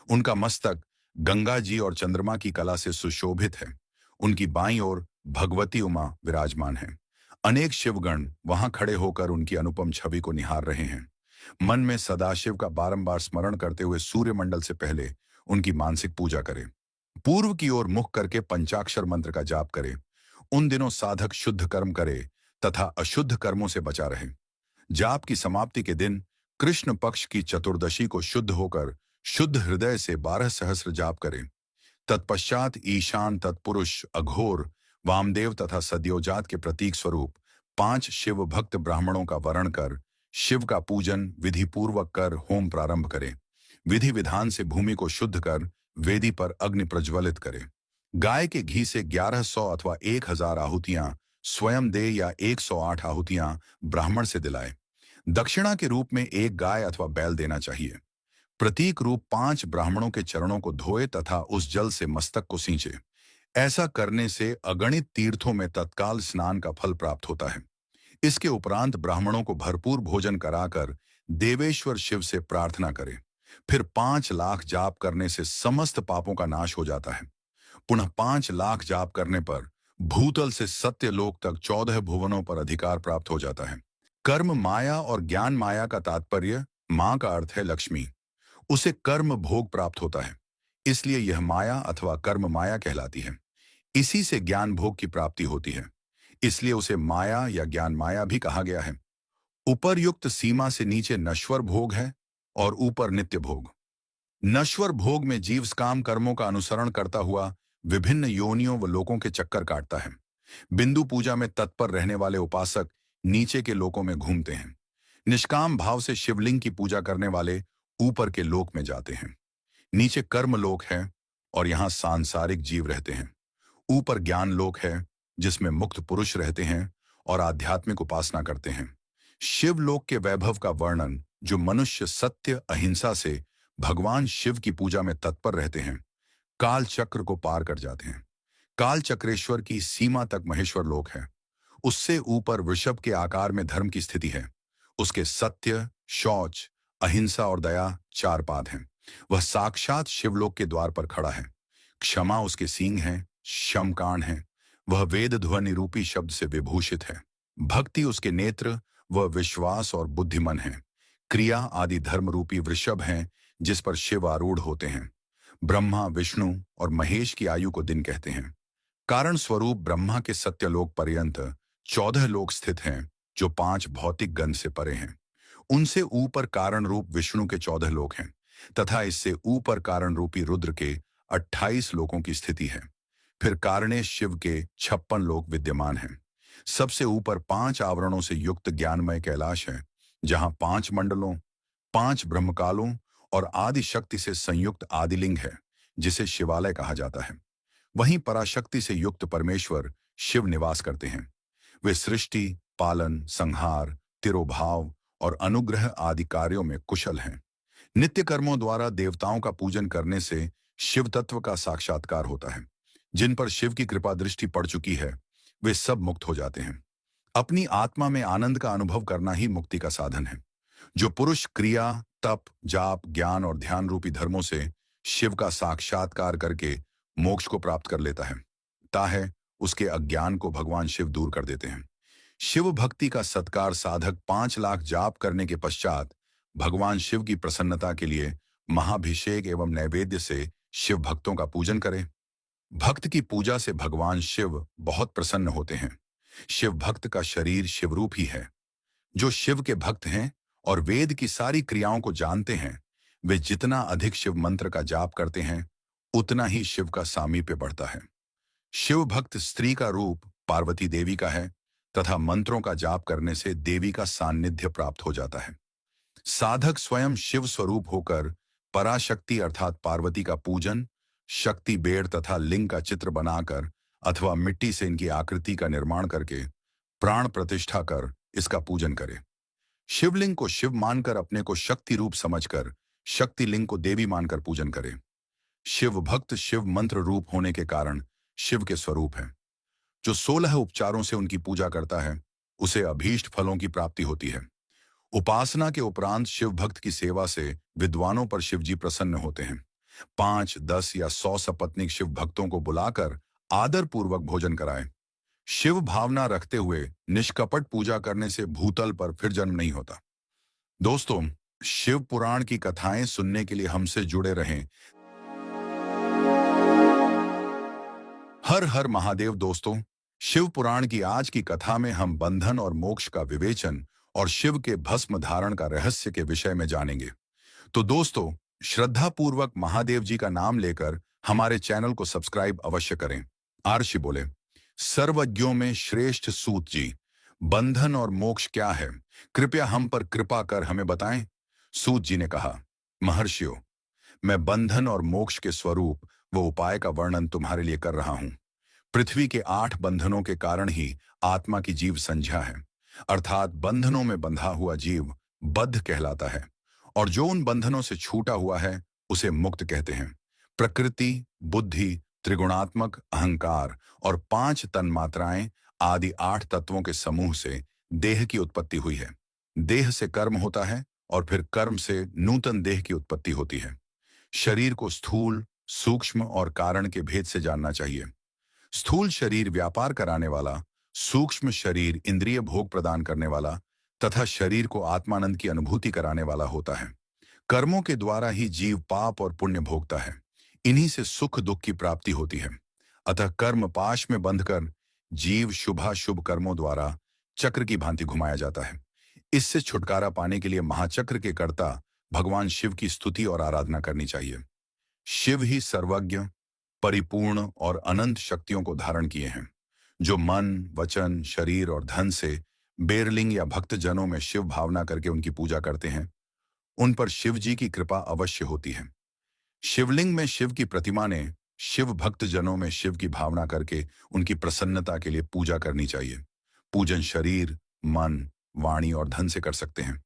उनका मस्तक गंगा जी और चंद्रमा की कला से सुशोभित है। उनकी बाईं ओर भगवती उमा विराजमान है। अनेक शिवगण वहां खड़े होकर उनकी अनुपम छवि को निहार रहे हैं। मन में सदाशिव का बारंबार स्मरण करते हुए सूर्यमंडल से पहले उनकी मानसिक पूजा करें। पूर्व की ओर मुख करके पंचाक्षर मंत्र का जाप करे। उन दिनों साधक शुद्ध कर्म करे तथा अशुद्ध कर्मों से बचा रहे। जाप की समाप्ति के दिन कृष्ण पक्ष की चतुर्दशी को शुद्ध होकर शुद्ध हृदय से 12 सहस्र जाप करे। तत्पश्चात ईशान, तत्पुरुष, अघोर, वामदेव तथा सद्योजात के प्रतीक स्वरूप 5 शिव भक्त ब्राह्मणों का वरण कर शिव का पूजन विधि पूर्वक कर होम प्रारंभ करे। विधि विधान से भूमि को शुद्ध कर वेदी पर अग्नि प्रज्वलित करे। गाय के घी से 1100 अथवा 1000 आहुतियां स्वयं दे या 108 आहुतियां ब्राह्मण से दिलाए। दक्षिणा के रूप में 1 गाय अथवा बैल देना चाहिए। प्रतीक रूप 5 ब्राह्मणों के चरणों को धोए तथा उस जल से मस्तक को सींचे। ऐसा करने से अगणित तीर्थों में तत्काल स्नान का फल प्राप्त होता है। इसके उपरांत ब्राह्मणों को भरपूर भोजन कराकर देवेश्वर शिव से प्रार्थना करें। फिर 5 लाख जाप करने से समस्त पापों का नाश हो जाता है। पुनः 5 लाख जाप करने पर भूतल से सत्य लोक तक 14 भुवनों पर अधिकार प्राप्त हो जाता है। कर्म माया और ज्ञान माया का तात्पर्य, मां का अर्थ है लक्ष्मी, उसे कर्म भोग प्राप्त होता है, इसलिए यह माया अथवा कर्म माया कहलाती है। इसी से ज्ञान भोग की प्राप्ति होती है, इसलिए उसे माया या ज्ञान माया भी कहा गया है। उपर्युक्त सीमा से नीचे नश्वर भोग है और ऊपर नित्य भोग। नश्वर भोग में जीव काम कर्मों का अनुसरण करता हुआ विभिन्न योनियों व लोकों के चक्कर काटता है। बिंदु पूजा में तत्पर रहने वाले उपासक नीचे के लोकों में घूमते हैं। निष्काम भाव से शिवलिंग की पूजा करने वाले ऊपर के लोक में जाते हैं। नीचे कर्म लोक है और यहाँ सांसारिक जीव रहते हैं। ऊपर ज्ञान लोक है जिसमें मुक्त पुरुष रहते हैं और आध्यात्मिक उपासना करते हैं। शिवलोक के वैभव का वर्णन, जो मनुष्य सत्य अहिंसा से भगवान शिव की पूजा में तत्पर रहते हैं, काल चक्र को पार कर जाते हैं। काल चक्रेश्वर की सीमा तक महेश्वर लोक है। उससे ऊपर वृषभ के आकार में धर्म की स्थिति है। उसके सत्य, शौच, अहिंसा और दया 4 पाद हैं। वह साक्षात शिवलोक के द्वार पर खड़ा है। क्षमा उसके सींग हैं, शमकान है। वह वेद ध्वनि रूपी शब्द से विभूषित है। भक्ति उसके नेत्र, वह विश्वास और बुद्धिमन है। क्रिया आदि धर्म रूपी वृषभ हैं जिस पर शिव आरूढ़ होते हैं। ब्रह्मा, विष्णु और महेश की आयु को दिन कहते हैं। कारण स्वरूप ब्रह्मा के सत्यलोक पर्यंत 14 लोक स्थित हैं जो 5 भौतिक गण से परे हैं। उनसे ऊपर कारण रूप विष्णु के 14 लोक हैं तथा इससे ऊपर कारण रूपी रुद्र के 28 लोकों की स्थिति है। फिर कारणे शिव के 56 लोक विद्यमान हैं। सबसे ऊपर 5 आवरणों से युक्त ज्ञानमय कैलाश है, जहां 5 मंडलों, 5 ब्रह्मकालों और आदि शक्ति से संयुक्त आदिलिंग है, जिसे शिवालय कहा जाता है। वहीं पराशक्ति से युक्त परमेश्वर शिव निवास करते हैं। वे सृष्टि, पालन, संहार, तिरोभाव और अनुग्रह आदि कार्यों में कुशल हैं। नित्य कर्मों द्वारा देवताओं का पूजन करने से शिव तत्व का साक्षात्कार होता है। जिन पर शिव की कृपा दृष्टि पड़ चुकी है, वे सब मुक्त हो जाते हैं। अपनी आत्मा में आनंद का अनुभव करना ही मुक्ति का साधन है। जो पुरुष क्रिया, तप, जाप, ज्ञान और ध्यान रूपी धर्मों से शिव का साक्षात्कार करके मोक्ष को प्राप्त कर लेता है, ताहै उसके अज्ञान को भगवान शिव दूर कर देते हैं। शिव भक्ति का सत्कार साधक 5 लाख जाप करने के पश्चात भगवान शिव की प्रसन्नता के लिए महाभिषेक एवं नैवेद्य से शिव भक्तों का पूजन करे। भक्त की पूजा से भगवान शिव बहुत प्रसन्न होते हैं। शिव भक्त का शरीर शिवरूप ही है। जो शिव के भक्त हैं और वेद की सारी क्रियाओं को जानते हैं, वे जितना अधिक शिव मंत्र का जाप करते हैं, उतना ही शिव का सामीप्य बढ़ता है। शिव भक्त स्त्री का रूप पार्वती देवी का है तथा मंत्रों का जाप करने से देवी का सान्निध्य प्राप्त हो जाता है। साधक स्वयं शिव स्वरूप होकर पराशक्ति अर्थात पार्वती का पूजन, शक्ति बेड़ तथा लिंग का चित्र बनाकर अथवा मिट्टी से इनकी आकृति का निर्माण करके प्राण प्रतिष्ठा कर इसका पूजन करे। शिवलिंग को शिव मानकर अपने को शक्ति रूप समझकर शक्ति लिंग को देवी मानकर पूजन करे। शिव भक्त शिव मंत्र रूप होने के कारण शिव के स्वरूप है। जो 16 उपचारों से उनकी पूजा करता है, उसे अभीष्ट फलों की प्राप्ति होती है। उपासना के उपरांत शिव भक्त की सेवा से विद्वानों पर शिवजी प्रसन्न होते हैं। 5, 10 या 100 सपत्नीक शिव भक्तों को बुलाकर आदर पूर्वक भोजन कराएं। शिव भावना रखते हुए निष्कपट पूजा करने से भूतल पर फिर जन्म नहीं होता। दोस्तों, शिव पुराण की कथाएं सुनने के लिए हमसे जुड़े रहें। हर हर महादेव। दोस्तों, शिव पुराण की आज की कथा में हम बंधन और मोक्ष का विवेचन और शिव के भस्म धारण का रहस्य के विषय में जानेंगे। तो दोस्तों, श्रद्धा पूर्वक महादेव जी का नाम लेकर हमारे चैनल को सब्सक्राइब अवश्य करें। आर्षि बोले, सर्वज्ञों में श्रेष्ठ सूत जी, बंधन और मोक्ष क्या है, कृपया हम पर कृपा कर हमें बताएं। सूत जी ने कहा, महर्षियों, मैं बंधन और मोक्ष के स्वरूप व उपाय का वर्णन तुम्हारे लिए कर रहा हूं। पृथ्वी के 8 बंधनों के कारण ही आत्मा की जीव संज्ञा है, अर्थात बंधनों में बंधा हुआ जीव बद्ध कहलाता है और जो उन बंधनों से छूटा हुआ है उसे मुक्त कहते हैं। प्रकृति, बुद्धि, त्रिगुणात्मक अहंकार और 5 तन्मात्राएं आदि 8 तत्वों के समूह से देह की उत्पत्ति हुई है। देह से कर्म होता है और फिर कर्म से नूतन देह की उत्पत्ति होती है। शरीर को स्थूल, सूक्ष्म और कारण के भेद से जानना चाहिए। स्थूल शरीर व्यापार कराने वाला, सूक्ष्म शरीर इंद्रिय भोग प्रदान करने वाला तथा शरीर को आत्मानंद की अनुभूति कराने वाला होता है। कर्मों के द्वारा ही जीव पाप और पुण्य भोगता है। इन्हीं से सुख दुख की प्राप्ति होती है। अतः कर्म पाश में बंधकर जीव शुभाशुभ कर्मों द्वारा चक्र की भांति घुमाया जाता है। इससे छुटकारा पाने के लिए महाचक्र के कर्ता भगवान शिव की स्तुति और आराधना करनी चाहिए। शिव ही सर्वज्ञ, परिपूर्ण और अनंत शक्तियों को धारण किए हैं। जो मन, वचन, शरीर और धन से बेरलिंग या भक्त जनों में शिव भावना करके उनकी पूजा करते हैं, उन पर शिव जी की कृपा अवश्य होती है। शिवलिंग में शिव की प्रतिमा ने शिव भक्त जनों में शिव की भावना करके उनकी प्रसन्नता के लिए पूजा करनी चाहिए। पूजन शरीर, मन, वाणी और धन से कर सकते हैं।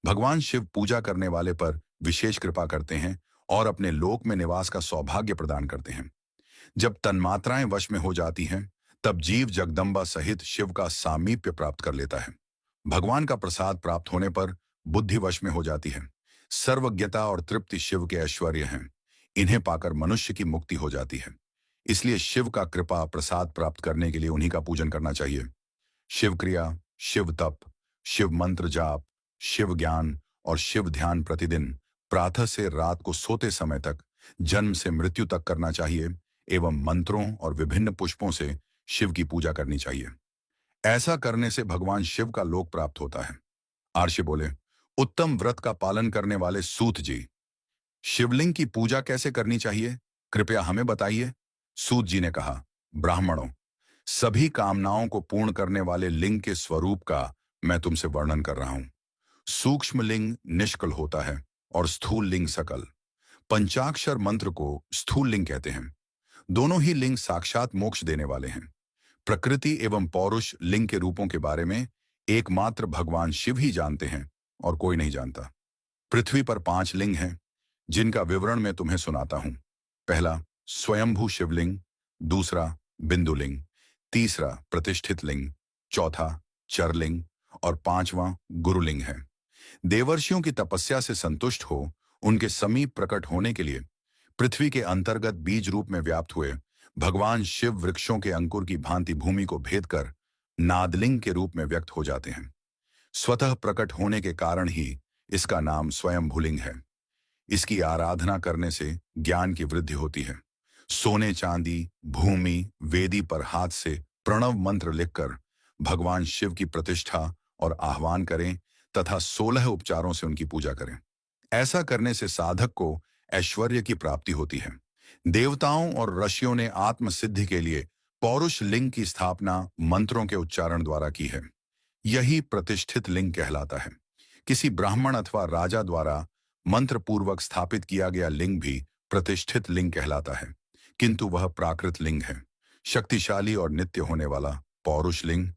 भगवान शिव पूजा करने वाले पर विशेष कृपा करते हैं और अपने लोक में निवास का सौभाग्य प्रदान करते हैं। जब तन्मात्राएं वश में हो जाती हैं, तब जीव जगदम्बा सहित शिव का सामीप्य प्राप्त कर लेता है। भगवान का प्रसाद प्राप्त होने पर बुद्धि वश में हो जाती है। सर्वज्ञता और तृप्ति शिव के ऐश्वर्य हैं। इन्हें पाकर मनुष्य की मुक्ति हो जाती है। इसलिए शिव का कृपा प्रसाद प्राप्त करने के लिए उन्हीं का पूजन करना चाहिए। शिव क्रिया, शिव तप, शिव मंत्र जाप, शिव ज्ञान और शिव ध्यान प्रतिदिन प्रातः से रात को सोते समय तक, जन्म से मृत्यु तक करना चाहिए एवं मंत्रों और विभिन्न पुष्पों से शिव की पूजा करनी चाहिए। ऐसा करने से भगवान शिव का लोक प्राप्त होता है। आर्षि बोले, उत्तम व्रत का पालन करने वाले सूत जी, शिवलिंग की पूजा कैसे करनी चाहिए, कृपया हमें बताइए। सूत जी ने कहा, ब्राह्मणों, सभी कामनाओं को पूर्ण करने वाले लिंग के स्वरूप का मैं तुमसे वर्णन कर रहा हूं। सूक्ष्म लिंग निष्कल होता है और स्थूल लिंग सकल। पंचाक्षर मंत्र को स्थूल लिंग कहते हैं। दोनों ही लिंग साक्षात मोक्ष देने वाले हैं। प्रकृति एवं पौरुष लिंग के रूपों के बारे में एकमात्र भगवान शिव ही जानते हैं और कोई नहीं जानता। पृथ्वी पर 5 लिंग हैं, जिनका विवरण मैं तुम्हें सुनाता हूं। पहला स्वयंभू शिवलिंग, दूसरा बिंदुलिंग, तीसरा प्रतिष्ठित लिंग, चौथा चरलिंग और 5वां गुरुलिंग है। देवर्षियों की तपस्या से संतुष्ट हो उनके समीप प्रकट होने के लिए पृथ्वी के अंतर्गत बीज रूप में व्याप्त हुए भगवान शिव वृक्षों के अंकुर की भांति भूमि को भेद कर नादलिंग के रूप में व्यक्त हो जाते हैं। स्वतः प्रकट होने के कारण ही इसका नाम स्वयंभूलिंग है। इसकी आराधना करने से ज्ञान की वृद्धि होती है। सोने चांदी, भूमि, वेदी पर हाथ से प्रणव मंत्र लिखकर भगवान शिव की प्रतिष्ठा और आह्वान करें तथा 16 उपचारों से उनकी पूजा करें। ऐसा करने से साधक को ऐश्वर्य की प्राप्ति होती है। देवताओं और ऋषियों ने आत्म सिद्धि के लिए पौरुष लिंग की स्थापना मंत्रों के उच्चारण द्वारा की है। यही प्रतिष्ठित लिंग कहलाता है। किसी ब्राह्मण अथवा राजा द्वारा मंत्र पूर्वक स्थापित किया गया लिंग भी प्रतिष्ठित लिंग कहलाता है, किंतु वह प्राकृत लिंग है। शक्तिशाली और नित्य होने वाला पौरुष लिंग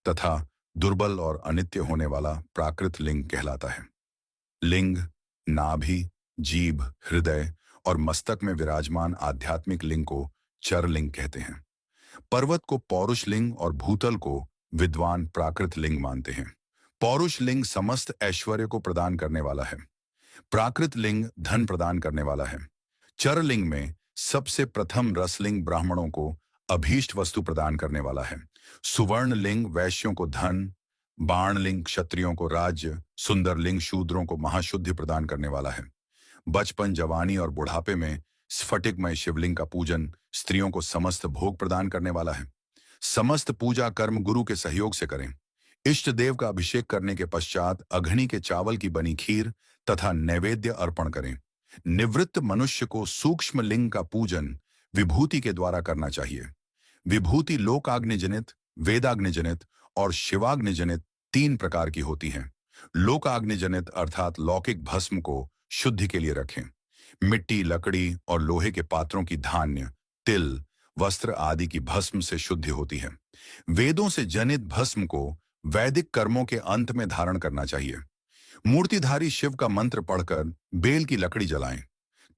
तथा दुर्बल और अनित्य होने वाला प्राकृत लिंग कहलाता है। लिंग, नाभि, जीभ, हृदय और मस्तक में विराजमान आध्यात्मिक लिंग को चरलिंग कहते हैं। पर्वत को पौरुष लिंग और भूतल को विद्वान प्राकृत लिंग मानते हैं। पौरुष लिंग समस्त ऐश्वर्य को प्रदान करने वाला है। प्राकृत लिंग धन प्रदान करने वाला है। चरलिंग में सबसे प्रथम रसलिंग ब्राह्मणों को अभीष्ट वस्तु प्रदान करने वाला है। सुवर्ण लिंग वैश्यों को धन, बाण लिंग क्षत्रियों को राज्य, सुंदर लिंग शूद्रों को महाशुद्धि प्रदान करने वाला है। बचपन, जवानी और बुढ़ापे में स्फटिकमय शिवलिंग का पूजन स्त्रियों को समस्त भोग प्रदान करने वाला है। समस्त पूजा कर्म गुरु के सहयोग से करें। इष्ट देव का अभिषेक करने के पश्चात अघनी के चावल की बनी खीर तथा नैवेद्य अर्पण करें। निवृत्त मनुष्य को सूक्ष्म लिंग का पूजन विभूति के द्वारा करना चाहिए। विभूति लोकाग्निजनित, वेदाग्निजनित और शिवाग्निजनित 3 प्रकार की होती हैं। लोकाग्निजनित अर्थात लौकिक भस्म को शुद्धि के लिए रखें। मिट्टी, लकड़ी और लोहे के पात्रों की धान्य, तिल, वस्त्र आदि की भस्म से शुद्धि होती है। वेदों से जनित भस्म को वैदिक कर्मों के अंत में धारण करना चाहिए। मूर्तिधारी शिव का मंत्र पढ़कर बेल की लकड़ी जलाएं।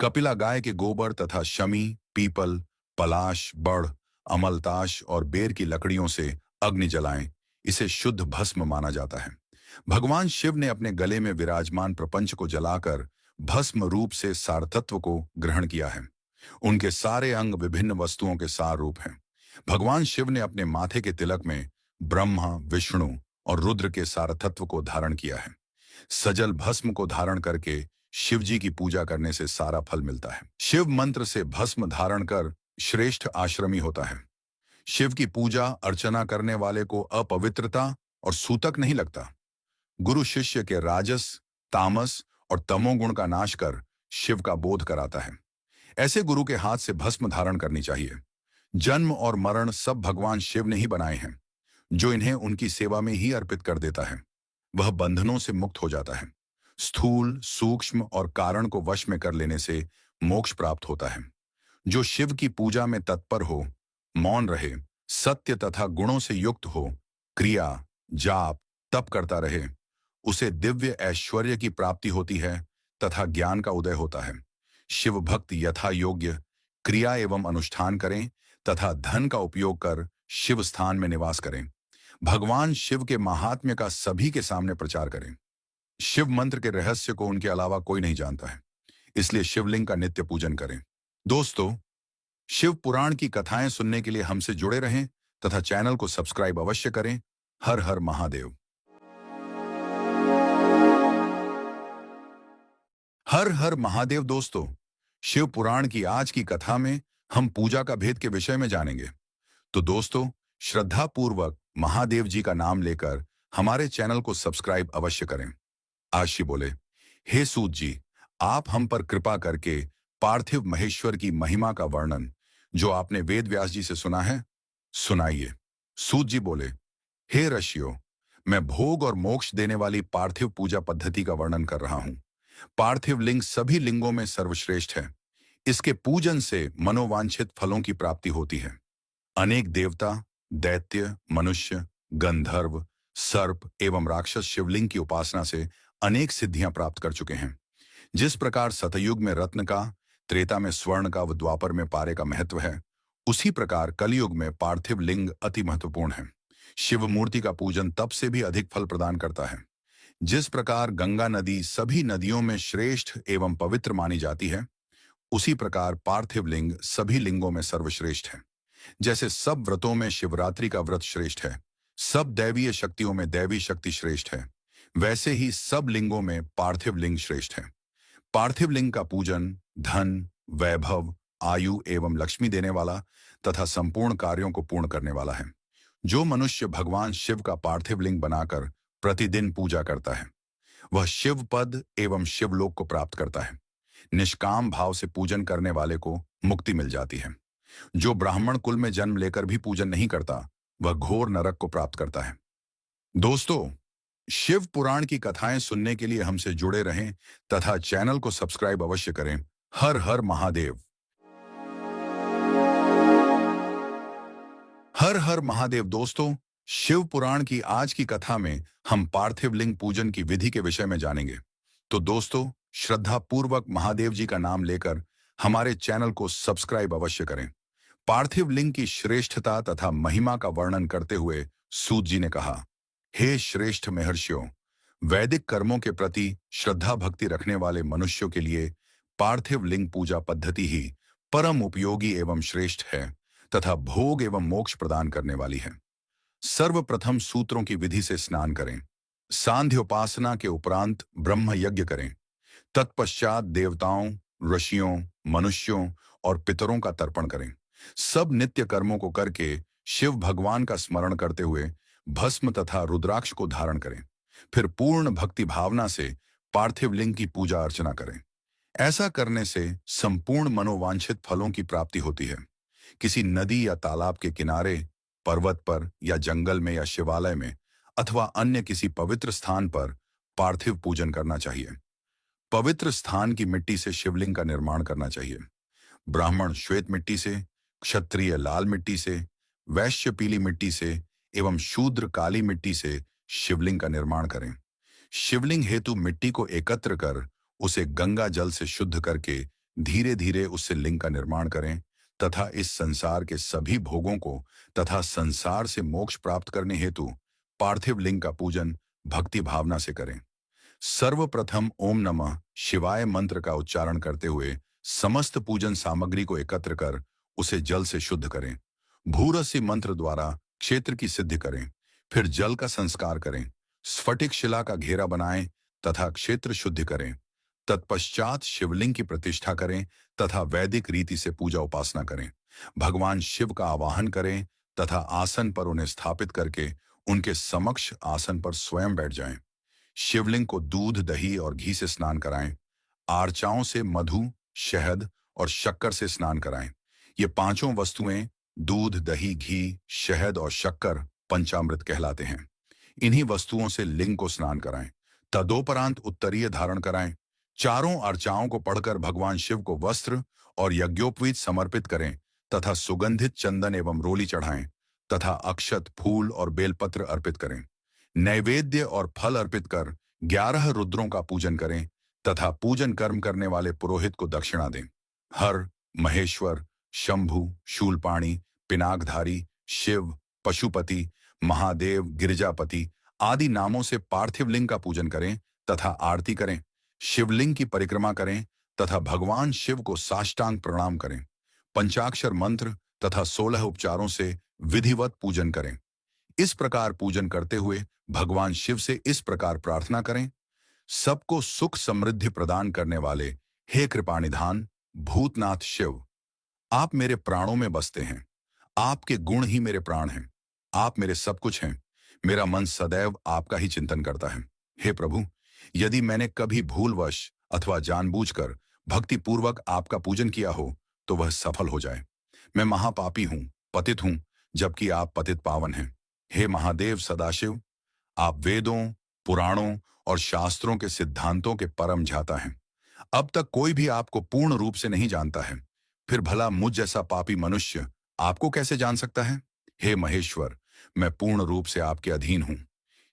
कपिला गाय के गोबर तथा शमी, पीपल, पलाश, बड़, अमलताश और बेर की लकड़ियों से अग्नि जलाएं। इसे शुद्ध भस्म माना जाता है। भगवान शिव ने अपने गले में विराजमान प्रपंच को जलाकर भस्म रूप से सारतत्व को ग्रहण किया है। उनके सारे अंग विभिन्न वस्तुओं के सार रूप हैं। भगवान शिव ने अपने माथे के तिलक में ब्रह्मा, विष्णु और रुद्र के सारथत्व को धारण किया है। सजल भस्म को धारण करके शिव जी की पूजा करने से सारा फल मिलता है। शिव मंत्र से भस्म धारण कर श्रेष्ठ आश्रमी होता है। शिव की पूजा अर्चना करने वाले को अपवित्रता और सूतक नहीं लगता। गुरु शिष्य के राजस, तामस और तमोगुण का नाश कर शिव का बोध कराता है। ऐसे गुरु के हाथ से भस्म धारण करनी चाहिए। जन्म और मरण सब भगवान शिव ने ही बनाए हैं। जो इन्हें उनकी सेवा में ही अर्पित कर देता है वह बंधनों से मुक्त हो जाता है। स्थूल, सूक्ष्म और कारण को वश में कर लेने से मोक्ष प्राप्त होता है। जो शिव की पूजा में तत्पर हो, मौन रहे, सत्य तथा गुणों से युक्त हो, क्रिया, जाप, तप करता रहे, उसे दिव्य ऐश्वर्य की प्राप्ति होती है तथा ज्ञान का उदय होता है। शिव भक्त यथा योग्य क्रिया एवं अनुष्ठान करें तथा धन का उपयोग कर शिव स्थान में निवास करें। भगवान शिव के महात्म्य का सभी के सामने प्रचार करें। शिव मंत्र के रहस्य को उनके अलावा कोई नहीं जानता है, इसलिए शिवलिंग का नित्य पूजन करें। दोस्तों, शिव पुराण की कथाएं सुनने के लिए हमसे जुड़े रहें तथा चैनल को सब्सक्राइब अवश्य करें। हर हर महादेव। हर हर महादेव। दोस्तों, शिव पुराण की आज की कथा में हम पूजा का भेद के विषय में जानेंगे। तो दोस्तों, श्रद्धा पूर्वक महादेव जी का नाम लेकर हमारे चैनल को सब्सक्राइब अवश्य करें। आशी बोले, हे सूत जी, आप हम पर कृपा करके पार्थिव महेश्वर की महिमा का वर्णन जो आपने वेद व्यास जी से सुना है, सुनाइए। सूत जी बोले, हे ऋषियों, मैं भोग और मोक्ष देने वाली पार्थिव पूजा पद्धति का वर्णन कर रहा हूं। पार्थिव लिंग सभी लिंगों में सर्वश्रेष्ठ है। इसके पूजन से मनोवांछित फलों की प्राप्ति होती है। अनेक देवता, दैत्य, मनुष्य, गंधर्व, सर्प एवं राक्षस शिवलिंग की उपासना से अनेक सिद्धियां प्राप्त कर चुके हैं। जिस प्रकार सतयुग में रत्न का, त्रेता में स्वर्ण का व द्वापर में पारे का महत्व है, उसी प्रकार कलयुग में पार्थिव लिंग अति महत्वपूर्ण है। शिव मूर्ति का पूजन तप से भी अधिक फल प्रदान करता है। जिस प्रकार गंगा नदी सभी नदियों में श्रेष्ठ एवं पवित्र मानी जाती है, उसी प्रकार पार्थिव लिंग सभी लिंगों में सर्वश्रेष्ठ है। जैसे सब व्रतों में शिवरात्रि का व्रत श्रेष्ठ है, सब दैवीय शक्तियों में दैवी शक्ति श्रेष्ठ है, वैसे ही सब लिंगों में पार्थिव लिंग श्रेष्ठ है। पार्थिव लिंग का पूजन धन, वैभव, आयु एवं लक्ष्मी देने वाला तथा संपूर्ण कार्यों को पूर्ण करने वाला है। जो मनुष्य भगवान शिव का पार्थिव लिंग बनाकर प्रतिदिन पूजा करता है, वह शिव पद एवं शिवलोक को प्राप्त करता है। निष्काम भाव से पूजन करने वाले को मुक्ति मिल जाती है। जो ब्राह्मण कुल में जन्म लेकर भी पूजन नहीं करता, वह घोर नरक को प्राप्त करता है। दोस्तों, शिव पुराण की कथाएं सुनने के लिए हमसे जुड़े रहें तथा चैनल को सब्सक्राइब अवश्य करें। हर हर महादेव। हर हर महादेव। दोस्तों, शिव पुराण की आज की कथा में हम पार्थिव लिंग पूजन की विधि के विषय में जानेंगे। तो दोस्तों, श्रद्धा पूर्वक महादेव जी का नाम लेकर हमारे चैनल को सब्सक्राइब अवश्य करें। पार्थिव लिंग की श्रेष्ठता तथा महिमा का वर्णन करते हुए सूत जी ने कहा, हे श्रेष्ठ महर्षियों, वैदिक कर्मों के प्रति श्रद्धा भक्ति रखने वाले मनुष्यों के लिए पार्थिव लिंग पूजा पद्धति ही परम उपयोगी एवं श्रेष्ठ है तथा भोग एवं मोक्ष प्रदान करने वाली है। सर्वप्रथम सूत्रों की विधि से स्नान करें। सांध्योपासना के उपरांत ब्रह्म यज्ञ करें। तत्पश्चात देवताओं, ऋषियों, मनुष्यों और पितरों का तर्पण करें। सब नित्य कर्मों को करके शिव भगवान का स्मरण करते हुए भस्म तथा रुद्राक्ष को धारण करें। फिर पूर्ण भक्ति भावना से पार्थिव लिंग की पूजा अर्चना करें। ऐसा करने से संपूर्ण मनोवांछित फलों की प्राप्ति होती है। किसी नदी या तालाब के किनारे, पर्वत पर या जंगल में या शिवालय में अथवा अन्य किसी पवित्र स्थान पर पार्थिव पूजन करना चाहिए। पवित्र स्थान की मिट्टी से शिवलिंग का निर्माण करना चाहिए। ब्राह्मण श्वेत मिट्टी से, क्षत्रिय लाल मिट्टी से, वैश्य पीली मिट्टी से एवं शूद्र काली मिट्टी से शिवलिंग का निर्माण करें। शिवलिंग हेतु मिट्टी को एकत्र कर उसे गंगा जल से शुद्ध करके धीरे धीरे उससे लिंग का निर्माण करें तथा इस संसार के सभी भोगों को तथा संसार से मोक्ष प्राप्त करने हेतु पार्थिव लिंग का पूजन भक्ति भावना से करें। सर्वप्रथम ओम नमः शिवाय मंत्र का उच्चारण करते हुए समस्त पूजन सामग्री को एकत्र कर उसे जल से शुद्ध करें। भूरसी मंत्र द्वारा क्षेत्र की सिद्धि करें। फिर जल का संस्कार करें। स्फटिक शिला का घेरा बनाएं तथा क्षेत्र शुद्ध करें। तत्पश्चात शिवलिंग की प्रतिष्ठा करें तथा वैदिक रीति से पूजा उपासना करें। भगवान शिव का आवाहन करें तथा आसन पर उन्हें स्थापित करके उनके समक्ष आसन पर स्वयं बैठ जाएं। शिवलिंग को दूध, दही और घी से स्नान कराएं। आर्चाओं से मधु, शहद और शक्कर से स्नान कराएं। ये पांचों वस्तुएं दूध, दही, घी, शहद और शक्कर पंचामृत कहलाते हैं। इन्हीं वस्तुओं से लिंग को स्नान कराएं। तदोपरांत उत्तरीय धारण कराएं। चारों अर्चाओं को पढ़कर भगवान शिव को वस्त्र और यज्ञोपवीत समर्पित करें तथा सुगंधित चंदन एवं रोली चढ़ाएं तथा अक्षत, फूल और बेलपत्र अर्पित करें। नैवेद्य और फल अर्पित कर 11 रुद्रों का पूजन करें तथा पूजन कर्म करने वाले पुरोहित को दक्षिणा दें। हर, महेश्वर, शंभु, शूलपाणी, पिनाकधारी, शिव, पशुपति, महादेव, गिरिजापति आदि नामों से पार्थिव लिंग का पूजन करें तथा आरती करें। शिवलिंग की परिक्रमा करें तथा भगवान शिव को साष्टांग प्रणाम करें। पंचाक्षर मंत्र तथा 16 उपचारों से विधिवत पूजन करें। इस प्रकार पूजन करते हुए भगवान शिव से इस प्रकार प्रार्थना करें। सबको सुख समृद्धि प्रदान करने वाले हे कृपानिधान भूतनाथ शिव, आप मेरे प्राणों में बसते हैं। आपके गुण ही मेरे प्राण हैं। आप मेरे सब कुछ हैं। मेरा मन सदैव आपका ही चिंतन करता है। हे प्रभु, यदि मैंने कभी भूलवश अथवा जानबूझकर भक्तिपूर्वक आपका पूजन किया हो तो वह सफल हो जाए। मैं महापापी हूं, पतित हूं, जबकि आप पतित पावन हैं। हे महादेव सदाशिव, आप वेदों, पुराणों और शास्त्रों के सिद्धांतों के परम ज्ञाता हैं। अब तक कोई भी आपको पूर्ण रूप से नहीं जानता है, फिर भला मुझ जैसा पापी मनुष्य आपको कैसे जान सकता है? हे महेश्वर, मैं पूर्ण रूप से आपके अधीन हूं।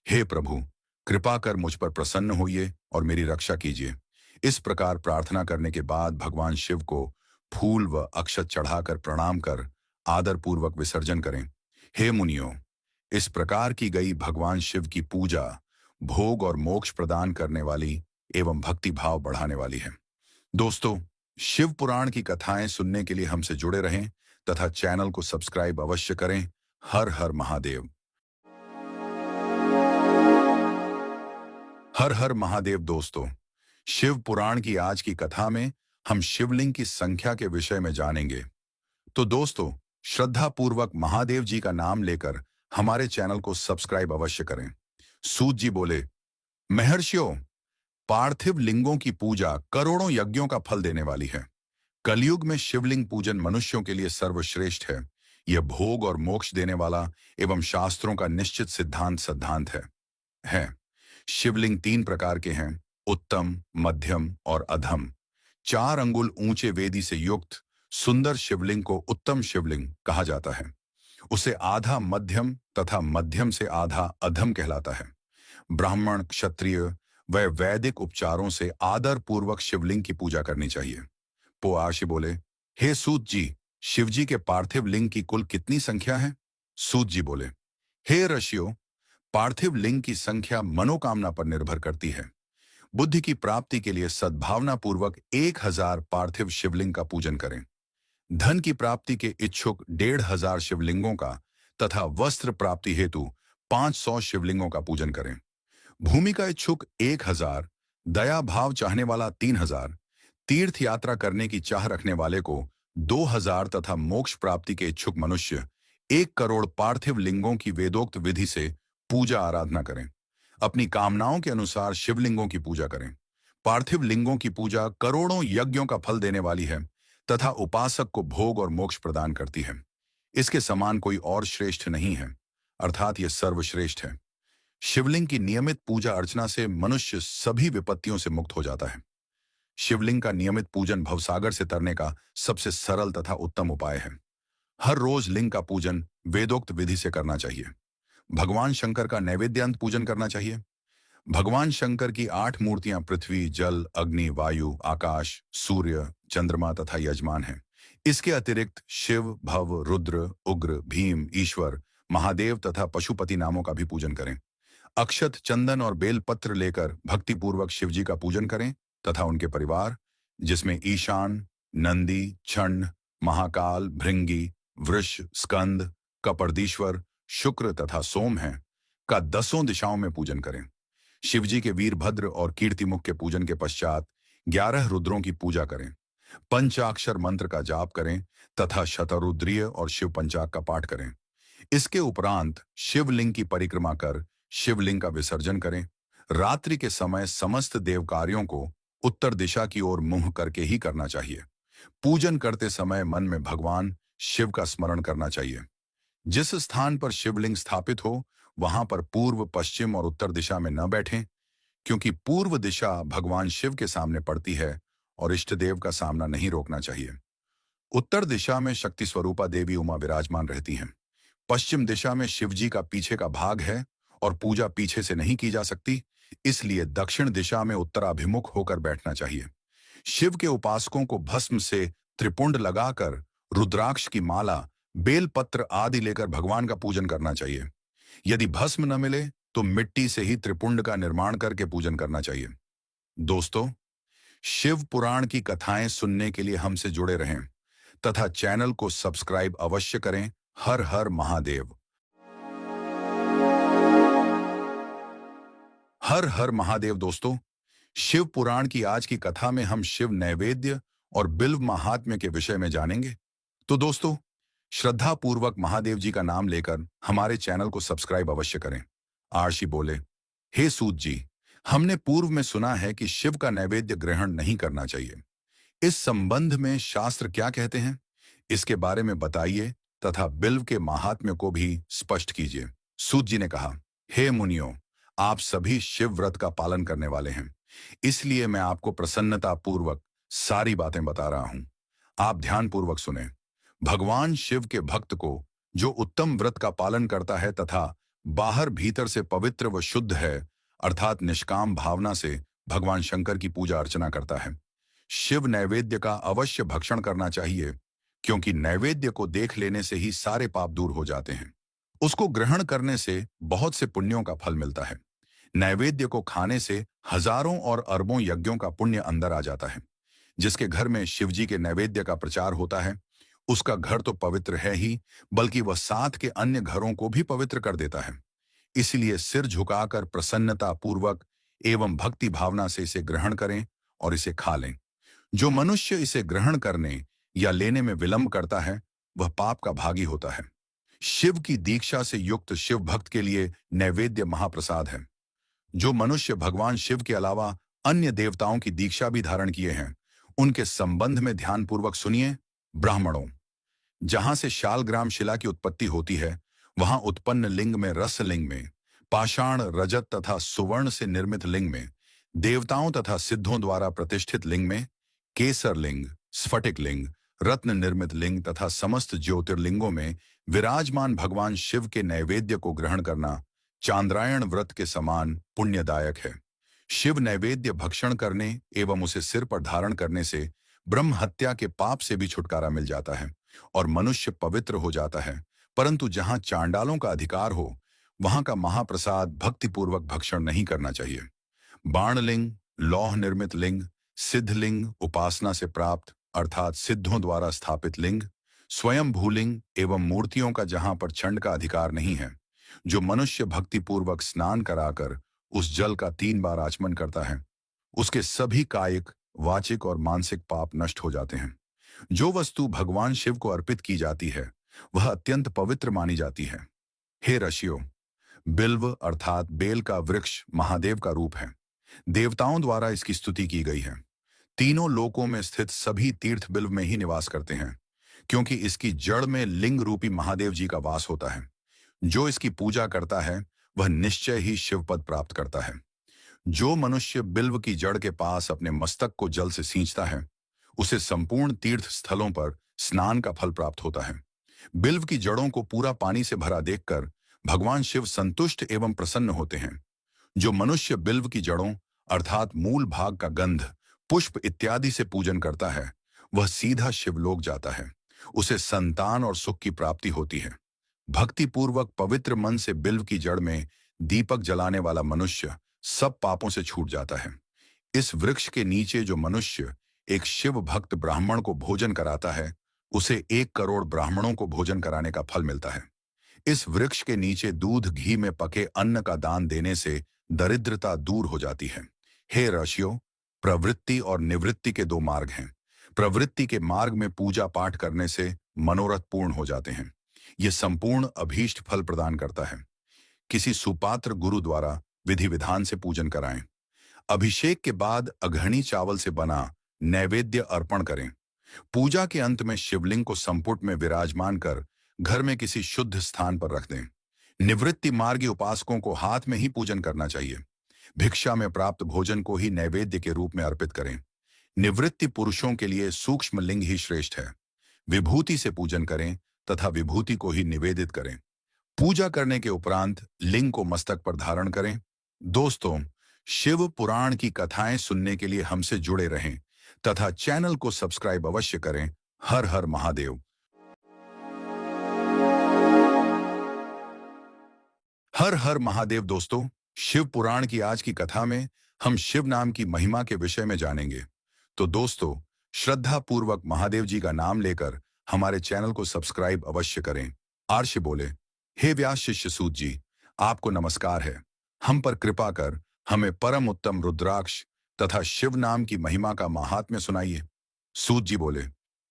हे प्रभु, कृपा कर मुझ पर प्रसन्न होइए और मेरी रक्षा कीजिए। इस प्रकार प्रार्थना करने के बाद भगवान शिव को फूल व अक्षत चढ़ाकर प्रणाम कर आदरपूर्वक विसर्जन करें। हे मुनियों, इस प्रकार की गई भगवान शिव की पूजा भोग और मोक्ष प्रदान करने वाली एवं भक्ति भाव बढ़ाने वाली है। दोस्तों, शिव पुराण की कथाएं सुनने के लिए हमसे जुड़े रहें तथा चैनल को सब्सक्राइब अवश्य करें। हर हर महादेव। हर हर महादेव। दोस्तों, शिव पुराण की आज की कथा में हम शिवलिंग की संख्या के विषय में जानेंगे। तो दोस्तों, श्रद्धा पूर्वक महादेव जी का नाम लेकर हमारे चैनल को सब्सक्राइब अवश्य करें। सूत जी बोले, महर्षियों, पार्थिव लिंगों की पूजा करोड़ों यज्ञों का फल देने वाली है। कलयुग में शिवलिंग पूजन मनुष्यों के लिए सर्वश्रेष्ठ है। यह भोग और मोक्ष देने वाला एवं शास्त्रों का निश्चित सिद्धांत है। शिवलिंग 3 प्रकार के हैं, उत्तम, मध्यम और अधम। 4 अंगुल ऊंचे वेदी से युक्त सुंदर शिवलिंग को उत्तम शिवलिंग कहा जाता है। उसे आधा मध्यम तथा मध्यम से आधा अधम कहलाता है। ब्राह्मण, क्षत्रिय व वैदिक उपचारों से आदर पूर्वक शिवलिंग की पूजा करनी चाहिए। पोआशी बोले, हे सूत जी, शिवजी के पार्थिव लिंग की कुल कितनी संख्या है? सूत जी बोले, हे ऋषियों, पार्थिव लिंग की संख्या मनोकामना पर निर्भर करती है। बुद्धि की प्राप्ति के लिए सद्भावना पूर्वक 1000 पार्थिव शिवलिंग का पूजन करें। धन की प्राप्ति के इच्छुक 1500 शिवलिंगों का तथा वस्त्र प्राप्ति हेतु 500 शिवलिंगों का पूजन करें। भूमि का इच्छुक 1000, दया भाव चाहने वाला 3000, तीर्थ यात्रा करने की चाह रखने वाले को 2000 तथा मोक्ष प्राप्ति के इच्छुक मनुष्य 1 करोड़ पार्थिव लिंगों की वेदोक्त विधि से पूजा आराधना करें। अपनी कामनाओं के अनुसार शिवलिंगों की पूजा करें। पार्थिव लिंगों की पूजा करोड़ों यज्ञों का फल देने वाली है तथा उपासक को भोग और मोक्ष प्रदान करती है। इसके समान कोई और श्रेष्ठ नहीं है, अर्थात यह सर्वश्रेष्ठ है। शिवलिंग की नियमित पूजा अर्चना से मनुष्य सभी विपत्तियों से मुक्त हो जाता है। शिवलिंग का नियमित पूजन भवसागर से तरने का सबसे सरल तथा उत्तम उपाय है। हर रोज लिंग का पूजन वेदोक्त विधि से करना चाहिए। भगवान शंकर का नैवेद्यांत पूजन करना चाहिए। भगवान शंकर की 8 मूर्तियां पृथ्वी, जल, अग्नि, वायु, आकाश, सूर्य, चंद्रमा तथा यजमान हैं। इसके अतिरिक्त शिव, भव, रुद्र, उग्र, भीम, ईश्वर, महादेव तथा पशुपति नामों का भी पूजन करें। अक्षत, चंदन और बेलपत्र लेकर भक्तिपूर्वक शिवजी का पूजन करें तथा उनके परिवार, जिसमें ईशान, नंदी, छंड, महाकाल, भृंगी, वृष, स्कंद, कपर्दीश्वर, शुक्र तथा सोम हैं का 10 दिशाओं में पूजन करें। शिवजी के वीरभद्र और कीर्तिमुख के पूजन के पश्चात 11 रुद्रों की पूजा करें। पंचाक्षर मंत्र का जाप करें तथा शतरुद्रीय और शिव पंचाग का पाठ करें। इसके उपरांत शिवलिंग की परिक्रमा कर शिवलिंग का विसर्जन करें। रात्रि के समय समस्त देव कार्यों को उत्तर दिशा की ओर मुंह करके ही करना चाहिए। पूजन करते समय मन में भगवान शिव का स्मरण करना चाहिए। जिस स्थान पर शिवलिंग स्थापित हो वहां पर पूर्व, पश्चिम और उत्तर दिशा में न बैठें, क्योंकि पूर्व दिशा भगवान शिव के सामने पड़ती है और इष्ट देव का सामना नहीं रोकना चाहिए। उत्तर दिशा में शक्ति स्वरूपा देवी उमा विराजमान रहती हैं। पश्चिम दिशा में शिवजी का पीछे का भाग है और पूजा पीछे से नहीं की जा सकती, इसलिए दक्षिण दिशा में उत्तराभिमुख होकर बैठना चाहिए। शिव के उपासकों को भस्म से त्रिपुंड लगाकर रुद्राक्ष की माला, बेलपत्र आदि लेकर भगवान का पूजन करना चाहिए। यदि भस्म न मिले तो मिट्टी से ही त्रिपुंड का निर्माण करके पूजन करना चाहिए। दोस्तों, शिव पुराण की कथाएं सुनने के लिए हमसे जुड़े रहें तथा चैनल को सब्सक्राइब अवश्य करें। हर हर महादेव। हर हर महादेव। दोस्तों, शिव पुराण की आज की कथा में हम शिव नैवेद्य और बिल्व महात्म्य के विषय में जानेंगे। तो दोस्तों, श्रद्धा पूर्वक महादेव जी का नाम लेकर हमारे चैनल को सब्सक्राइब अवश्य करें। आर्षि बोले, हे सूत जी, हमने पूर्व में सुना है कि शिव का नैवेद्य ग्रहण नहीं करना चाहिए। इस संबंध में शास्त्र क्या कहते हैं, इसके बारे में बताइए तथा बिल्व के महात्म्य को भी स्पष्ट कीजिए। सूत जी ने कहा, हे मुनियों, आप सभी शिव व्रत का पालन करने वाले हैं, इसलिए मैं आपको प्रसन्नता पूर्वक सारी बातें बता रहा हूं। आप ध्यान पूर्वक सुने। भगवान शिव के भक्त को जो उत्तम व्रत का पालन करता है तथा बाहर भीतर से पवित्र व शुद्ध है, अर्थात निष्काम भावना से भगवान शंकर की पूजा अर्चना करता है, शिव नैवेद्य का अवश्य भक्षण करना चाहिए, क्योंकि नैवेद्य को देख लेने से ही सारे पाप दूर हो जाते हैं। उसको ग्रहण करने से बहुत से पुण्यों का फल मिलता है। नैवेद्य को खाने से हजारों और अरबों यज्ञों का पुण्य अंदर आ जाता है। जिसके घर में शिवजी के नैवेद्य का प्रचार होता है, उसका घर तो पवित्र है ही, बल्कि वह साथ के अन्य घरों को भी पवित्र कर देता है। इसलिए सिर झुकाकर प्रसन्नता पूर्वक एवं भक्ति भावना से इसे ग्रहण करें और इसे खा लें। जो मनुष्य इसे ग्रहण करने या लेने में विलंब करता है, वह पाप का भागी होता है। शिव की दीक्षा से युक्त शिव भक्त के लिए नैवेद्य महाप्रसाद है। जो मनुष्य भगवान शिव के अलावा अन्य देवताओं की दीक्षा भी धारण किए हैं, उनके संबंध में ध्यानपूर्वक सुनिए। ब्राह्मणों, जहां से शालग्राम शिला की उत्पत्ति होती है, वहां उत्पन्न लिंग में, रस लिंग में, पाषाण, रजत तथा सुवर्ण से निर्मित लिंग में, देवताओं तथा सिद्धों द्वारा प्रतिष्ठित लिंग में, केसर लिंग, स्फटिक लिंग, रत्न निर्मित लिंग तथा समस्त ज्योतिर्लिंगों में विराजमान भगवान शिव के नैवेद्य को ग्रहण करना चांद्रायण व्रत के समान पुण्यदायक है। शिव नैवेद्य भक्षण करने एवं उसे सिर पर धारण करने से ब्रह्म हत्या के पाप से भी छुटकारा मिल जाता है और मनुष्य पवित्र हो जाता है। परंतु जहां चांडालों का अधिकार हो, वहां का महाप्रसाद भक्तिपूर्वक भक्षण नहीं करना चाहिए। बाणलिंग, लौह निर्मित लिंग, सिद्धलिंग, उपासना से प्राप्त अर्थात सिद्धों द्वारा स्थापित लिंग, स्वयं भूलिंग एवं मूर्तियों का जहां पर छंड का अधिकार नहीं है, जो मनुष्य भक्तिपूर्वक स्नान कराकर उस जल का 3 बार आचमन करता है, उसके सभी कायिक, वाचिक और मानसिक पाप नष्ट हो जाते हैं। जो वस्तु भगवान शिव को अर्पित की जाती है, वह अत्यंत पवित्र मानी जाती है। हे ऋषियों, बिल्व अर्थात बेल का वृक्ष महादेव का रूप है। देवताओं द्वारा इसकी स्तुति की गई है। तीनों लोकों में स्थित सभी तीर्थ बिल्व में ही निवास करते हैं, क्योंकि इसकी जड़ में लिंग रूपी महादेव जी का वास होता है। जो इसकी पूजा करता है, वह निश्चय ही शिवपद प्राप्त करता है। जो मनुष्य बिल्व की जड़ के पास अपने मस्तक को जल से सींचता है, उसे संपूर्ण तीर्थ स्थलों पर स्नान का फल प्राप्त होता है। बिल्व की जड़ों को पूरा पानी से भरा देखकर भगवान शिव संतुष्ट एवं प्रसन्न होते हैं। जो मनुष्य बिल्व की जड़ों अर्थात मूल भाग का गंध, पुष्प इत्यादि से पूजन करता है, वह सीधा शिवलोक जाता है। उसे संतान और सुख की प्राप्ति होती है। भक्तिपूर्वक पवित्र मन से बिल्व की जड़ में दीपक जलाने वाला मनुष्य सब पापों से छूट जाता है। इस वृक्ष के नीचे जो मनुष्य एक शिव भक्त ब्राह्मण को भोजन कराता है, उसे 1 करोड़ ब्राह्मणों को भोजन कराने का फल मिलता है। इस वृक्ष के नीचे दूध घी में पके अन्न का दान देने से दरिद्रता दूर हो जाती है। हे ऋषियों, प्रवृत्ति और निवृत्ति के 2 मार्ग हैं। प्रवृत्ति के मार्ग में पूजा पाठ करने से मनोरथ पूर्ण हो जाते हैं। यह संपूर्ण अभीष्ट फल प्रदान करता है। किसी सुपात्र गुरु द्वारा विधि विधान से पूजन कराएं। अभिषेक के बाद अघनी चावल से बना नैवेद्य अर्पण करें। पूजा के अंत में शिवलिंग को संपुट में विराजमान कर घर में किसी शुद्ध स्थान पर रख दें। निवृत्ति मार्गी उपासकों को हाथ में ही पूजन करना चाहिए। भिक्षा में प्राप्त भोजन को ही नैवेद्य के रूप में अर्पित करें। निवृत्ति पुरुषों के लिए सूक्ष्म लिंग ही श्रेष्ठ है। विभूति से पूजन करें तथा विभूति को ही निवेदित करें। पूजा करने के उपरांत लिंग को मस्तक पर धारण करें। दोस्तों, शिव पुराण की कथाएं सुनने के लिए हमसे जुड़े रहें तथा चैनल को सब्सक्राइब अवश्य करें। हर हर महादेव। हर हर महादेव। दोस्तों, शिव पुराण की आज की कथा में हम शिव नाम की महिमा के विषय में जानेंगे। तो दोस्तों, श्रद्धा पूर्वक महादेव जी का नाम लेकर हमारे चैनल को सब्सक्राइब अवश्य करें। आर्ष बोले, हे व्यास शिष्य सूत जी, आपको नमस्कार है। हम पर कृपा कर हमें परम उत्तम रुद्राक्ष तथा शिव नाम की महिमा का महात्म्य सुनाइए। सूत जी बोले,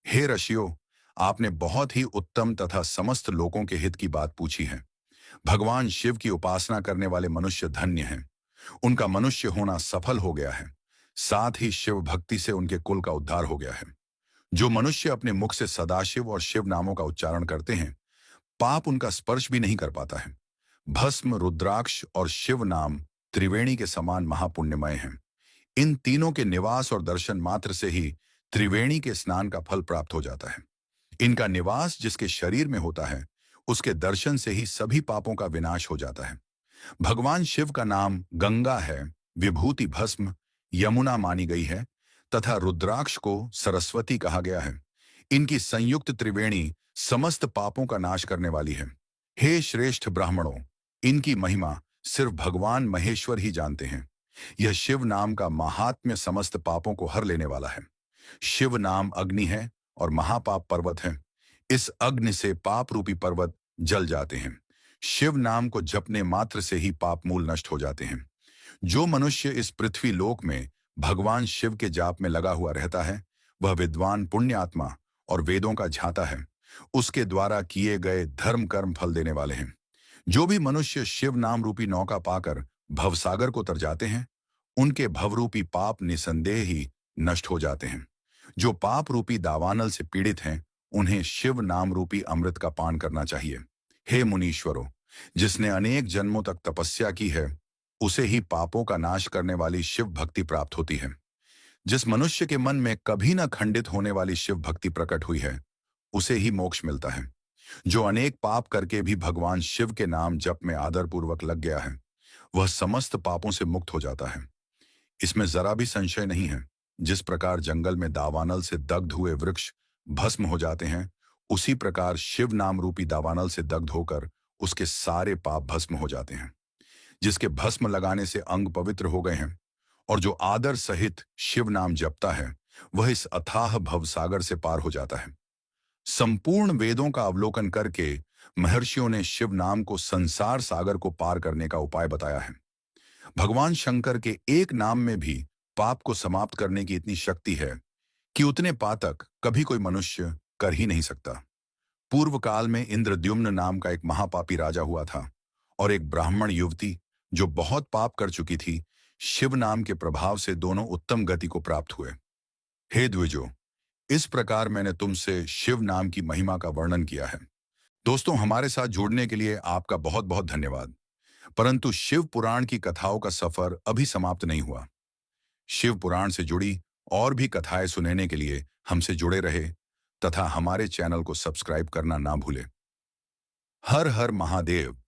हे ऋषियों, आपने बहुत ही उत्तम तथा समस्त लोगों के हित की बात पूछी है। भगवान शिव की उपासना करने वाले मनुष्य धन्य हैं। उनका मनुष्य होना सफल हो गया है। साथ ही शिव भक्ति से उनके कुल का उद्धार हो गया है। जो मनुष्य अपने मुख से सदाशिव और शिव नामों का उच्चारण करते हैं, पाप उनका स्पर्श भी नहीं कर पाता है। भस्म, रुद्राक्ष और शिव नाम त्रिवेणी के समान महापुण्यमय हैं। इन तीनों के निवास और दर्शन मात्र से ही त्रिवेणी के स्नान का फल प्राप्त हो जाता है। इनका निवास जिसके शरीर में होता है, उसके दर्शन से ही सभी पापों का विनाश हो जाता है। भगवान शिव का नाम गंगा है, विभूति भस्म यमुना मानी गई है तथा रुद्राक्ष को सरस्वती कहा गया है। इनकी संयुक्त त्रिवेणी समस्त पापों का नाश करने वाली है। हे श्रेष्ठ ब्राह्मणों, इनकी महिमा सिर्फ भगवान महेश्वर ही जानते हैं। यह शिव नाम का महात्म्य समस्त पापों को हर लेने वाला है। शिव नाम अग्नि है और महापाप पर्वत है। इस अग्नि से पाप रूपी पर्वत जल जाते हैं। शिव नाम को जपने मात्र से ही पाप मूल नष्ट हो जाते हैं। जो मनुष्य इस पृथ्वी लोक में भगवान शिव के जाप में लगा हुआ रहता है, वह विद्वान, पुण्यात्मा और वेदों का झाता है। उसके द्वारा किए गए धर्म कर्म फल देने वाले हैं। जो भी मनुष्य शिव नाम रूपी नौका पाकर भवसागर को तर जाते हैं, उनके भवरूपी पाप निसंदेह ही नष्ट हो जाते हैं। जो पाप रूपी दावानल से पीड़ित हैं, उन्हें शिव नाम रूपी अमृत का पान करना चाहिए। हे मुनीश्वरों, जिसने अनेक जन्मों तक तपस्या की है, उसे ही पापों का नाश करने वाली शिव भक्ति प्राप्त होती है। जिस मनुष्य के मन में कभी न खंडित होने वाली शिव भक्ति प्रकट हुई है, उसे ही मोक्ष मिलता है। जो अनेक पाप करके भी भगवान शिव के नाम जप में आदरपूर्वक लग गया है, वह समस्त पापों से मुक्त हो जाता है। इसमें जरा भी संशय नहीं है। जिस प्रकार जंगल में दावानल से दग्ध हुए वृक्ष भस्म हो जाते हैं, उसी प्रकार शिव नाम रूपी दावानल से दग्ध होकर उसके सारे पाप भस्म हो जाते हैं। जिसके भस्म लगाने से अंग पवित्र हो गए हैं और जो आदर सहित शिव नाम जपता है, वह इस अथाह भवसागर से पार हो जाता है। संपूर्ण वेदों का अवलोकन करके महर्षियों ने शिव नाम को संसार सागर को पार करने का उपाय बताया है। भगवान शंकर के एक नाम में भी पाप को समाप्त करने की इतनी शक्ति है कि उतने पातक कभी कोई मनुष्य कर ही नहीं सकता। पूर्व काल में इंद्रद्युम्न नाम का एक महापापी राजा हुआ था और एक ब्राह्मण युवती जो बहुत पाप कर चुकी थी, शिव नाम के प्रभाव से दोनों उत्तम गति को प्राप्त हुए। हे द्विजो, इस प्रकार मैंने तुमसे शिव नाम की महिमा का वर्णन किया है। दोस्तों, हमारे साथ जुड़ने के लिए आपका बहुत बहुत धन्यवाद। परंतु शिव पुराण की कथाओं का सफर अभी समाप्त नहीं हुआ। शिव पुराण से जुड़ी और भी कथाएं सुनने के लिए हमसे जुड़े रहे तथा हमारे चैनल को सब्सक्राइब करना ना भूलें। हर हर महादेव।